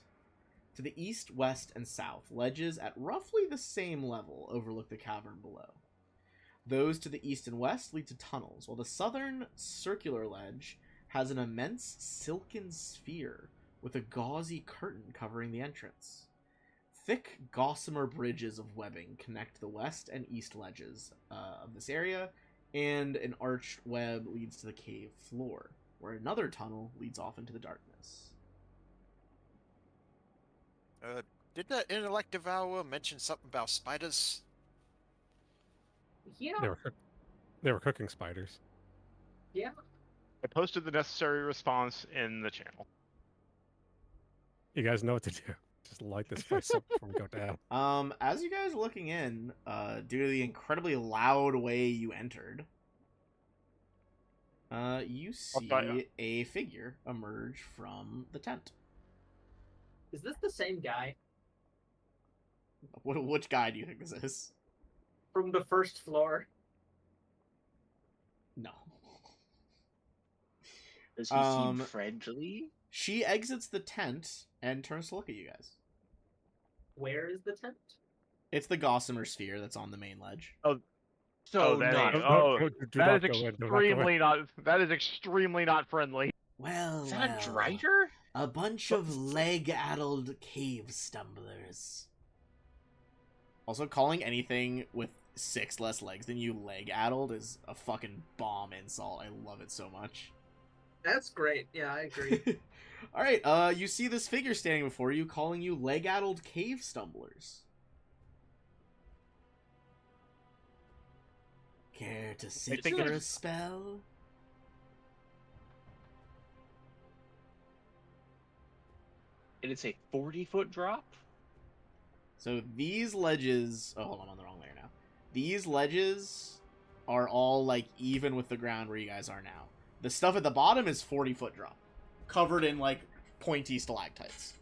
To the east, west, and south, ledges at roughly the same level overlook the cavern below. Those to the east and west lead to tunnels, while the southern circular ledge has an immense silken sphere with a gauzy curtain covering the entrance. Thick gossamer bridges of webbing connect the west and east ledges of this area, and an arched web leads to the cave floor, where another tunnel leads off into the darkness. Did that intellect devourer mention something about spiders? Yeah, They were cooking spiders. yeah. I posted the necessary response in the channel. You guys know what to do. Just light this place up before we go down. As you guys are looking in, due to the incredibly loud way you entered, you see a figure emerge from the tent. Is this the same guy Which guy do you think this is? from the first floor? No. Does he seem friendly? She exits the tent and turns to look at you guys. Where is the tent? It's the gossamer sphere that's on the main ledge. So that not. ain't- Do that not is go in, do not go in. extremely not. That is extremely not friendly. Well, Is that a well, drider? a bunch of leg-addled cave stumblers. Also, calling anything with 6 less legs than you leg-addled is a fucking bomb insult. I love it so much. That's great. Yeah, I agree. Alright, you see this figure standing before you calling you leg-addled cave stumblers. Care to sit think for it's- a spell? And it's a 40-foot drop? So these ledges... Oh, hold on, I'm on the wrong layer now. These ledges are all, like, even with the ground where you guys are now. The stuff at the bottom is 40-foot drop. Covered in, like, pointy stalactites.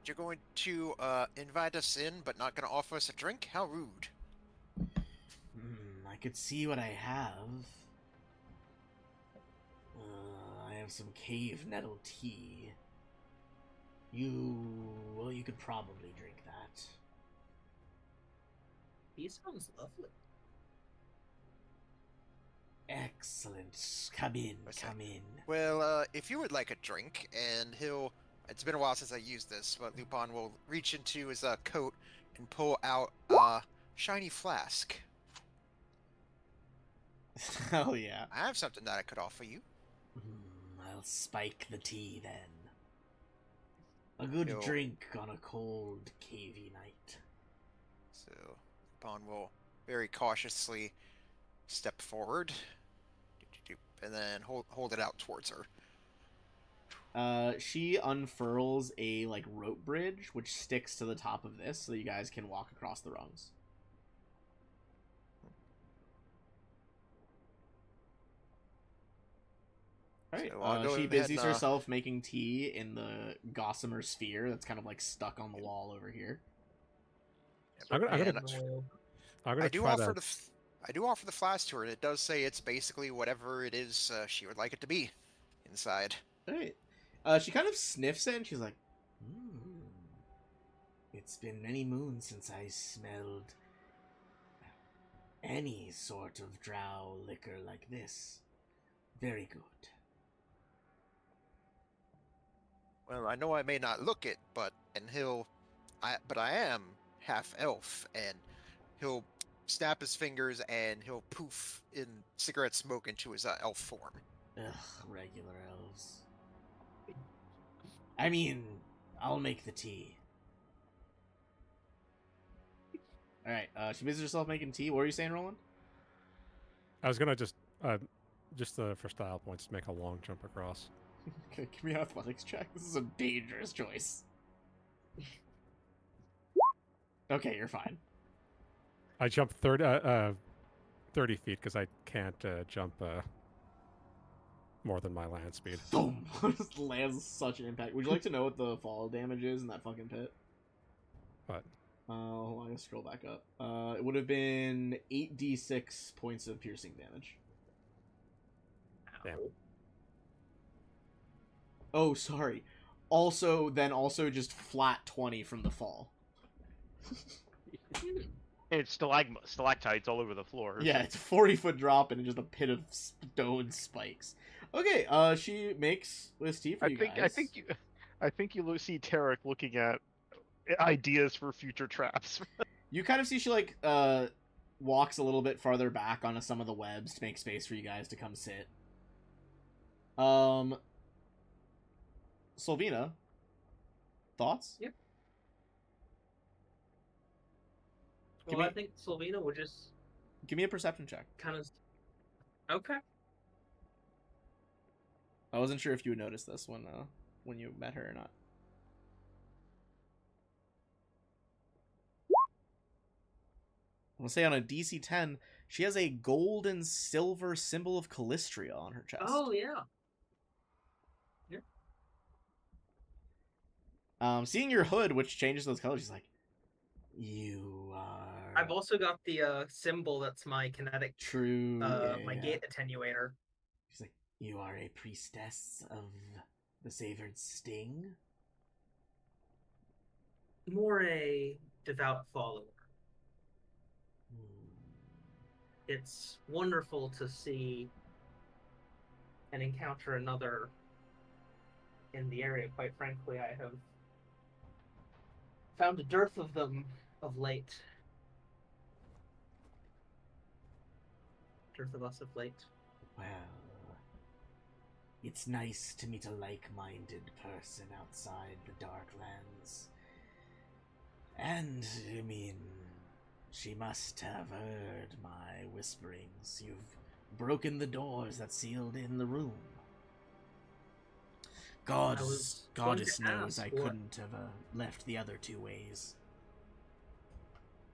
You're going to invite us in, but not going to offer us a drink? How rude. I could see what I have. I have some cave nettle tea. Well, you could probably drink that. He sounds lovely. Excellent. Come in, Okay. come in. Well, if you would like a drink, and he'll... It's been a while since I used this, but Lupin will reach into his coat and pull out a shiny flask. Hell yeah. I have something that I could offer you. I'll spike the tea then. A good Yo. drink on a cold, cavey night. So, Lupin will very cautiously step forward, and then hold it out towards her. She unfurls a, like, rope bridge, which sticks to the top of this, so that you guys can walk across the rungs. Alright, So I'll go she ahead busies and, herself making tea in the gossamer sphere that's kind of, like, stuck on the wall over here. I'm gonna And I do try offer to. I do offer the flask to her, and it does say it's basically whatever it is she would like it to be inside. Alright. She kind of sniffs it, and she's like, It's been many moons since I smelled any sort of drow liquor like this. Very good. Well, I know I may not look it, but I am half elf, and he'll snap his fingers and he'll poof in cigarette smoke into his elf form. Ugh, regular elves. I mean, I'll make the tea. Alright, she busies herself making tea. What were you saying, Roland? I was gonna just for style points, make a long jump across. Okay, give me an athletics check. This is a dangerous choice. Okay, you're fine. I jump 30 feet because I can't jump more than my land speed. Boom! Just lands such an impact. Would you like to know what the fall damage is in that fucking pit? But Hold on, I gotta scroll back up. It would have been 8d6 points of piercing damage. Damn. Ow. Oh, sorry. Also just flat 20 from the fall. Hmm. And it's stalactites all over the floor. Yeah, it's a 40-foot drop and just a pit of stone spikes. Okay, she makes this tea for you guys. I think you see Tarek looking at ideas for future traps. You kind of see she like walks a little bit farther back onto some of the webs to make space for you guys to come sit. Sylvina, thoughts? Yep. Give Well, me- I think Sylvina would just Give me a perception check. kind of. Okay. I wasn't sure if you would notice this when you met her or not. I'll say on a DC 10, she has a gold and silver symbol of Callistria on her chest. Oh yeah. Seeing your hood, which changes those colors, she's like, "You are." I've also got the symbol that's my kinetic, true. my gate attenuator. She's like, "You are a priestess of the savored sting." More a devout follower. Hmm. It's wonderful to see and encounter another in the area. Quite frankly, I have found a dearth of them of late. Dearth of us of late. Well, it's nice to meet a like-minded person outside the Darklands. And, I mean, she must have heard my whisperings. You've broken the doors that sealed in the room. was going Goddess to knows ask I what- couldn't have left the other two ways.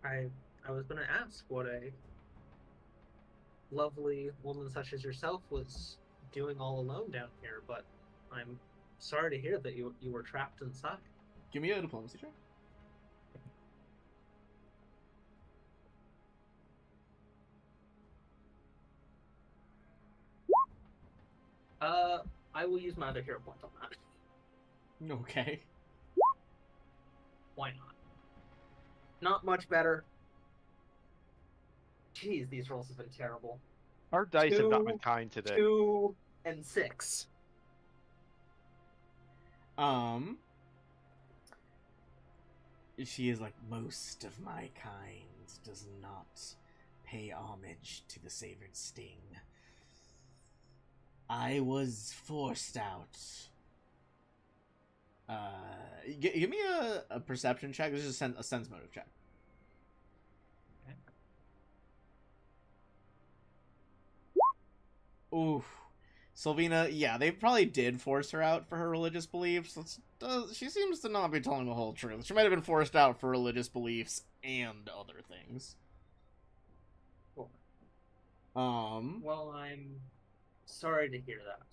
I was going to ask what a lovely woman such as yourself was doing all alone down here, but I'm sorry to hear that you were trapped inside. Give me a diplomacy check. I will use my other hero point on that. Okay. Why not? Not much better. Jeez, these rolls have been terrible. Our dice have not 2, been kind today. 2, and 6. She is like, most of my kind does not pay homage to the savored sting. I was forced out. Give me a perception check. This is a sense motive check. Oof. Sylvina, yeah, they probably did force her out for her religious beliefs. She seems to not be telling the whole truth. She might have been forced out for religious beliefs and other things. Cool. Well, I'm sorry to hear that.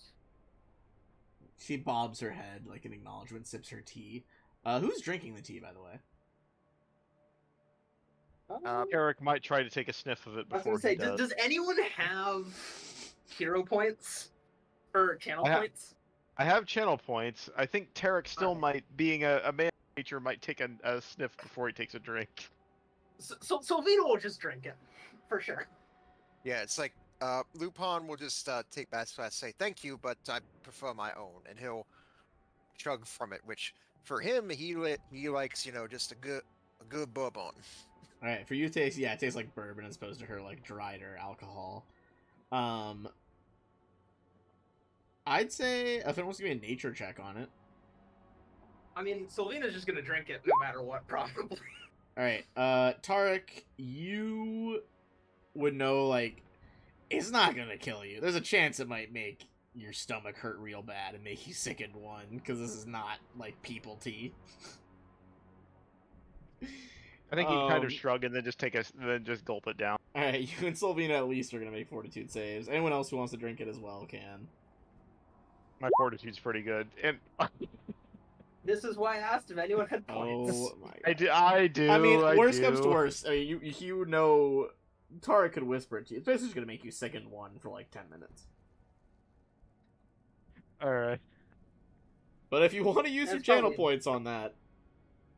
She bobs her head like an acknowledgement, sips her tea. Who's drinking the tea, by the way? Eric might try to take a sniff of it I was before gonna say, he does. does anyone have hero points or channel points? I have channel points. I think Tarek still Okay. might, being a man of nature, might take a sniff before he takes a drink. So Vito will just drink it for sure. Yeah, it's like Lupin will just take back and say thank you, but I prefer my own, and he'll chug from it. Which for him, he likes just a good bourbon. All right, for you, it tastes like bourbon as opposed to her like dried or alcohol. I'd say if it wants to give me a nature check on it. I mean, Sylvina's just gonna drink it no matter what, probably. All right, Tarek, you would know like it's not gonna kill you. There's a chance it might make your stomach hurt real bad and make you sick in one because this is not like people tea. I think he'd kind Um, of shrug and then just gulp it down. All right, you and Sylvina at least are gonna make fortitude saves. Anyone else who wants to drink it as well can. My fortitude's pretty good, and This is why I asked if anyone had points. Oh my god. I do. I do. I mean, I worst do. comes to worst. I mean, you know, Tara could whisper it to you. It's basically just gonna make you sick in one for like 10 minutes. All right. But if you want to use your That's channel probably- points on that,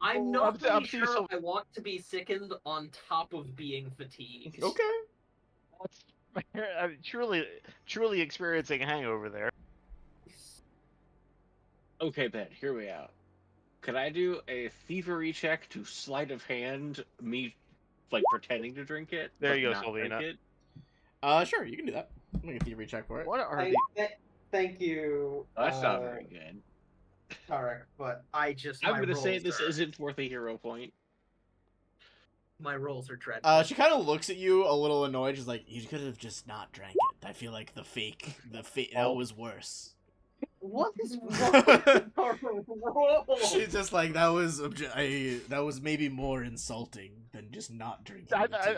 I'm Well, not up really to you, sure so- I want to be sickened on top of being fatigued. okay. That's I mean, truly experiencing a hangover there. Okay, Ben, here we are. Could I do a thievery check to sleight of hand me, like pretending to drink it? There but you go, not drink Sylvina. it? Sure, you can do that. Make a thievery check for it. What are I, the? th- thank you, That's not very good. Tarek, but I just I'm my gonna say rolls this are, isn't worth a hero point. my rolls are dreadful. She kind of looks at you a little annoyed. She's like, "You could have just not drank it. I feel like the fake, that was worse." What is wrong with our rolls? She's just like, that was maybe more insulting than just not drinking the tea.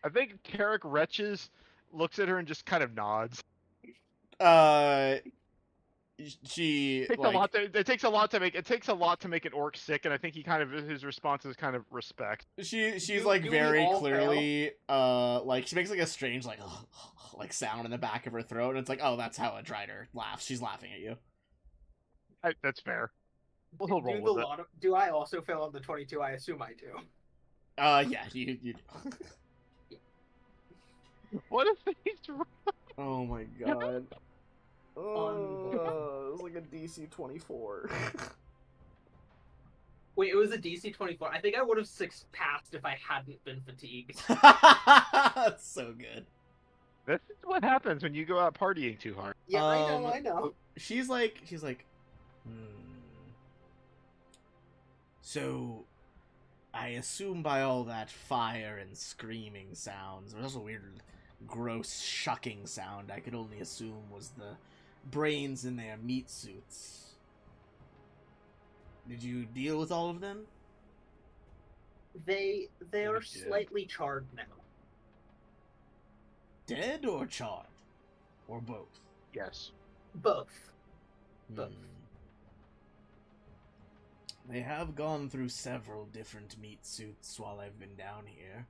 I think Tarek retches, looks at her and just kind of nods. She It takes like, a lot. It takes a lot to make an orc sick, and I think his response is kind of respect. she's Do- like do we very all clearly like she makes like a strange like like sound in the back of her throat, and it's like, oh, that's how a Drider laughs. She's laughing at you. That's fair. We'll roll do, with it. do I also fail on the 22? I assume I do. Yeah, you do. What if he's? Oh my god. Oh, it was like a DC 24. Wait, it was a DC 24. I think I would have passed if I hadn't been fatigued. That's so good. This is what happens when you go out partying too hard. Yeah, I know. She's like, So, I assume by all that fire and screaming sounds, there was also a weird, gross shucking sound I could only assume was the brains in their meat suits. Did you deal with all of them? They are did. slightly charred now. Dead or charred? Or both? Yes. Both. Both. They have gone through several different meat suits while I've been down here.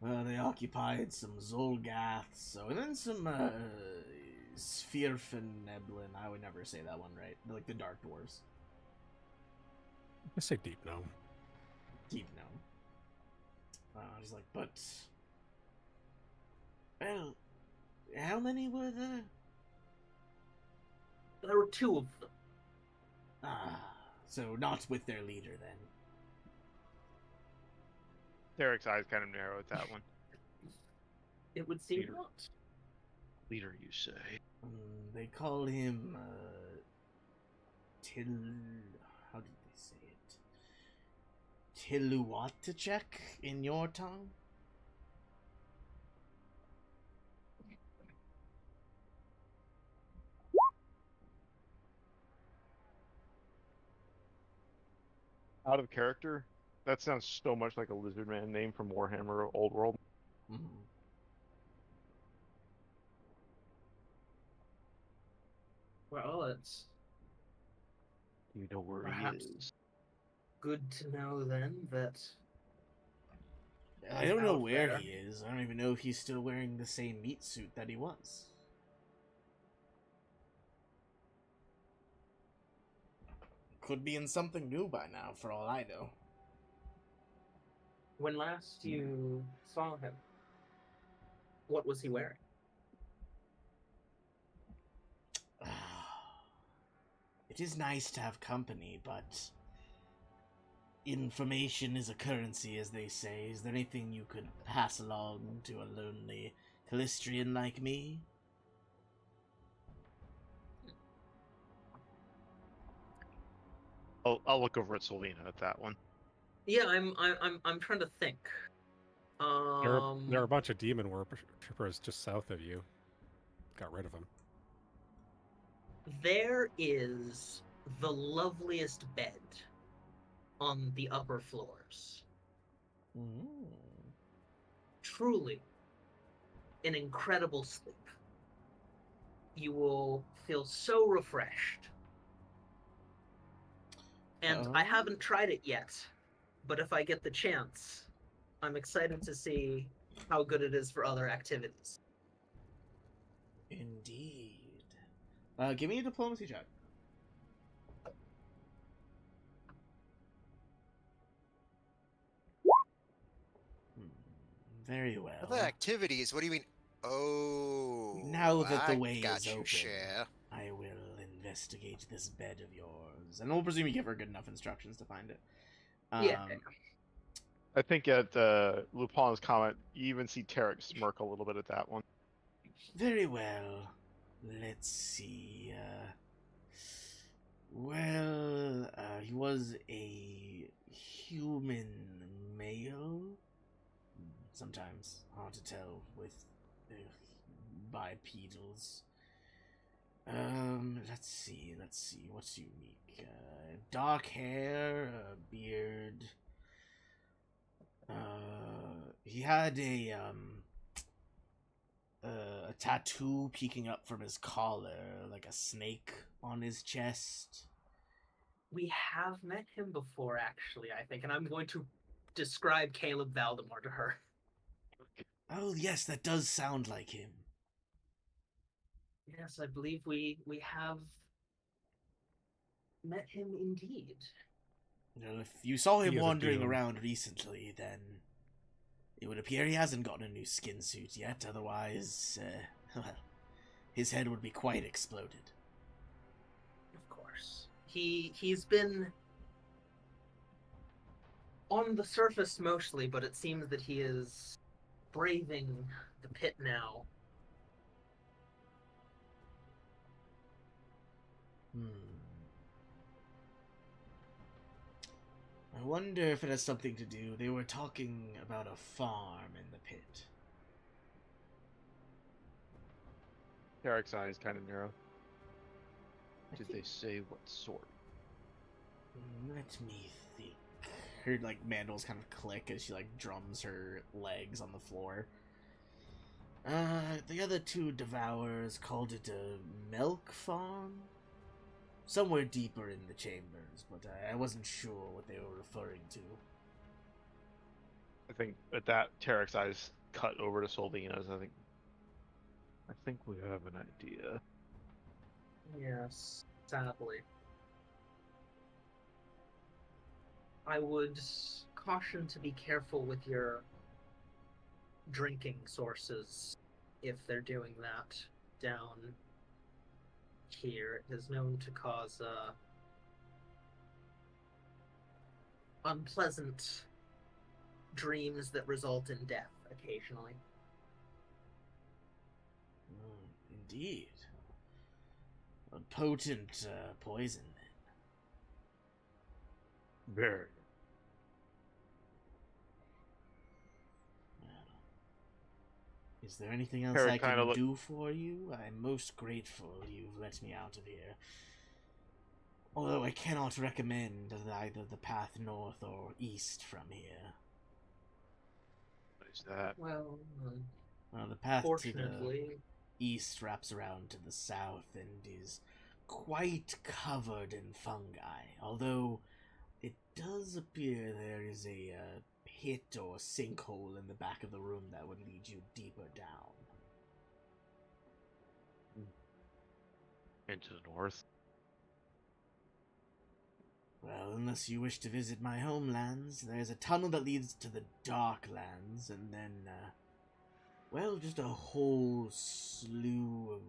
They occupied some Zolgaths, and then some, Svirfneblin. I would never say that one right. They're like the Dark Dwarves. I say deep gnome. Deep gnome. He's like, but... Well, how many were there? There were two of them. So not with their leader, then. Tarek's eyes kind of narrow at that one. It would seem Peter. not. Leader, you say? They call him, how did they say it? Tiluatachek in your tongue? Out of character? That sounds so much like a lizard man name from Warhammer Old World. Mm-hmm. Well, it's Do you know where Perhaps. he is? good to know then that I don't know out where there. he is. I don't even know if he's still wearing the same meat suit that he was. Could be in something new by now, for all I know. when last you saw him, what was he wearing? It is nice to have company, but information is a currency, as they say. Is there anything you could pass along to a lonely Callistrian like me? I'll look over at Sylvina at that one. Yeah, I'm trying to think. There are a bunch of demon worshippers just south of you. Got rid of them. There is the loveliest bed on the upper floors. Truly an incredible sleep. You will feel so refreshed. And I haven't tried it yet, but if I get the chance, I'm excited to see how good it is for other activities. Indeed. Give me a diplomacy check. Very well. Other activities? What do you mean? Oh, Now that the I way got is you, open, Cher. I will investigate this bed of yours, and we'll presume you give her good enough instructions to find it. Yeah. I think at Lupin's comment, you even see Tarek smirk a little bit at that one. Very well. Let's see. He was a human male. Sometimes hard to tell with bipedals. Let's see. What's unique? Dark hair, beard. He had a tattoo peeking up from his collar, like a snake on his chest. We have met him before, actually, I think, and I'm going to describe Caleb Valdemar to her. Oh, yes, that does sound like him. Yes, I believe we have met him indeed. Well, if you saw him He is a wandering doom. around recently, then it would appear he hasn't gotten a new skin suit yet. Otherwise, well, his head would be quite exploded. Of course. He's been on the surface mostly, but it seems that he is braving the pit now. I wonder if it has something to do. They were talking about a farm in the pit. Tarek's eyes kind of narrow. Did they say what sort? Let me think. Her like mandals kind of click as she like drums her legs on the floor. The other two devourers called it a milk farm? Somewhere deeper in the chambers, but I wasn't sure what they were referring to. I think at that, Tarek's eyes cut over to Solvina's. I think we have an idea. Yes, sadly. I would caution to be careful with your drinking sources if they're doing that down here. It is known to cause unpleasant dreams that result in death occasionally. Indeed. A potent poison, then. Very. Well, is there anything else Harry I can kinda do for you? I'm most grateful you've let me out of here. Although I cannot recommend either the path north or east from here. What is that? Well, The path to fortunately, the east wraps around to the south and is quite covered in fungi, although it does appear there is a pit or sinkhole in the back of the room that would lead you deeper down. Into the north. Well, unless you wish to visit my homelands, there's a tunnel that leads to the Darklands, and then, well, just a whole slew of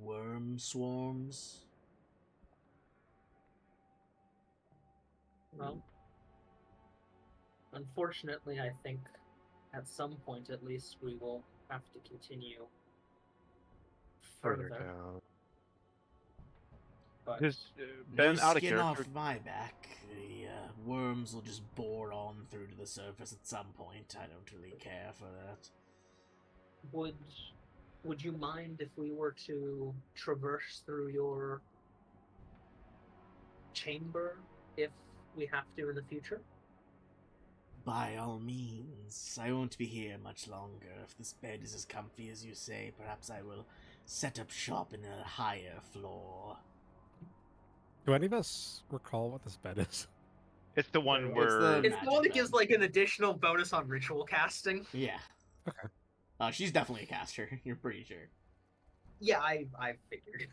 worm swarms. well, unfortunately, I think at some point at least we will have to continue further. down. But Just No Ben out of skin character. off my back. The worms will just bore on through to the surface at some point. I don't really care for that. would you mind if we were to traverse through your chamber if we have to in the future? By all means. I won't be here much longer. If this bed is as comfy as you say, perhaps I will set up shop in a higher floor. Do any of us recall what this bed is? It's the one It's where the- It's the one that Magic gives bed. like an additional bonus on ritual casting. Yeah. Okay. She's definitely a caster. You're pretty sure. Yeah, I figured.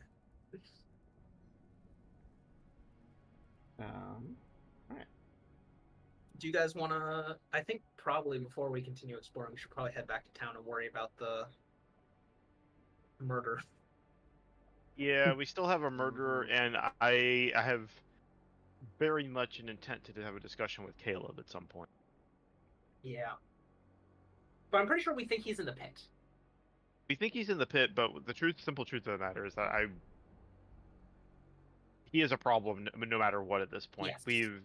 Alright. Do you guys want to? I think probably before we continue exploring, we should probably head back to town and worry about the murder. yeah, we still have a murderer, and I have very much an intent to have a discussion with Caleb at some point. Yeah. But I'm pretty sure we think he's in the pit. We think he's in the pit, but the simple truth of the matter is that he is a problem no matter what at this point. Yes.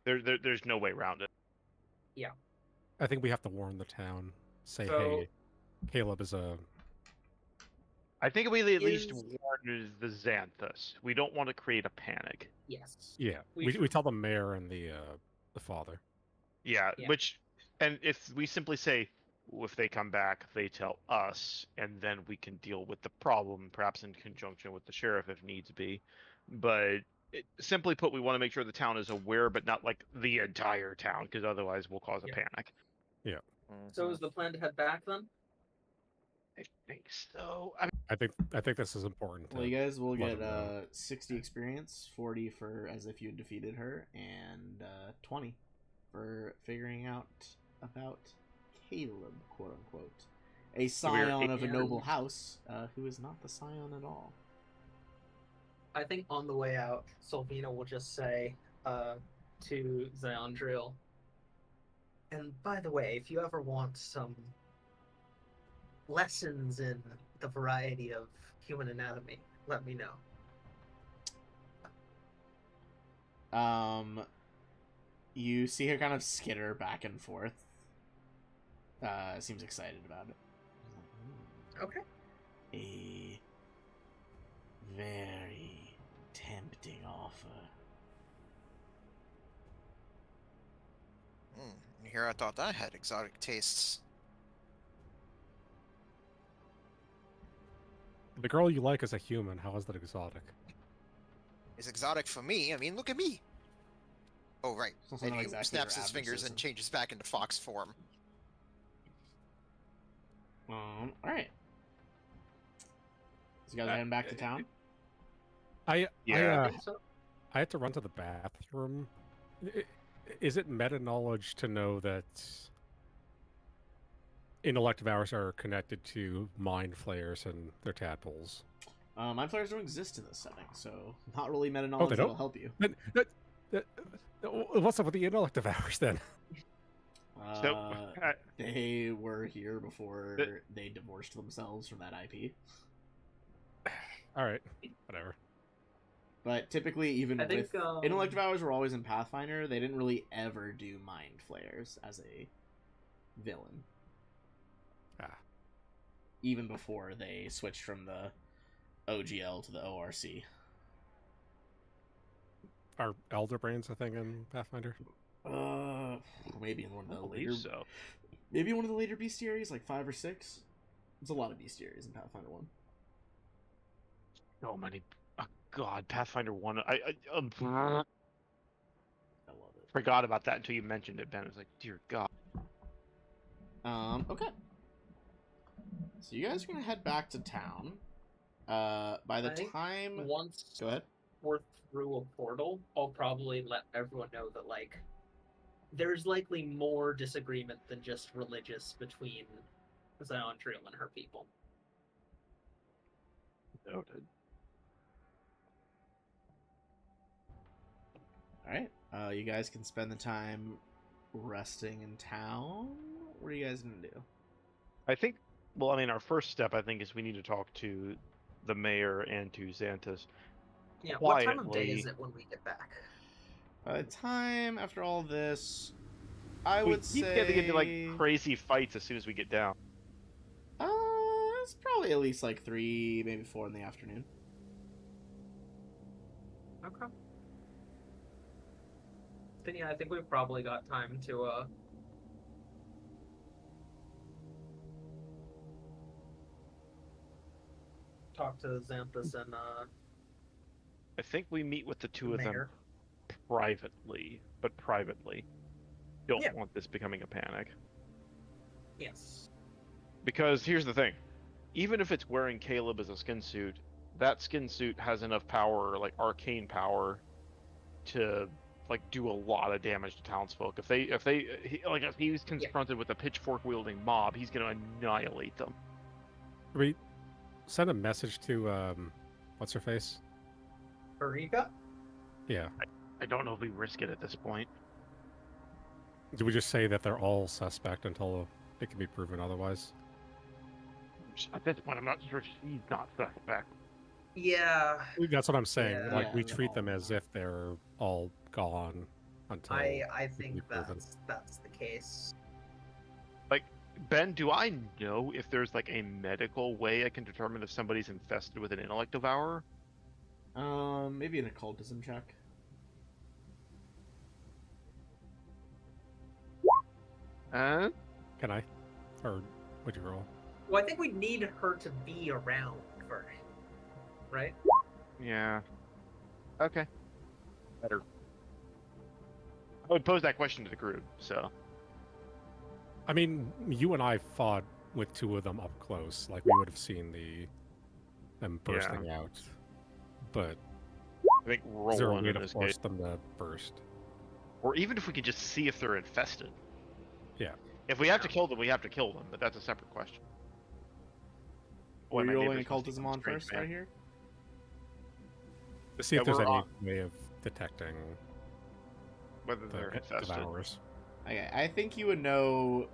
There's no way around it. Yeah. I think we have to warn the town. Say, So- hey, Caleb is a. I think we at least Is- warn the Xanthus. We don't want to create a panic. Yes. Yeah, We we should- tell the mayor and the father. Yeah, Yeah. and if we simply say, if they come back, they tell us, and then we can deal with the problem, perhaps in conjunction with the sheriff if needs be. But simply put, we want to make sure the town is aware, but not like the entire town, because otherwise we'll cause a Yeah. panic. So is the plan to head back then? I think so. I think this is important. Well, you guys will let get him know. 60 experience, 40 for as if you defeated her, and 20 for figuring out about Caleb, quote unquote, a scion of a noble house who is not the scion at all. I think on the way out, Sylvina will just say to Zyandril, and by the way, if you ever want some lessons in the variety of human anatomy, let me know. You see her kind of skitter back and forth. Seems excited about it. Okay. A very tempting offer. Here I thought that had exotic tastes. The girl you like is a human. How is that exotic? It's exotic for me. I mean, look at me. Oh, right. It's also And not he exactly snaps her his fingers and abysm. changes back into fox form. All right. So you guys are heading back to town? I Yeah. So, I had to run to the bathroom. Is it meta knowledge to know that inelective hours are connected to mind flayers and their tadpoles? Mind flayers don't exist in this setting, so not really meta knowledge they that'll don't? help you. What's up with the inelective hours then? So, They were here before they divorced themselves from that IP. All right, whatever. But typically, even I think with inelective hours were always in Pathfinder, they didn't really ever do mind flayers as a villain. Ah. Even before they switched from the OGL to the ORC. Are elder brains a thing in Pathfinder? Maybe in one of I the believe later, so. maybe one of the later bestiaries, like 5 or 6. There's a lot of bestiaries in Pathfinder 1. So many. Oh, God, Pathfinder 1. I I love it. forgot about that until you mentioned it, Ben. I was like, dear God. Okay. So you guys are gonna head back to town. By the I think time, once go ahead. we're through a portal, I'll probably let everyone know that, like, there's likely more disagreement than just religious between Zyandril and her people. Noted. All right. You guys can spend the time resting in town. What are you guys gonna do? I think, well, I mean, our first step, I think, is we need to talk to the mayor and to Xanthus. Yeah, what time of day Quietly. is it when we get back? By the time after all this, I We would keep say getting into like crazy fights as soon as we get down. It's probably at least like 3, maybe 4 in the afternoon. Okay. Then yeah, I think we've probably got time to talk to Xanthus and I think we meet with the two The of them mayor. privately, but privately. Don't Yeah. want this becoming a panic. Yes. Because here's the thing. Even if it's wearing Caleb as a skin suit, that skin suit has enough power, like arcane power, to like do a lot of damage to townsfolk. If he's confronted with a pitchfork wielding mob, he's gonna annihilate them. We send a message to what's her face? Eureka? Yeah. I don't know if we risk it at this point. Do we just say that they're all suspect until it can be proven otherwise? At this point, I'm not sure she's not suspect. Yeah. That's what I'm saying. Yeah. Like we Yeah, treat all them as if they're all gone until I it can think be proven. that's the case. Like, Ben, do I know if there's like a medical way I can determine if somebody's infested with an intellect devourer? Maybe an occultism check. Can I? Or would you roll? Well, I think we need her to be around first, right? Yeah. Okay. Better. I would pose that question to the group, so. I mean, you and I fought with two of them up close. Like we would have seen them bursting out. But I think is there a rolling way in to this force case. them to burst? Or even if we could just see if they're infested. Yeah. If we have to kill them, we have to kill them, but that's a separate question. Boy, Are my you rolling neighbors must occultism think I'm on strange, first man. right here? To see Yeah, if there's we're any on- way of detecting Whether the they're infested. devourers. Okay, I think you would know.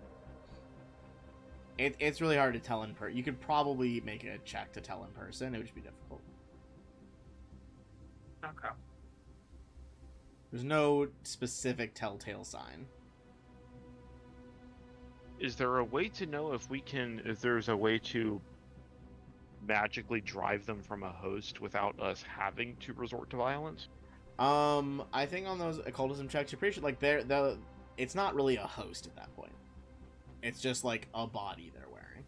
It's really hard to tell in person. You could probably make a check to tell in person. It would just be difficult. Okay. There's no specific telltale sign. Is there a way to know if there's a way to magically drive them from a host without us having to resort to violence? I think on those occultism checks, you're pretty sure like it's not really a host at that point. It's just like a body they're wearing.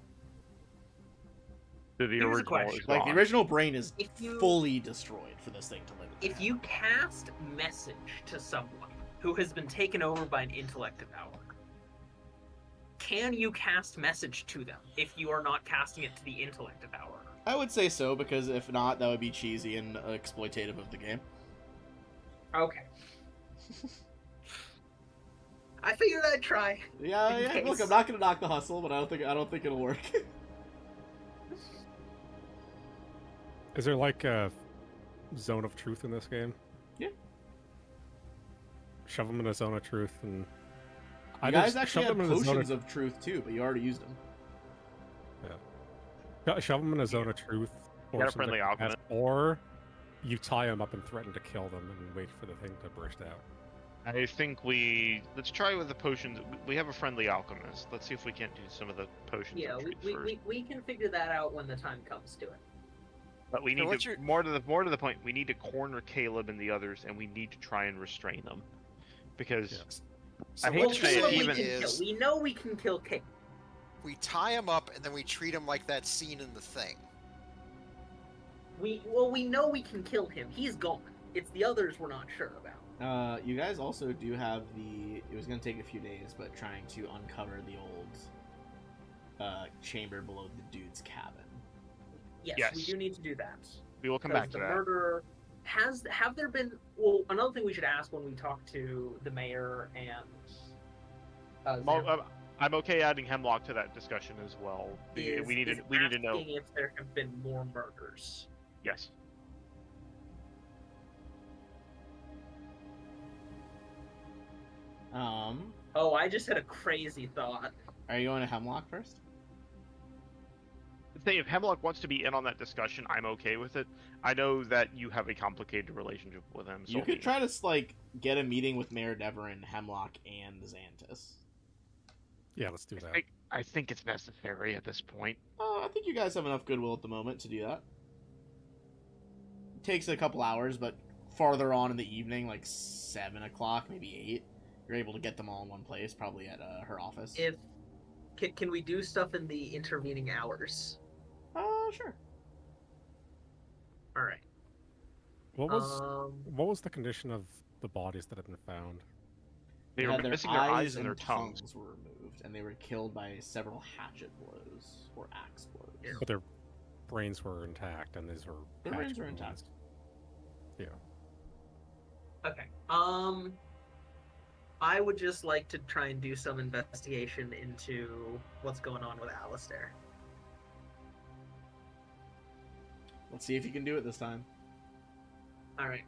So the Here's a original question. is Like the gone. original brain is If you fully destroyed for this thing to live. in if their you head. cast message to someone who has been taken over by an intellect devourer, can you cast message to them if you are not casting it to the intellect devourer? I would say so because if not, that would be cheesy and exploitative of the game. Okay. I figured I'd try. Yeah, In yeah. Look, case. I'm not gonna knock the hustle, but I don't think it'll work. Is there like a zone of truth in this game? Yeah. Shove them in a zone of truth and You guys actually had potions of truth too, but you already used them. Shove them in a zone of truth, You got a force them to friendly confess, alchemist. or you tie them up and threaten to kill them and wait for the thing to burst out. I think let's try with the potions. We have a friendly alchemist. Let's see if we can't do some of the potions Yeah, of truth we, first. we can figure that out when the time comes to it. But we So need what's to your- more to the point. We need to corner Caleb and the others, and we need to try and restrain them, because Yeah. So I hate what to you're say it, Caleb saying we even- can kill. is We know we can kill Caleb. we tie him up and then we treat him like that scene in The Thing. We know we can kill him. He's gone. It's the others we're not sure about. You guys also do have it was going to take a few days, but trying to uncover the old chamber below the dude's cabin. Yes, we Yes. do need to do that. we will come 'Cause back to the that. murderer have there been? Well, another thing we should ask when we talk to the mayor and I'm okay adding Hemlock to that discussion as well. We need to know. asking if there have been more murders. Yes. Oh, I just had a crazy thought. Are you going to Hemlock first? Say if Hemlock wants to be in on that discussion, I'm okay with it. I know that you have a complicated relationship with him. So You could try to like get a meeting with Mayor Deverin, Hemlock, and Xantus. Yeah, let's do that. I think it's necessary at this point. I think you guys have enough goodwill at the moment to do that. It takes a couple hours, but farther on in the evening, like 7 o'clock, maybe 8, you're able to get them all in one place, probably at her office. If can we do stuff in the intervening hours? Sure. All right. What was the condition of the bodies that had been found? They were had missing their eyes and their tongues tongues. were removed, and they were killed by several hatchet blows or axe blows. Yeah. But their brains were intact, and these were Their brains hatchet were wounds. intact. Yeah. Okay. I would just like to try and do some investigation into what's going on with Alistair. Let's see if you can do it this time. All right.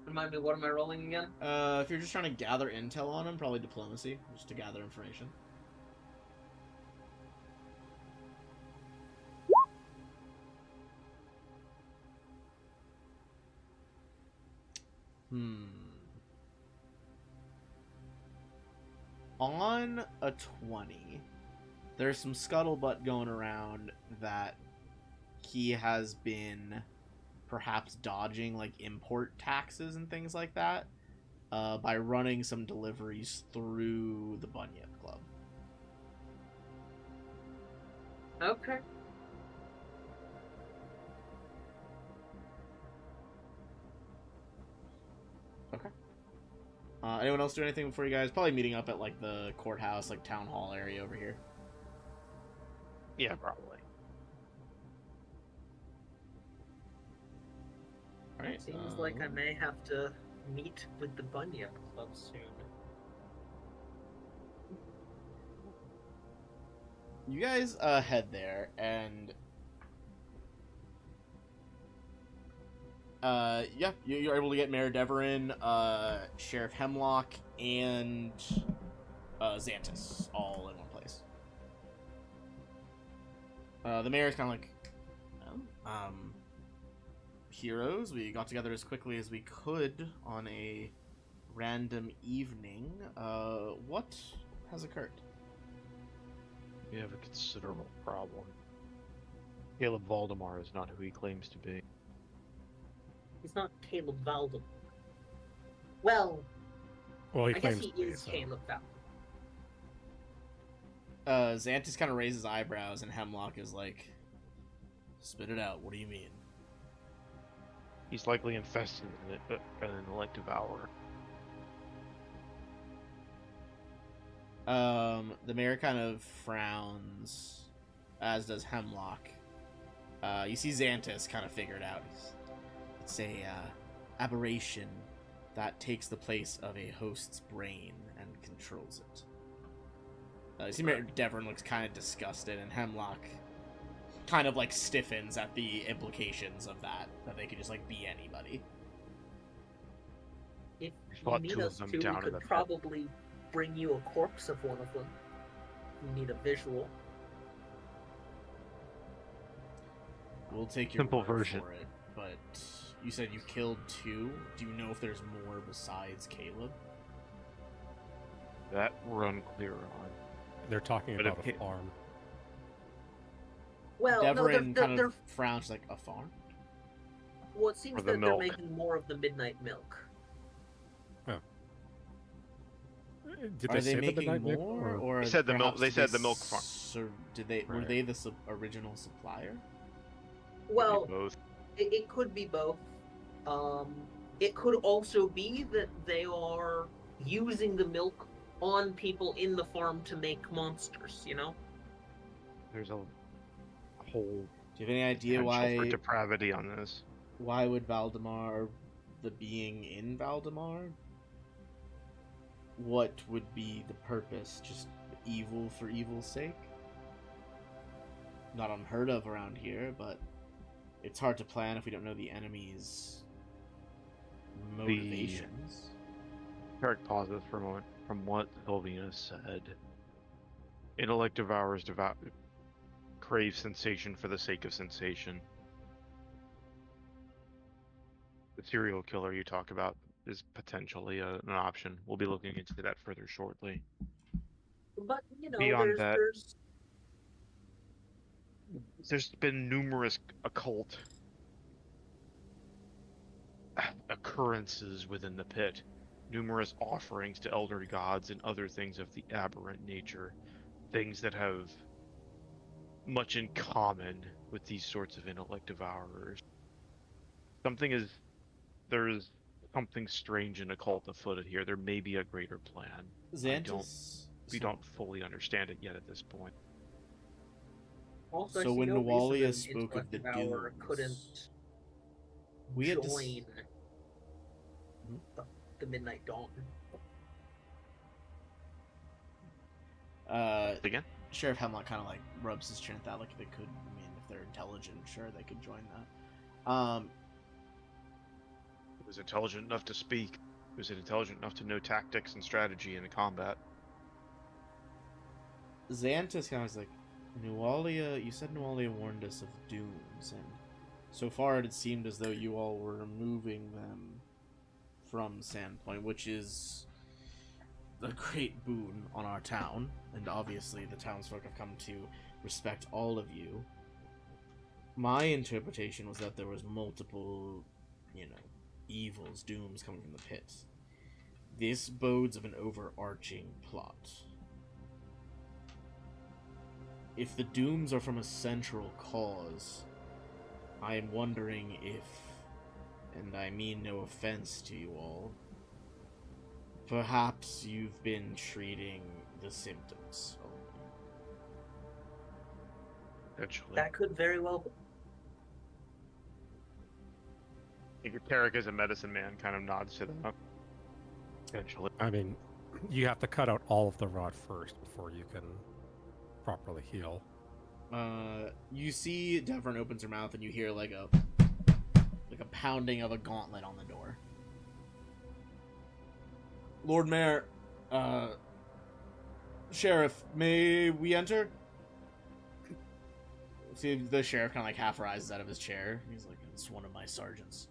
Remind me, what am I rolling again? If you're just trying to gather intel on him, probably diplomacy, just to gather information. On a 20, there's some scuttlebutt going around that he has been perhaps dodging like import taxes and things like that by running some deliveries through the Bunyip Club. Okay. Okay. Anyone else do anything before you guys? Probably meeting up at like the courthouse, like town hall area over here. Yeah, probably. All right. Seems like I may have to meet with the Bunyip Club soon. You guys head there, and yeah, you're able to get Mayor Deverin, Sheriff Hemlock, and Xantus all in one place. The mayor's kind of like, well, heroes, we got together as quickly as we could on a random evening. What has occurred? We have a considerable problem. Caleb Valdemar is not who he claims to be. He's not Caleb Valdemar. Well, Well, he I guess claims he to be, is so- Caleb Valdemar. Xantus kind of raises eyebrows, and Hemlock is like, spit it out, what do you mean? He's likely infested in an elective hour. The mayor kind of frowns, as does Hemlock. You see Xantus kind of figure it out. It's a aberration that takes the place of a host's brain and controls it. You see Mayor Deverin looks kind of disgusted, and Hemlock kind of like stiffens at the implications of that they could just like be anybody. If Fought you two need of us them to, down we in could the pit. probably bring you a corpse of one of them. You need a visual. We'll take your Simple word version. for it, but you said you killed 2. Do you know if there's more besides Caleb? That we're unclear on. They're talking But about if a he- farm. Well, no, Deverin kind they're, of frowns like, a farm? well, it seems Or the that they're milk. making more of the midnight milk. Did Are they they say the making midnight milk, more, or- or They said the milk- perhaps they did said the milk farm. Did they were Right. they the original supplier? Well, Maybe both. it could be both. It could also be that they are using the milk on people in the farm to make monsters, you know? There's a whole Do you have any idea potential for why depravity on this. would Valdemar, the being in Valdemar, what would be the purpose? Just evil for evil's sake? Not unheard of around here, but it's hard to plan if we don't know the enemy's motivations. Eric pauses for a moment. From what Sylvina said, intellect devours crave sensation for the sake of sensation. The serial killer you talk about is potentially an option. We'll be looking into that further shortly. But, you know, Beyond that- there's There's been numerous occult occurrences within the pit, numerous offerings to elder gods and other things of the aberrant nature, things that have much in common with these sorts of intellect devourers. Something is there's something strange and occult afoot here. There may be a greater plan. Xantus. We don't fully understand it yet at this point. Also, I So see when no reason Nawalia an spoke of the intellect devour Dooms, couldn't we had join the Midnight Dawn. Again? Sheriff Hemlock kind of like rubs his chin at that, like if it could. I mean, if they're intelligent, sure they could join that. It was intelligent enough to speak. Was it intelligent enough to know tactics and strategy in a combat? Xantus kind of was like, Nualia, you said Nualia warned us of dooms, and so far it had seemed as though you all were removing them from Sandpoint, which is a great boon on our town, and obviously the townsfolk have come to respect all of you. My interpretation was that there was multiple, evils, dooms coming from the pit. This bodes of an overarching plot. If the dooms are from a central cause, I am wondering if, and I mean no offense to you all, perhaps you've been treating the symptoms only. Eventually. That could very well be. Tarek, as a medicine man, kind of nods to them. Eventually. I mean, you have to cut out all of the rot first before you can properly heal. You see Devon opens her mouth and you hear like a pounding of a gauntlet on the door. Lord Mayor, Sheriff, may we enter? See, the sheriff kind of like half rises out of his chair. He's like, it's one of my sergeants.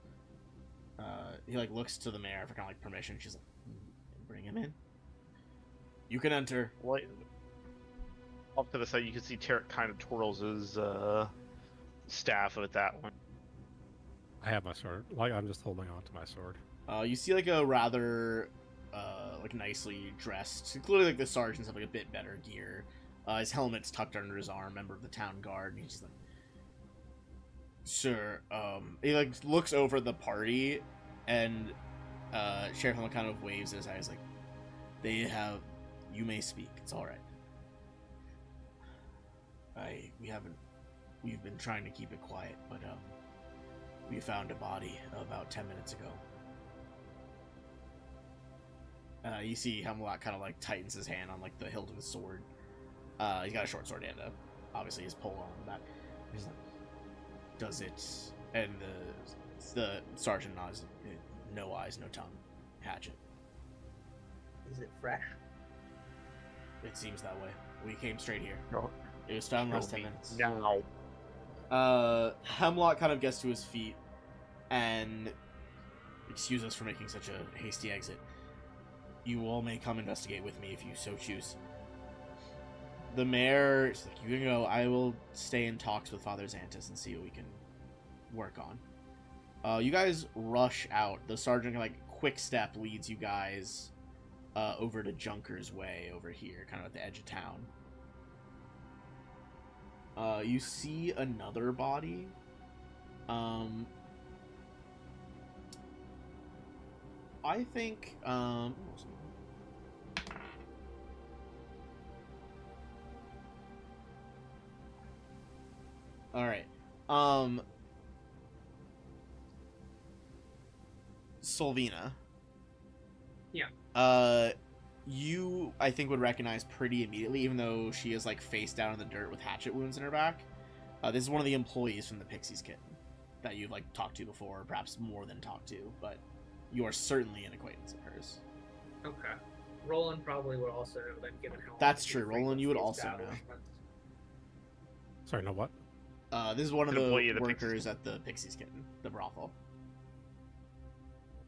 He like looks to the mayor for kind of like permission. She's like, bring him in. You can enter. Off to the side, you can see Tarek kind of twirls his staff with that one. I have my sword. Like, I'm just holding on to my sword. You see like a rather like nicely dressed, clearly like the sergeants have like a bit better gear. His helmet's tucked under his arm, member of the town guard, and he's just like, sir, he like looks over the party, and Sheriff Hemlock kind of waves his eyes like, you may speak, it's alright. We've been trying to keep it quiet, but we found a body about 10 minutes ago. You see Hemlock kind of like tightens his hand on like the hilt of his sword. He's got a short sword and obviously his pole on the back. He's like, does it? And the sergeant nods. No eyes, no tongue. Hatchet. Is it fresh? It seems that way. We came straight here. No. It was found in the last 10 minutes. Now. Hemlock kind of gets to his feet and excuse us for making such a hasty exit. You all may come investigate with me if you so choose. The mayor is like, you can go. I will stay in talks with Father Xantus and see what we can work on. You guys rush out. The sergeant, like, quick step leads you guys over to Junker's Way over here, kind of at the edge of town. You see another body. I think, alright. Solvina. Yeah. You, I think, would recognize pretty immediately, even though she is, like, face down in the dirt with hatchet wounds in her back. This is one of the employees from the Pixies Kitten that you've, like, talked to before, or perhaps more than talked to, but you are certainly an acquaintance of hers. Okay. Roland probably would also know then, given how. That's true. Roland, you would also know. Sorry, no what? This is one of An the employee of the workers Pixies. at the Pixies Kitten, the brothel.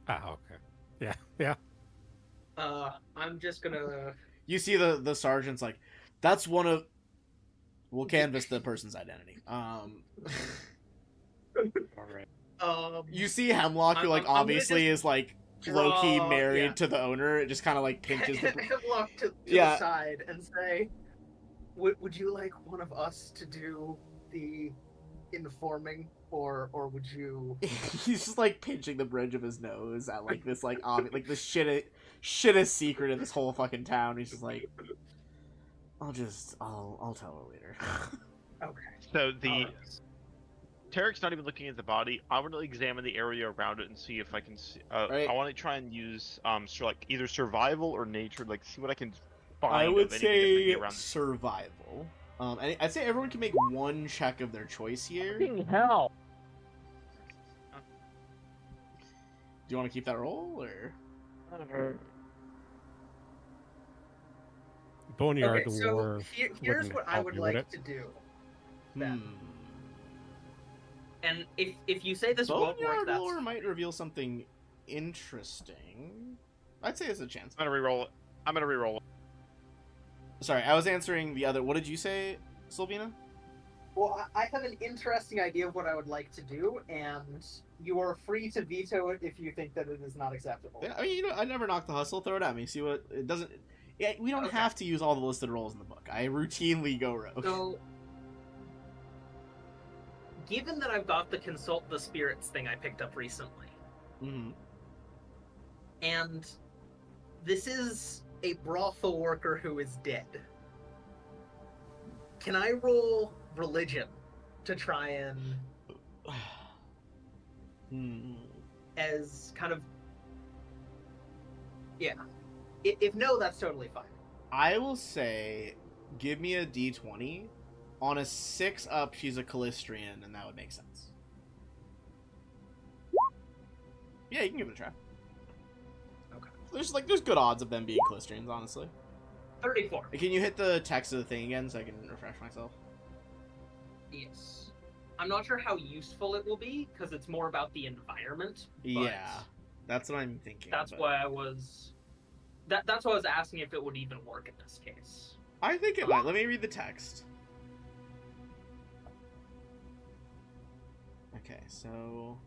Ah, okay. Yeah. I'm just gonna. You see the sergeant's like, that's one of. We'll canvass the person's identity. All right. You see Hemlock, who like I'm gonna obviously just is like low key draw- married yeah. to the owner. It just kind of like pinches the. Hemlock to Yeah. the side and say, would you like one of us to do the informing or would you? He's just like pinching the bridge of his nose at like this like like the shittest secret of this whole fucking town. He's just like, I'll tell her later. Okay. So the Alright. Tarek's not even looking at the body. I want to examine the area around it and see if I can see. Right. I want to try and use like either survival or nature, like see what I can find. I would of anything that may be say around. survival. And I'd say everyone can make one check of their choice here. Fucking hell! Do you want to keep that roll or? Boneyard Okay, so Dwarf. here's wouldn't what I help would you, would like it? to do. Hmm. Then. And if you say this won't work, Boneyard that's lore might reveal something interesting. I'd say there's a chance. I'm gonna reroll it. I'm gonna reroll it. Sorry, I was answering the other. What did you say, Sylvina? Well, I have an interesting idea of what I would like to do, and you are free to veto it if you think that it is not acceptable. Yeah, I mean, you know, I never knock the hustle. Throw it at me. See what it doesn't. Yeah, we don't Okay. have to use all the listed roles in the book. I routinely go rogue. So, given that I've got the consult the spirits thing I picked up recently, Mm-hmm. and this is a brothel worker who is dead, can I roll religion to try and as kind of if no, that's totally fine. I will say, give me a D20. On a 6 up, she's a Callistrian, and that would make sense. Yeah, you can give it a try. Okay. There's good odds of them being Callistrians, honestly. 34. Can you hit the text of the thing again so I can refresh myself? Yes. I'm not sure how useful it will be because it's more about the environment. But Yeah, that's what I'm thinking. That's but why I was. That's why I was asking if it would even work in this case. I think it might. Let me read the text. Okay, so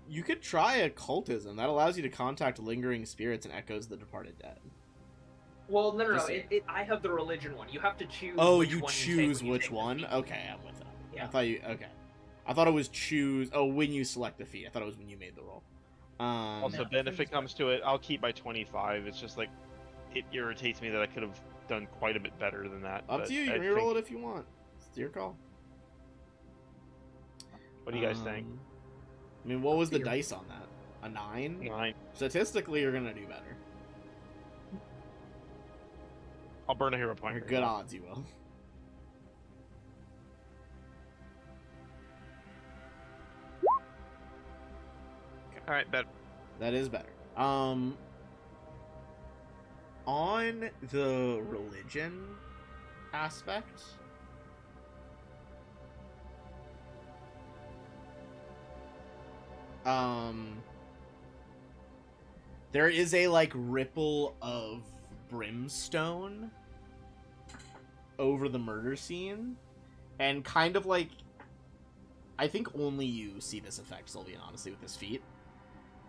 you could try occultism. That allows you to contact lingering spirits and echoes of the departed dead. Well, no. Just- I have the religion one. You have to choose. Oh, which you one choose take when you which take the one? feat. Okay, I'm with it. Yeah. I thought you okay. I thought it was choose. Oh, when you select the feat. I thought it was when you made the roll. Also, No, Ben, if it fingers comes to it, I'll keep my 25. It's just like it irritates me that I could have done quite a bit better than that. Up but to you. You I can reroll think- it if you want. It's your call. What do you guys think? I mean, what was the Your- dice on that? A 9? 9. Statistically, you're gonna do better. I'll burn a hero point. Or good odds you will. All right, bet. That is better. On the religion aspect, there is a like ripple of brimstone over the murder scene, and kind of like, I think only you see this effect, Sylvian, honestly, with this feat.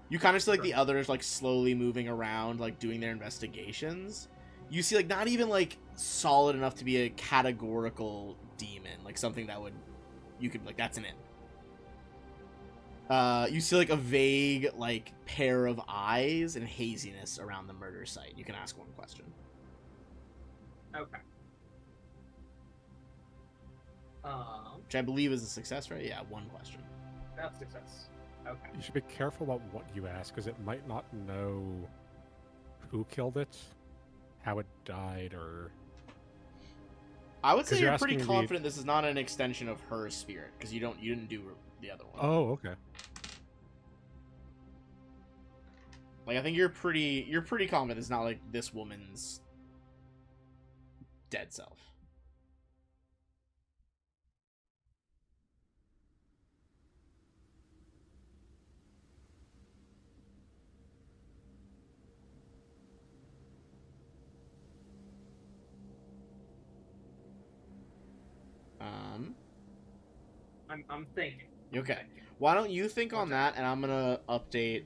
You kind of see like the others like slowly moving around, like doing their investigations. You see like not even like solid enough to be a categorical demon, like something that would, you could like, that's an in. You see like a vague like pair of eyes and haziness around the murder site. You can ask one question. Okay. Which I believe is a success, right? Yeah, one question. That's success. Okay. You should be careful about what you ask, because it might not know who killed it, how it died, or... I would say 'Cause you're you're pretty asking the- confident this is not an extension of her spirit, because you didn't do the other one. Oh, okay. Like I think you're pretty confident it's not like this woman's dead self. I'm thinking. Okay. Why don't you think on that, and I'm gonna update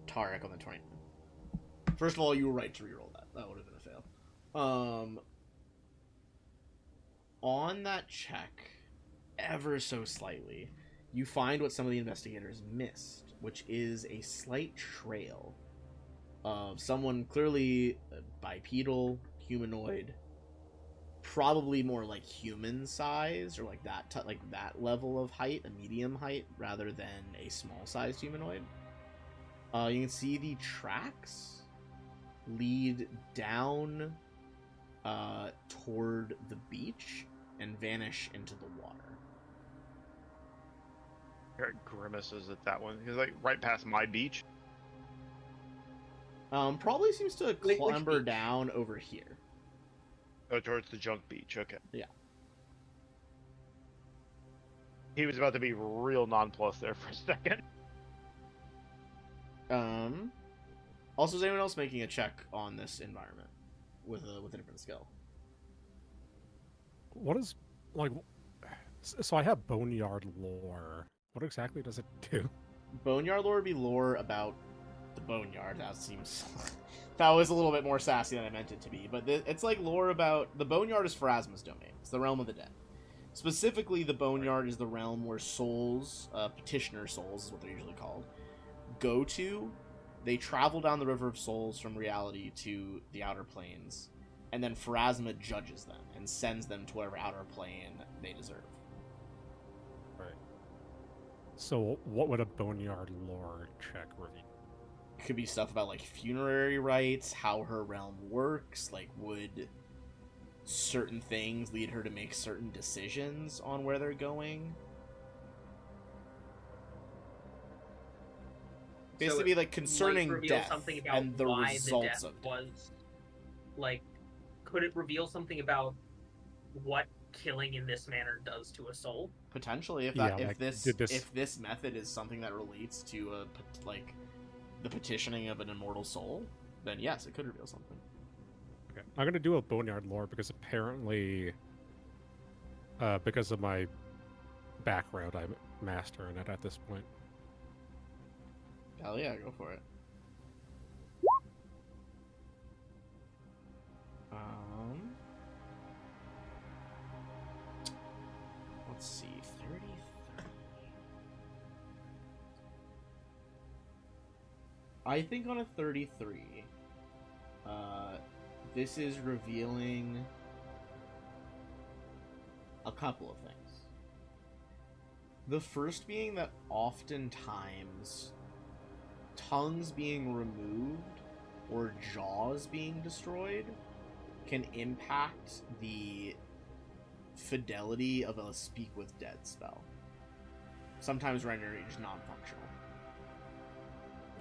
Tarek on the 20. First of all, you were right to reroll that. That would have been a fail. On that check, ever so slightly, you find what some of the investigators missed, which is a slight trail of someone clearly bipedal, humanoid, probably more like human size or like that level of height, a medium height, rather than a small-sized humanoid. You can see the tracks lead down toward the beach and vanish into the water. Eric grimaces at that one. He's like right past my beach. Probably seems to Which clamber beach? down over here. Oh, towards the junk beach. Okay. Yeah. He was about to be real nonplussed there for a second. Also, is anyone else making a check on this environment with a different skill? What is, like, so I have Boneyard lore. What exactly does it do? Boneyard lore would be lore about the Boneyard. That seems... that was a little bit more sassy than I meant it to be. But it's like lore about... The Boneyard is Pharasma's domain. It's the realm of the dead. Specifically, the Boneyard is the realm where souls, petitioner souls is what they're usually called, go to. They travel down the River of Souls from reality to the Outer Planes, and then Pharasma judges them and sends them to whatever outer plane they deserve. Right. So what would a Boneyard lore check reveal? Could be stuff about, like, funerary rites, how her realm works, like, would certain things lead her to make certain decisions on where they're going. Basically, like, concerning might reveal death something about and the why results the of death death. was like. Could it reveal something about what killing in this manner does to a soul? Potentially, if Yeah, that like, if this method is something that relates to like the petitioning of an immortal soul, then yes, it could reveal something. Okay. I'm gonna do a Boneyard lore because apparently, because of my background, I'm mastering it at this point. Hell yeah, go for it. Let's see, 33. I think on a 33, this is revealing a couple of things. The first being that oftentimes tongues being removed or jaws being destroyed can impact the fidelity of a Speak with Dead spell. Sometimes rendering it just non-functional.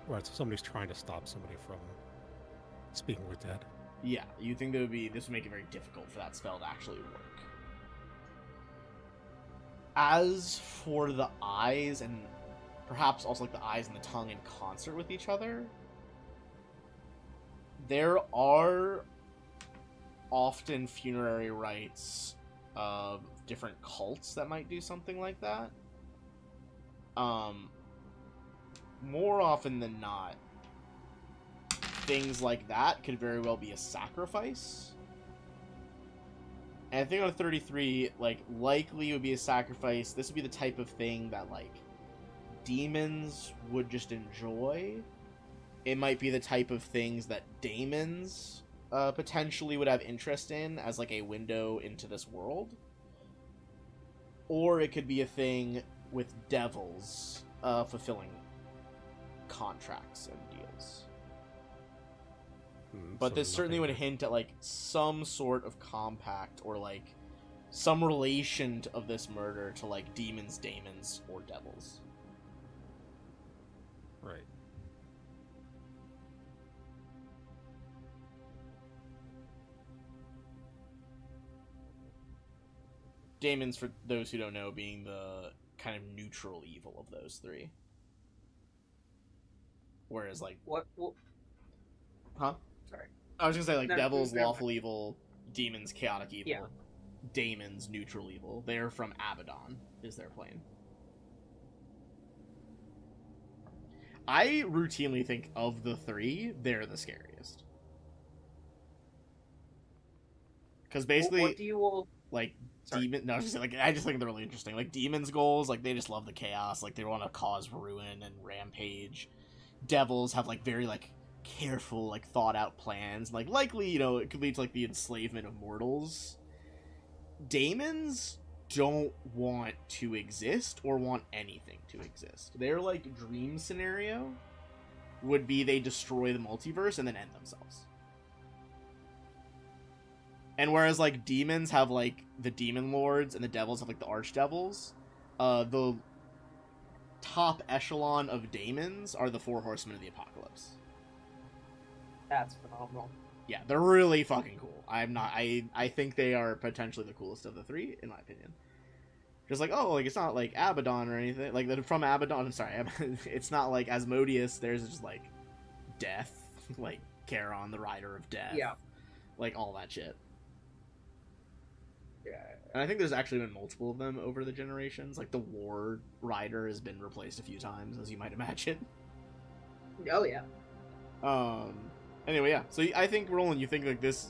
Right, so somebody's trying to stop somebody from speaking with dead. Yeah, you think this would make it very difficult for that spell to actually work. As for the eyes, and perhaps also like the eyes and the tongue in concert with each other, there are often funerary rites of different cults that might do something like that. More often than not, things like that could very well be a sacrifice. And I think on a 33, like, likely would be a sacrifice. This would be the type of thing that, like, demons would just enjoy. It might be the type of things that daemons potentially would have interest in as, like, a window into this world. Or it could be a thing with devils fulfilling contracts and deals. But So this certainly nothing would hint at, like, some sort of compact or, like, some relation of this murder to, like, demons, daemons, or devils. Right. Daemons, for those who don't know, being the kind of neutral evil of those three. Whereas, like... What? Huh? Sorry. I was gonna say, like, No, devils, never lawful evil, demons, chaotic evil. Yeah. Daemons, neutral evil. They're from Abaddon, is their plane. I routinely think of the three, they're the scariest. Because basically, What do you all? like Sorry. demon. No, I just think they're really interesting. Like demons' goals, like they just love the chaos. Like they want to cause ruin and rampage. Devils have like very like careful, like thought out plans. Like likely, it could lead to like the enslavement of mortals. Daemons don't want to exist or want anything to exist. Their like dream scenario would be they destroy the multiverse and then end themselves. And whereas like demons have like the demon lords and the devils have like the archdevils, the top echelon of daemons are the four horsemen of the apocalypse. That's phenomenal. Yeah, they're really fucking cool. I think they are potentially the coolest of the three, in my opinion. Just like, it's not like Abaddon or anything. Like, from Abaddon, I'm sorry, it's not like Asmodeus. There's just like death, like Charon, the rider of death. Yeah. Like all that shit. Yeah. And I think there's actually been multiple of them over the generations. Like the War Rider has been replaced a few times, as you might imagine. Oh yeah. Anyway, yeah. So I think, Roland, you think like this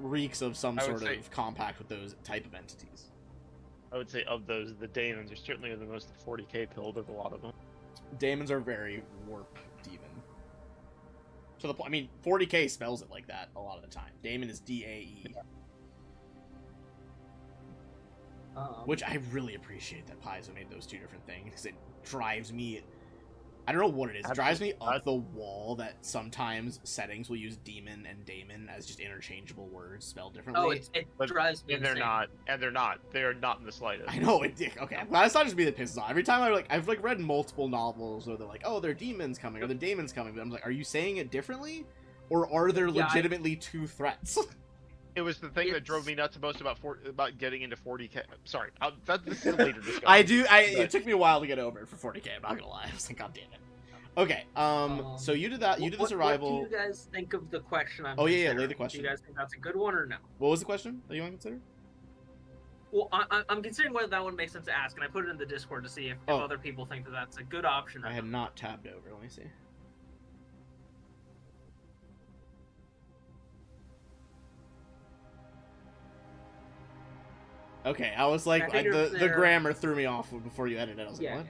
reeks of some I would sort say- of compact with those type of entities. I would say of those, the Daemons are certainly the most 40k pilled of a lot of them. Daemons are very warp demon. To the point, 40k spells it like that a lot of the time. Daemon is D-A-E. Which I really appreciate that Paizo made those two different things, because it drives me... I don't know what it is. It drives me up the wall that sometimes settings will use demon and daemon as just interchangeable words spelled differently. Oh, it But- drives me And they're insane. not. And they're not. They are not in the slightest. I know, okay. I'm glad it's not just me that pisses off. Every time I've read multiple novels where they're like, oh, they're demons coming, or the daemons coming, but I'm like, are you saying it differently? Or are there Yeah, legitimately two threats? It was the thing that drove It's- me nuts most about getting into 40k. Sorry, this is a later discussion. It took me a while to get over it for 40k, I'm not gonna lie. I was like, god damn it. Okay, so you did that, you did this arrival. What do you guys think of the question I'm Oh, yeah, considering? lay the question. Do you guys think that's a good one or no? What was the question that you want to consider? Well, I'm considering whether that one makes sense to ask, and I put it in the Discord to see if Oh. other people think that that's a good option. Or I had not. not tabbed over, let me see. Okay, I was like, I figured the there- grammar threw me off before you edited it. I was like, Yeah. what?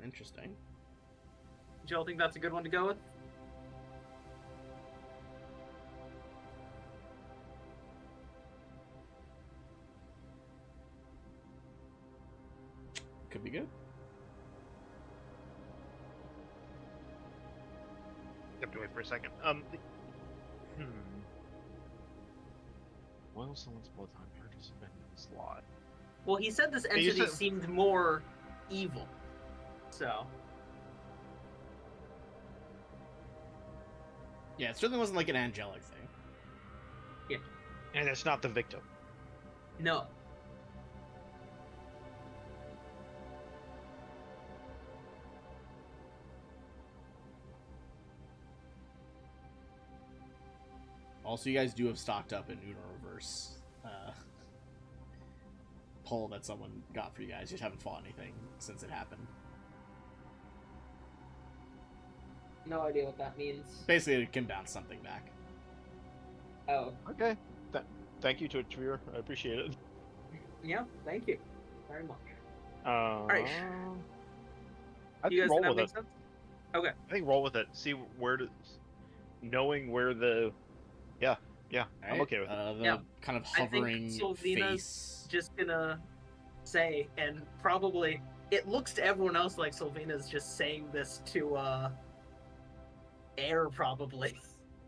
Interesting. Do y'all think that's a good one to go with? Could be good. Stepped away for a second. Boil someone's blood time participant in the slot. Well, he said this Yeah, you entity said- seemed more evil. So, Yeah, it certainly wasn't like an angelic thing. And it's not the victim. no. Also, you guys do have stocked up an Uno Reverse poll that someone got for you guys. You just haven't fought anything since it happened. No idea what that means. Basically, it can bounce something back. Oh, Okay. Thank you, Twitch viewer. I appreciate it. yeah. Thank you very much. Alright. I Do you think guys roll think that with makes it. sense? Okay. I think roll with it. See where to. Knowing where the. Yeah. I'm Alright? okay with it. The Yeah. kind of I think hovering Sylvina's face. Just gonna say, and probably it looks to everyone else like Sylvina's just saying this to air, probably.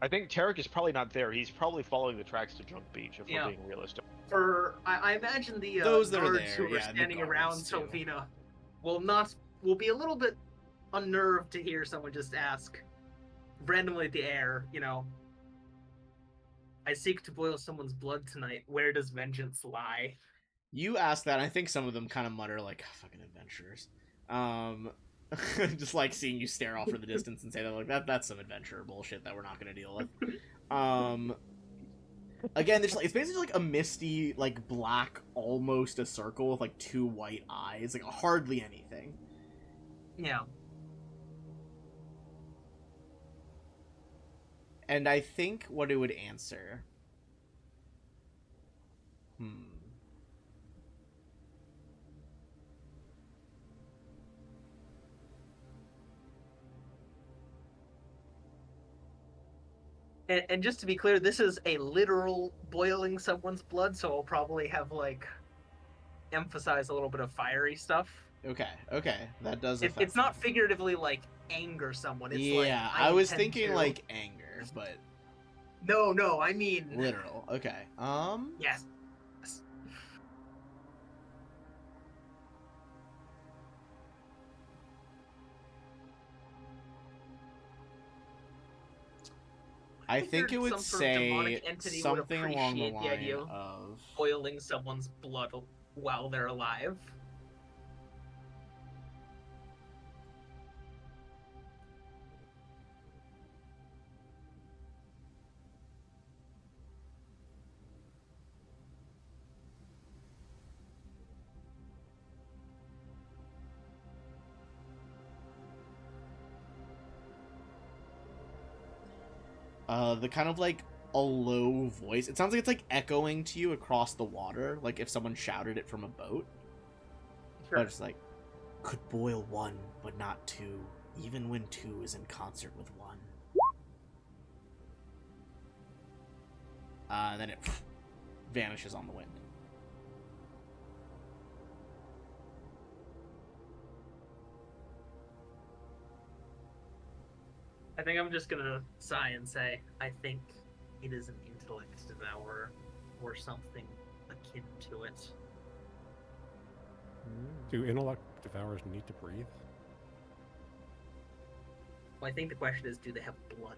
I think Tarek is probably not there. He's probably following the tracks to Junk Beach, if Yeah. we're being realistic. For I imagine the Those that are guards there, who are yeah, the standing around guards, too. Sylvina will be a little bit unnerved to hear someone just ask randomly at the air, I seek to boil someone's blood tonight. Where does vengeance lie? You ask that, and I think some of them kind of mutter like, "Oh, fucking adventurers." Just like seeing you stare off in the distance and say that, like, that's some adventurer bullshit that we're not going to deal with. Again, it's basically like a misty, like black, almost a circle with like two white eyes, like hardly anything. Yeah. And I think what it would answer. And just to be clear, this is a literal boiling someone's blood, so I'll probably have like emphasize a little bit of fiery stuff. Okay, that does affect It's not me. figuratively like anger someone. It's Yeah, like I was intend thinking to. like anger, but No, I mean literal. Okay. Yes. I think it would some sort of say demonic entity something would along the appreciate the idea line of boiling someone's blood while they're alive. the kind of like a low voice. It sounds like it's like echoing to you across the water, like if someone shouted it from a boat. Sure. But it's like, could boil one, but not two, even when two is in concert with one. Then it vanishes on the wind. I think I'm just gonna sigh and say, I think it is an intellect devourer or something akin to it. Do intellect devourers need to breathe? Well, I think the question is, do they have blood?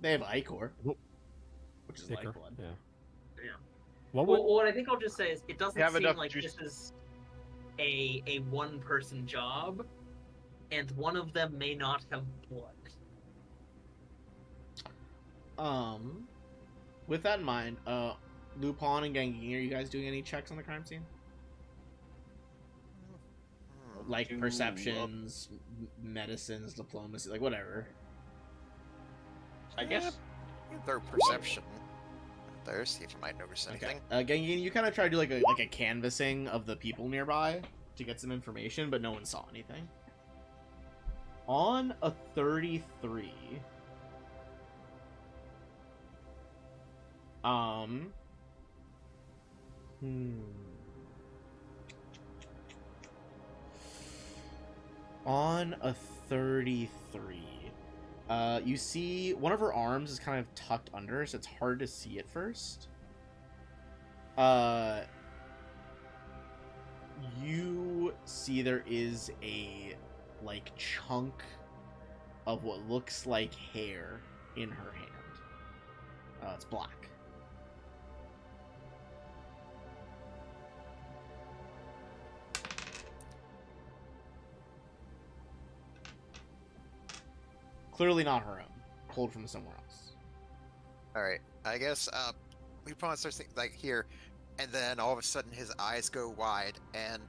They have ichor, Whoop. which is Ichor, like blood. Yeah. Yeah. What would, Well, what I think I'll just say is, it doesn't Have seem enough like juice- this is a one-person job, and one of them may not have blood. With that in mind, Lupin and Gangin, are you guys doing any checks on the crime scene? Like Do- perceptions, medicines, diplomacy, like whatever. I guess. Their perception. There, see if you might notice anything. Gangin, you kind of try to do like a canvassing of the people nearby to get some information, but no one saw anything. On a 33, On a 33, you see one of her arms is kind of tucked under, so it's hard to see at first. You see there is a like chunk of what looks like hair in her hand. It's black. Clearly not her own. Pulled from somewhere else. Alright, I guess Lupin starts thinking, like, here, and then all of a sudden his eyes go wide, and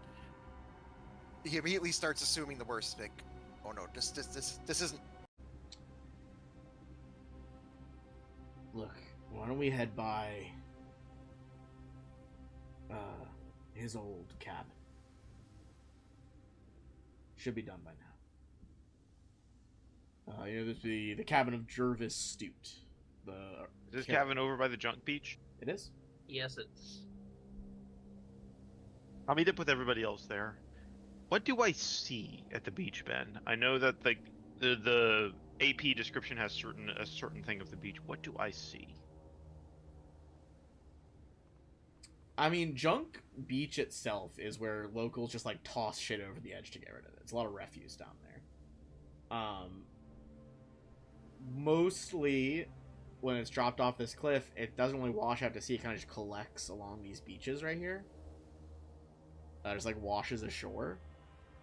he immediately starts assuming the worst. Like, oh no, this isn't. Look, why don't we head by his old cabin? Should be done by now. There's the cabin of Jervis Stute. Is this cabin over by the junk beach? It is. Yes, it's... I'll meet up with everybody else there. What do I see at the beach, Ben? I know that the AP description has a certain thing of the beach. What do I see? I mean, Junk Beach itself is where locals just like toss shit over the edge to get rid of it. It's a lot of refuse down there. Mostly when it's dropped off this cliff, it doesn't really wash out to sea. It kind of just collects along these beaches right here. Just like washes ashore.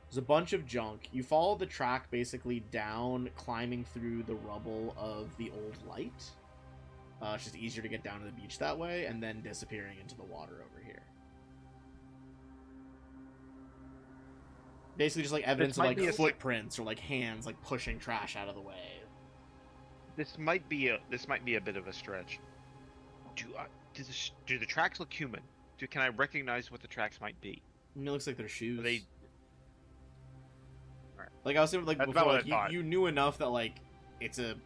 There's a bunch of junk. You follow the track basically down, climbing through the rubble of the old light. It's just easier to get down to the beach that way, and then disappearing into the water over here. Basically, just like evidence of might like be a- footprints or like hands like pushing trash out of the way. This might be a bit of a stretch. Do the tracks look human? Can I recognize what the tracks might be? I mean, it looks like their shoes. Are they? Alright. Like I was saying, like That's before, about like what I thought. you knew enough that like it's a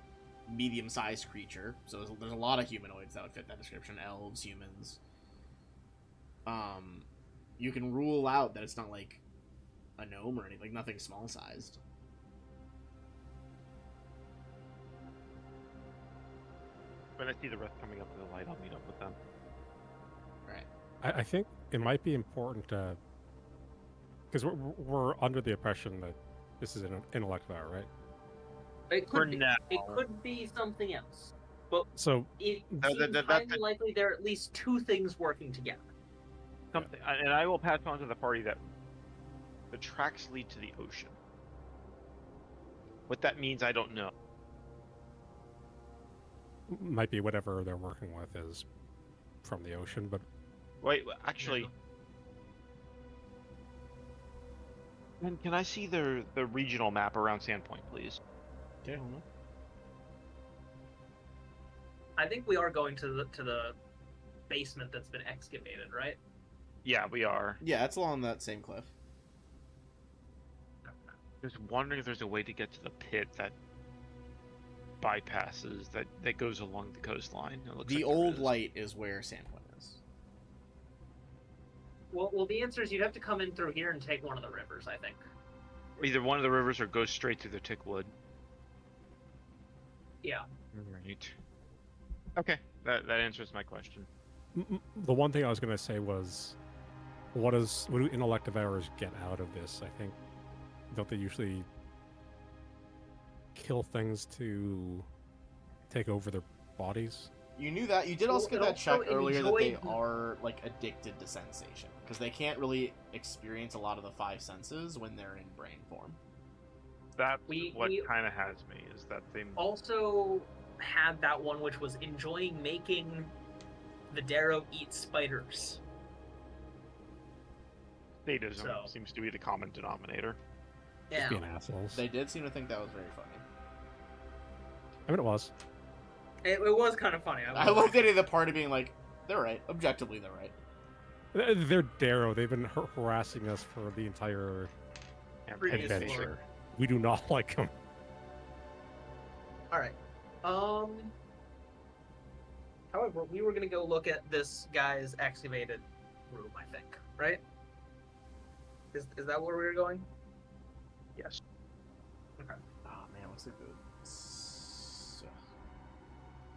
medium-sized creature, so there's a lot of humanoids that would fit that description. Elves, humans. You can rule out that it's not like a gnome or anything, like nothing small-sized. When I see the rest coming up in the light, I'll meet up with them. Right. I think it might be important because we're under the impression that this is an intellect vow, right? It For could be. now. It could be something else. But So it No, seems that- highly likely there are at least two things working together. Something, and I will pass on to the party that the tracks lead to the ocean. What that means, I don't know. might be whatever they're working with is from the ocean, but Wait, actually, can I see the regional map around Sandpoint, please? Okay, hold on. I think we are going to the basement that's been excavated, right? Yeah, we are. Yeah, it's along that same cliff. Just wondering if there's a way to get to the pit that bypasses that goes along the coastline. It looks The like there old is. light is where Sandpoint is. Well, the answer is you'd have to come in through here and take one of the rivers, I think. Either one of the rivers or go straight through the Tickwood. Yeah. Right. Okay, that answers my question. the one thing I was going to say was, what do intellect devourers get out of this? I think, don't they usually kill things to take over their bodies? You knew that. You did also Well, get it that check also earlier that they enjoyed- are like addicted to sensation because they can't really experience a lot of the five senses when they're in brain form. That's We- what we- kind of has me, is that they... Also had that one which was enjoying making the Darrow eat spiders. Sadism So- seems to be the common denominator. Just Yeah. being assholes. They did seem to think that was very funny. I mean, it was. It was kind of funny. I love the idea of the party being like, they're right. Objectively, they're right. They're Darrow. They've been harassing us for the entire Previous adventure. floor. We do not like them. All right. However, we were gonna go look at this guy's excavated room. I think, right? Is that where we were going? Yes. Okay. Oh man, what's a good?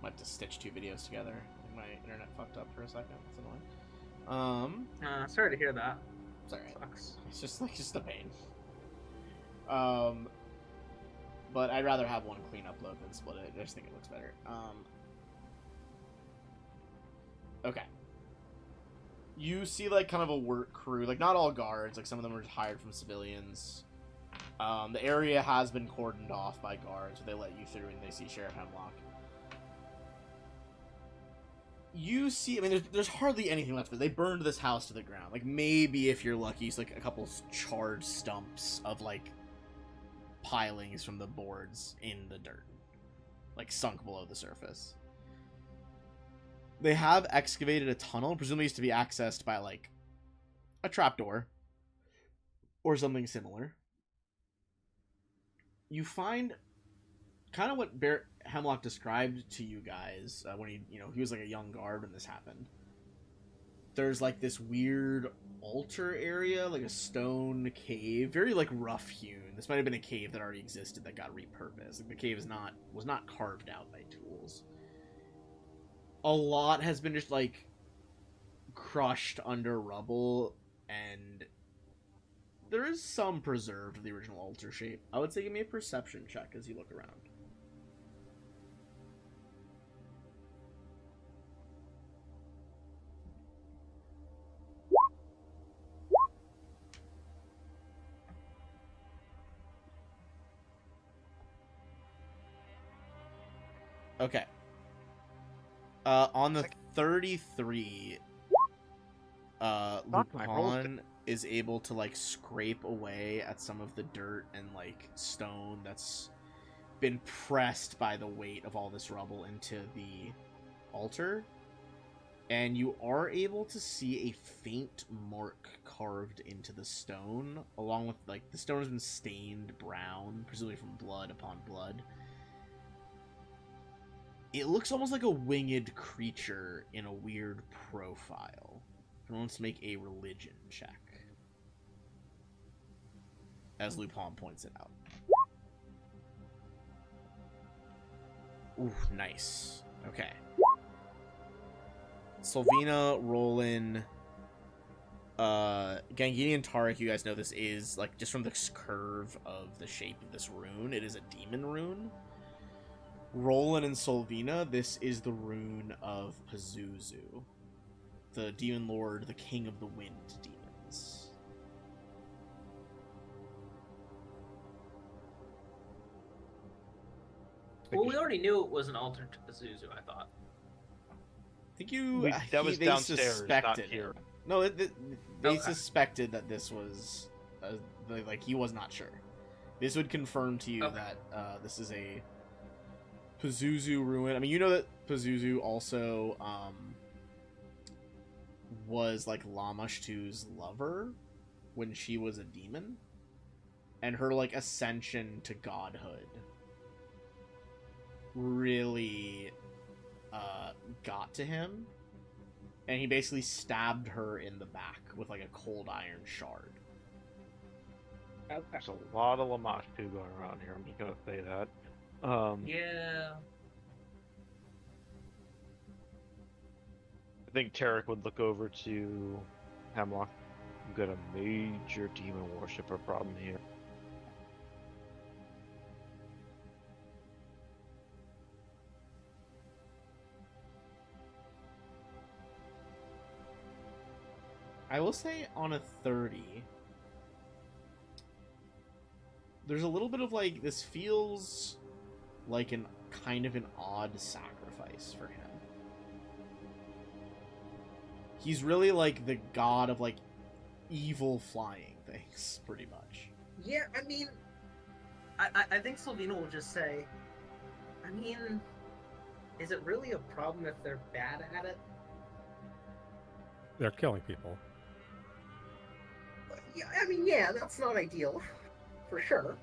Might have to stitch two videos together. I think my internet fucked up for a second. That's annoying. Sorry to hear that. Sorry. Sucks. It's just a pain. But I'd rather have one clean upload than split it. I just think it looks better. Okay. You see like kind of a work crew, like not all guards, like some of them are just hired from civilians. The area has been cordoned off by guards, so they let you through and they see Sheriff Hemlock. You see, I mean, there's hardly anything left there. They burned this house to the ground. Like, maybe if you're lucky, it's like a couple charred stumps of, like, pilings from the boards in the dirt. Like, sunk below the surface. They have excavated a tunnel, presumably used to be accessed by, like, a trapdoor. Or something similar. You find kind of what Hemlock described to you guys when he was like a young guard when this happened. There's like this weird altar area, like a stone cave, very like rough hewn. This might have been a cave that already existed that got repurposed. Like the cave was not carved out by tools. A lot has been just like crushed under rubble, and there is some preserved of the original altar shape. I would say give me a perception check as you look around. Okay. On the 33, Fuck, I rolled Lupin is able to like scrape away at some of the dirt and like stone that's been pressed by the weight of all this rubble into the altar, and you are able to see a faint mark carved into the stone, along with like the stone has been stained brown, presumably from blood upon blood. It looks almost like a winged creature in a weird profile. Everyone wants to make a religion check, as Lupin points it out. Ooh, nice. Okay. Sylvina, Roland, Gangini, and Tarek, you guys know this is, like, just from the curve of the shape of this rune, it is a demon rune. Roland and Sylvina, this is the rune of Pazuzu, the demon lord, the king of the wind demons. Well, we already knew it was an alternate to Pazuzu, I thought. I think you. That was they downstairs, not suspected here. it. No, they Okay. suspected that this was, like, he was not sure. This would confirm to you Okay. that this is a Pazuzu ruin. I mean, you know that Pazuzu also was like Lamashtu's lover when she was a demon, and her like ascension to godhood really got to him, and he basically stabbed her in the back with like a cold iron shard. Okay. There's a lot of Lamashtu going around here. I'm just gonna say that. Yeah. I think Tarek would look over to Hemlock. We've got a major demon worshipper problem here. I will say on a 30, there's a little bit of like, this feels like an kind of an odd sacrifice for him. He's really like the god of like evil flying things, pretty much. Yeah, I mean, I think Sylvina will just say, I mean, is it really a problem if they're bad at it? They're killing people. Yeah, I mean, yeah, that's not ideal, for sure.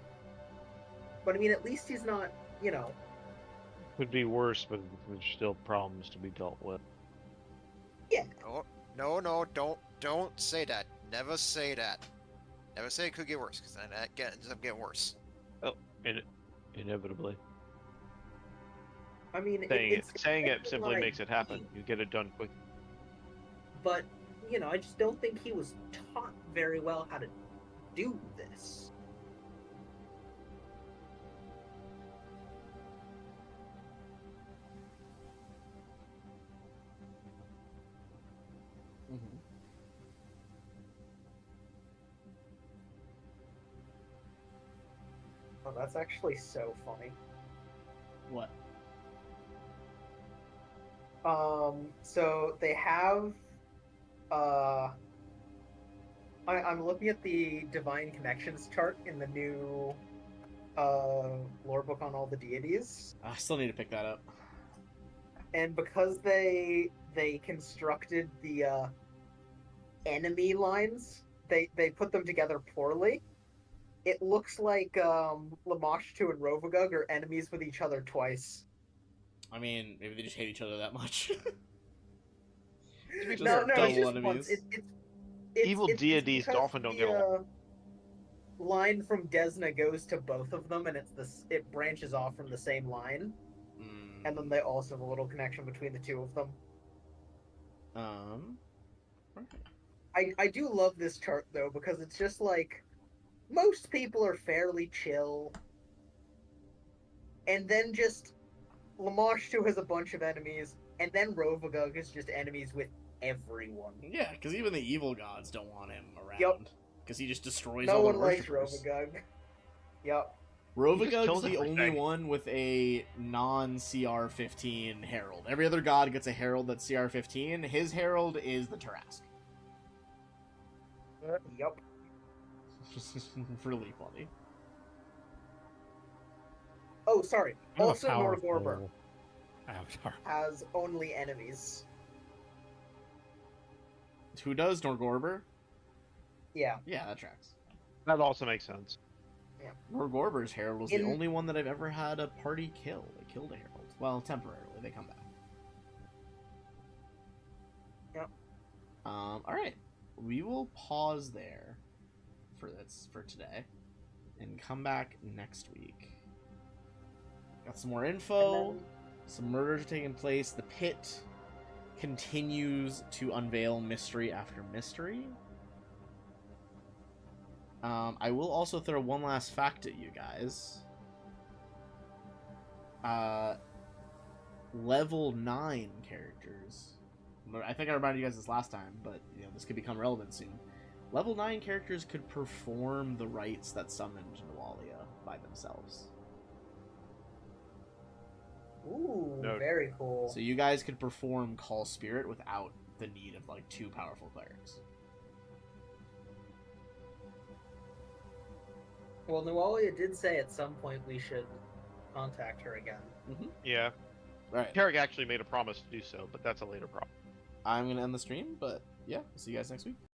But I mean, at least he's not, you know. Could be worse, but there's still problems to be dealt with. Yeah. No, don't say that. Never say that. Never say it could get worse, because then that ends up getting worse. Inevitably. I mean, Saying it simply like, makes it happen. You get it done quick. But, you know, I just don't think he was taught very well how to do this. Mm-hmm. Oh, that's actually so funny. What? So they have, I'm looking at the Divine Connections chart in the new, lore book on all the deities. I still need to pick that up. And because they constructed the, enemy lines, they put them together poorly. It looks like, Lamashtu and Rovagug are enemies with each other twice. I mean, maybe they just hate each other that much. No, Just no, double it's just enemies. once. Evil deities because often don't the, get along. Line from Desna goes to both of them, and it branches off from the same line, Mm, and then they also have a little connection between the two of them. okay. I do love this chart though, because it's just like most people are fairly chill, and then just Lamashtu has a bunch of enemies, and then Rovagug is just enemies with everyone. Yeah, because even the evil gods don't want him around. Yup. Because he just destroys No all one the likes worshippers. Rovagug. Yup. Rovagug's kills the only everything. one with a non-CR15 herald. Every other god gets a herald that's CR15. His herald is the Tarrasque. Yup. Really funny. Oh, sorry. I'm a Also, Norgorber powerful avatar. has only enemies. Who does Norgorber? Yeah. Yeah, that tracks. That also makes sense. Norgorber's herald was In- the only one that I've ever had a party kill. They killed a herald. Well, temporarily. They come back. Yep. All right. We will pause there for today, and come back next week. Got some more info. And then- Some murders are taking place. The pit continues to unveil mystery after mystery. I will also throw one last fact at you guys. Level 9 characters. I think I reminded you guys this last time, but this could become relevant soon. Level 9 characters could perform the rites that summoned Nualia by themselves. Ooh, Note. very cool. So you guys could perform Call Spirit without the need of like 2 powerful clerics. Well, Nualia did say at some point we should contact her again. Yeah. Right. Carrick actually made a promise to do so, but that's a later problem. I'm going to end the stream, but yeah, see you guys next week.